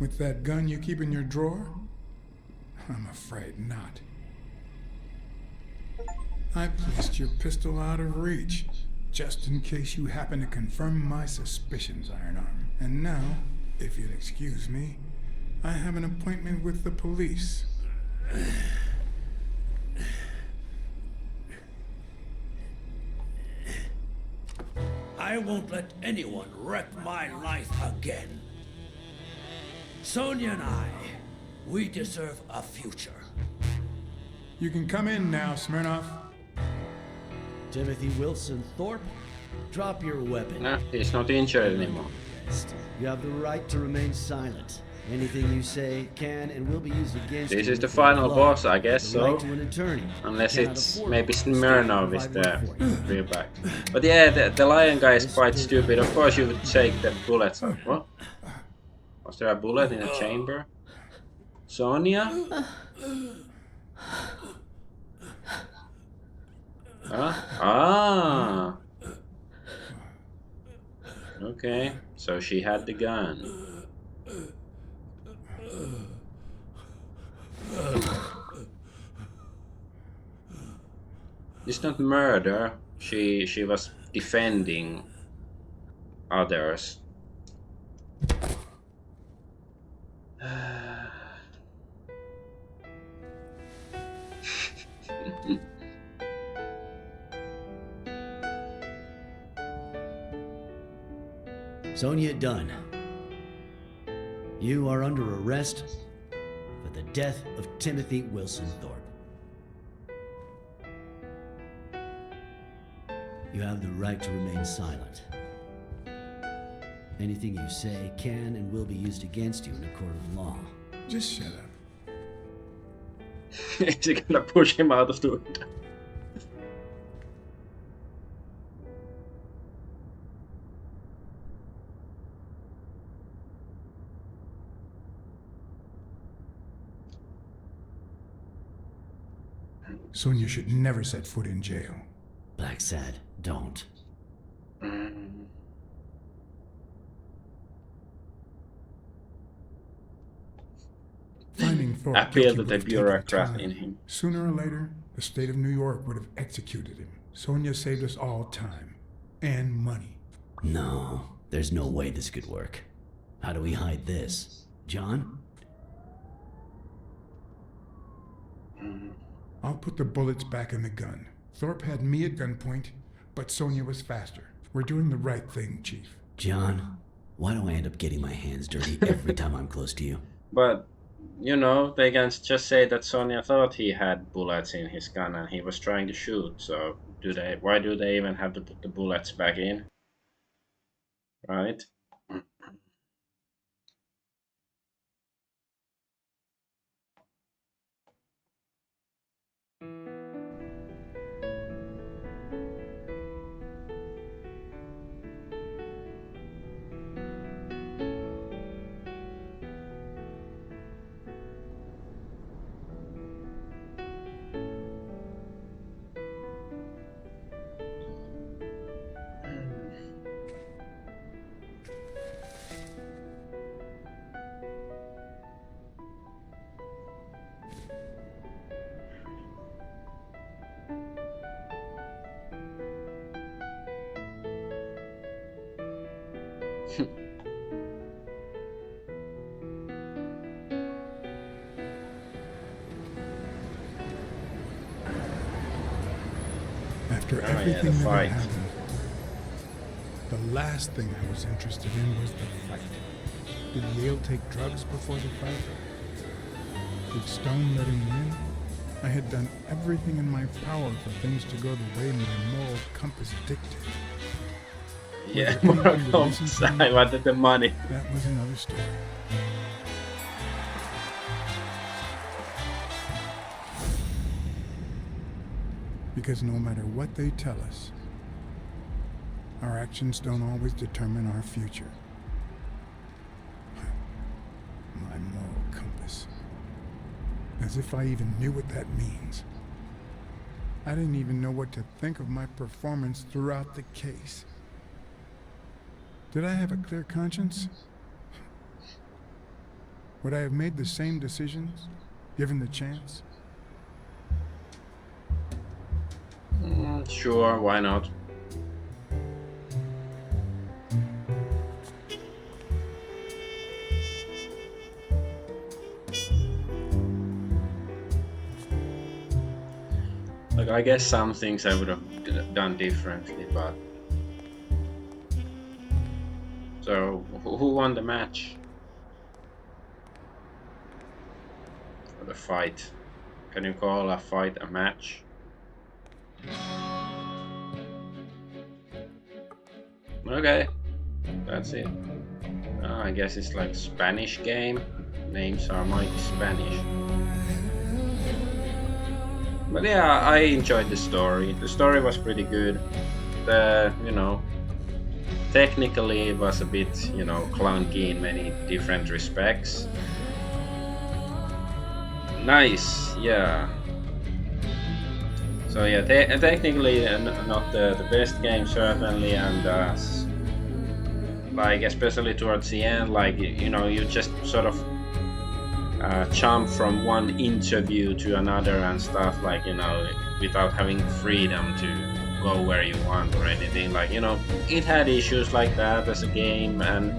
E: With that gun you keep in your drawer? I'm afraid not. I placed your pistol out of reach, just in case you happen to confirm my suspicions, Iron Arm. And now, if you'll excuse me, I have an appointment with the police.
O: I won't let anyone wreck my life again. Sonia and I, we deserve a future.
E: You can come in now, Smirnoff.
D: Timothy Wilson Thorpe, drop your weapon.
A: No, he's not injured anymore.
D: You have the right to remain silent. Anything you say can and will be used against you.
A: This is the final boss, I guess so.
D: Right to an attorney.
A: Unless it's maybe Smirnov is the real back. But yeah, the lion guy is quite stupid. Of course you would take the bullets. What? Was there a bullet in a chamber? Sonia? Huh? Ah! Okay, so she had the gun. It's not murder. She was defending others.
D: Sonia Dunn, you are under arrest for the death of Timothy Wilson Thorpe. You have the right to remain silent. Anything you say can and will be used against you in a court of law.
E: Just shut up.
A: Is he gonna push him out of the window?
E: Sonia should never set foot in jail.
D: Blacksad, don't.
E: Finding Thorpe
A: Appeal
E: guilty
A: to
E: would
A: the
E: have taken
A: bureaucrat
E: time.
A: in him.
E: Sooner or later, the state of New York would have executed him. Sonia saved us all time. And money.
D: No, there's no way this could work. How do we hide this? John?
E: I'll put the bullets back in the gun. Thorpe had me at gunpoint, but Sonia was faster. We're doing the right thing, Chief.
D: John, why do I end up getting my hands dirty every time I'm close to you?
A: But, you know, they can just say that Sonia thought he had bullets in his gun and he was trying to shoot, so why do they even have to put the bullets back in? Right?
E: After everything that had happened, the last thing I was interested in was the fight. Did Yale take drugs before the fight? Did Stone let him win? I had done everything in my power for things to go the way my moral compass dictated.
A: Yeah,
E: Whether
A: moral
E: anyone would listen
A: compass.
E: to me,
A: I wanted the money.
E: that was another story. Because no matter what they tell us, our actions don't always determine our future. My moral compass. As if I even knew what that means. I didn't even know what to think of my performance throughout the case. Did I have a clear conscience? Would I have made the same decisions, given the chance?
A: Sure, why not? Like, I guess some things I would have done differently, but... So, who won the match? Or the fight? Can you call a fight a match? Okay, that's it. I guess it's like Spanish game. Names are mighty Spanish. But yeah, I enjoyed the story. The story was pretty good. Technically it was a bit, clunky in many different respects. Nice, yeah. So yeah, technically not the best game certainly, and like especially towards the end, like you just sort of jump from one interview to another and stuff, like without having freedom to go where you want or anything. Like it had issues like that as a game, and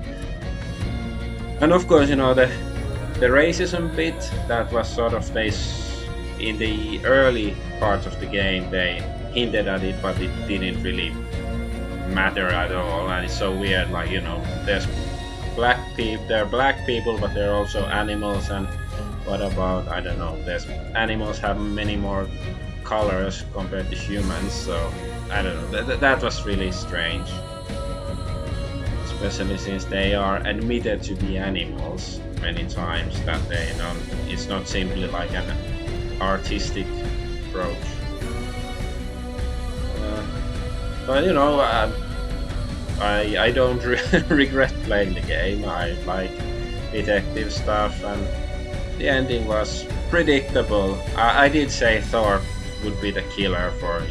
A: of course the racism bit that was sort of in the early parts of the game they hinted at it, but it didn't really matter at all. And it's so weird, like there's there are black people, but there are also animals, and what about, I don't know, there's animals have many more colors compared to humans, so I don't know, that was really strange, especially since they are admitted to be animals many times, that it's not simply like an artistic approach. But I don't regret playing the game. I like detective stuff, and the ending was predictable. I did say Thor would be the killer for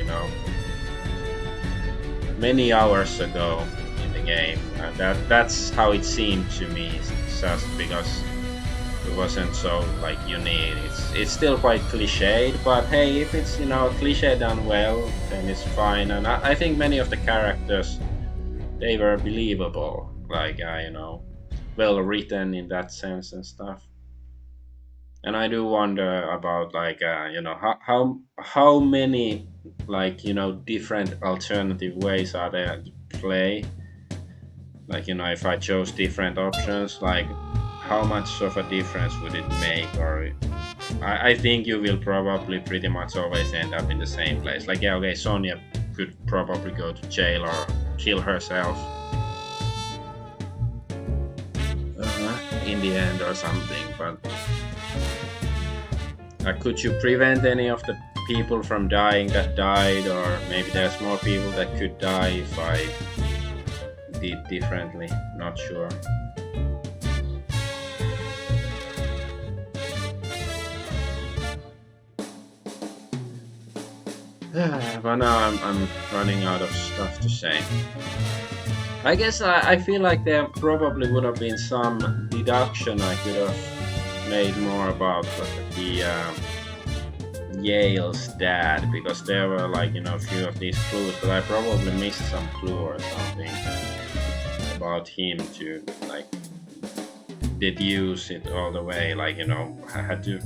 A: many hours ago in the game, and that's how it seemed to me, just because it wasn't so like unique. It's still quite cliched, but hey, if it's cliche done well, then it's fine. And I think many of the characters, they were believable, like well written in that sense and stuff. And I do wonder about like how many like different alternative ways are there to play. Like if I chose different options, like how much of a difference would it make? Or I think you will probably pretty much always end up in the same place. Like yeah, okay, Sonya could probably go to jail or kill herself in the end or something, but could you prevent any of the people from dying that died? Or maybe there's more people that could die if I did differently, not sure. But now I'm running out of stuff to say. I guess I feel like there probably would have been some deduction I could have made more about the Yale's dad, because there were like a few of these clues, but I probably missed some clue or something about him to like deduce it all the way. Like I had to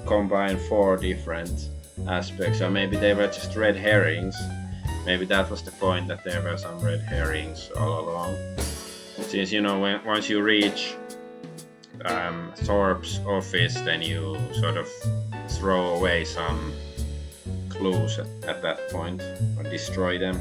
A: combine 4 different aspects, or maybe they were just red herrings. Maybe that was the point, that there were some red herrings all along. Since once you reach Thorpe's office, then you sort of throw away some clues at that point or destroy them.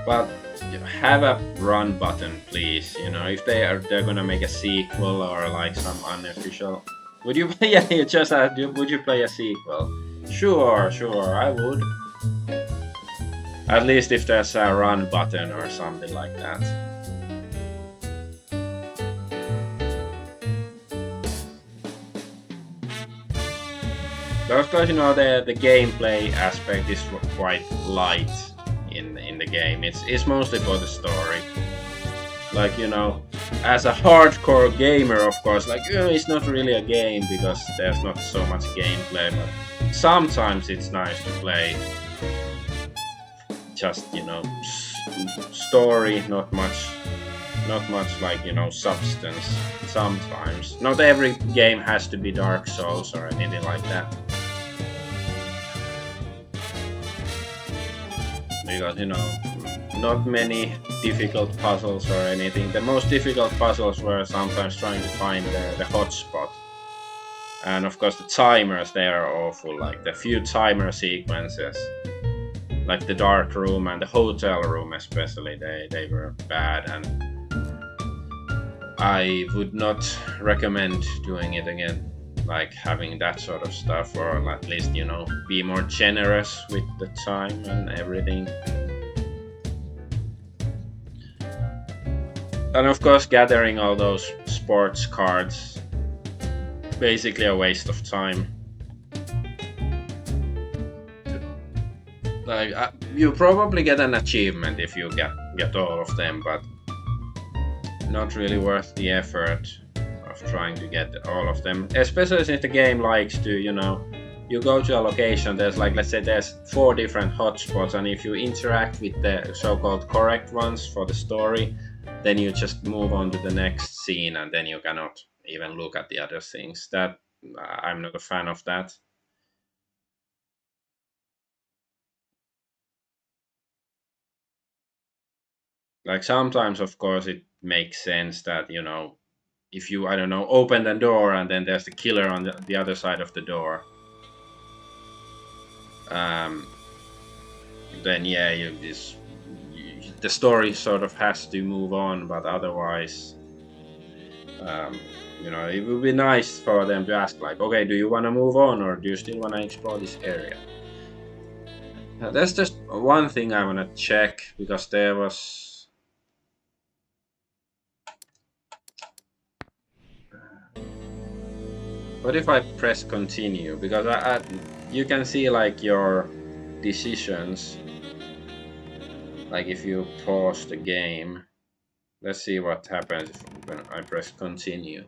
A: But have a run button, please. You know, if they're gonna make a sequel or like some unofficial. Would you? Yeah, you just asked. Would you play a sequel? Sure, I would. At least if there's a run button or something like that. But of course, you know, the gameplay aspect is quite light in the game. It's mostly for the story. Like, you know, as a hardcore gamer, of course, like, it's not really a game because there's not so much gameplay, but sometimes it's nice to play just, you know, story, not much like, you know, substance. Sometimes. Not every game has to be Dark Souls or anything like that. Because, you know, not many difficult puzzles or anything. The most difficult puzzles were sometimes trying to find the hotspot. And of course the timers, they are awful. Like the few timer sequences, like the dark room and the hotel room especially, they were bad, and I would not recommend doing it again. Like having that sort of stuff, or at least, you know, be more generous with the time and everything. And of course, gathering all those sports cards, basically a waste of time. Like you probably get an achievement if you get all of them, but not really worth the effort of trying to get all of them, especially since the game likes to, you know, you go to a location, there's like, let's say there's 4 different hotspots, and if you interact with the so-called correct ones for the story, then you just move on to the next scene, and then you cannot even look at the other things. That I'm not a fan of that. Like sometimes, of course, it makes sense that, you know, if you, I don't know, open the door and then there's the killer on the other side of the door, then yeah, the story sort of has to move on, but otherwise, you know, it would be nice for them to ask, like, okay, do you want to move on, or do you still want to explore this area? That's just one thing I want to check, because there was... What if I press continue? Because you can see like your decisions, like if you pause the game. Let's see what happens when I press continue.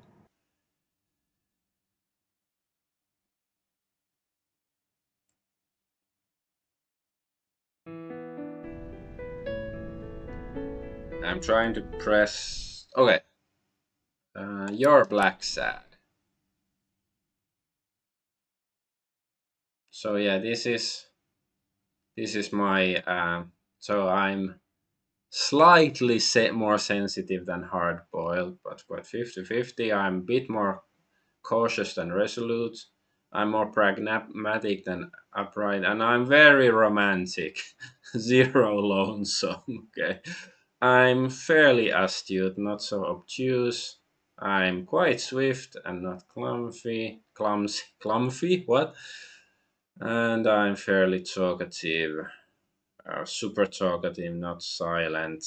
A: I'm trying to press... Okay. You're Blacksad. So yeah, this is my... so I'm slightly more sensitive than hard-boiled, but quite 50-50. I'm a bit more cautious than resolute. I'm more pragmatic than upright, and I'm very romantic. Zero lonesome. Okay. I'm fairly astute, not so obtuse. I'm quite swift and not clumsy. What? And I'm fairly talkative, super talkative, not silent,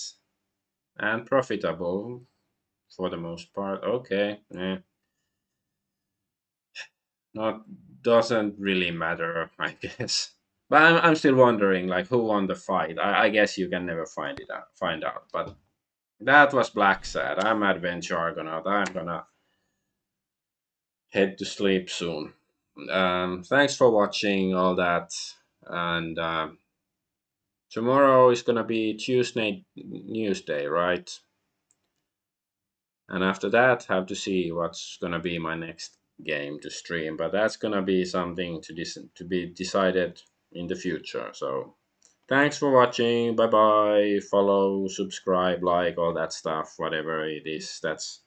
A: and profitable for the most part. Okay. Not doesn't really matter, I guess. But I'm still wondering, like, who won the fight. I guess you can never find out. But that was Blacksad. I'm Adventure Argonaut. I'm gonna head to sleep soon. Thanks for watching all that, and tomorrow is gonna be Tuesday News Day, right? And after that, have to see what's gonna be my next game to stream, but that's gonna be something to be decided in the future. So thanks for watching. Bye bye. Follow, subscribe, like, all that stuff, whatever it is that's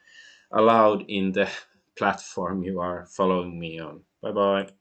A: allowed in the platform you are following me on. Bye bye.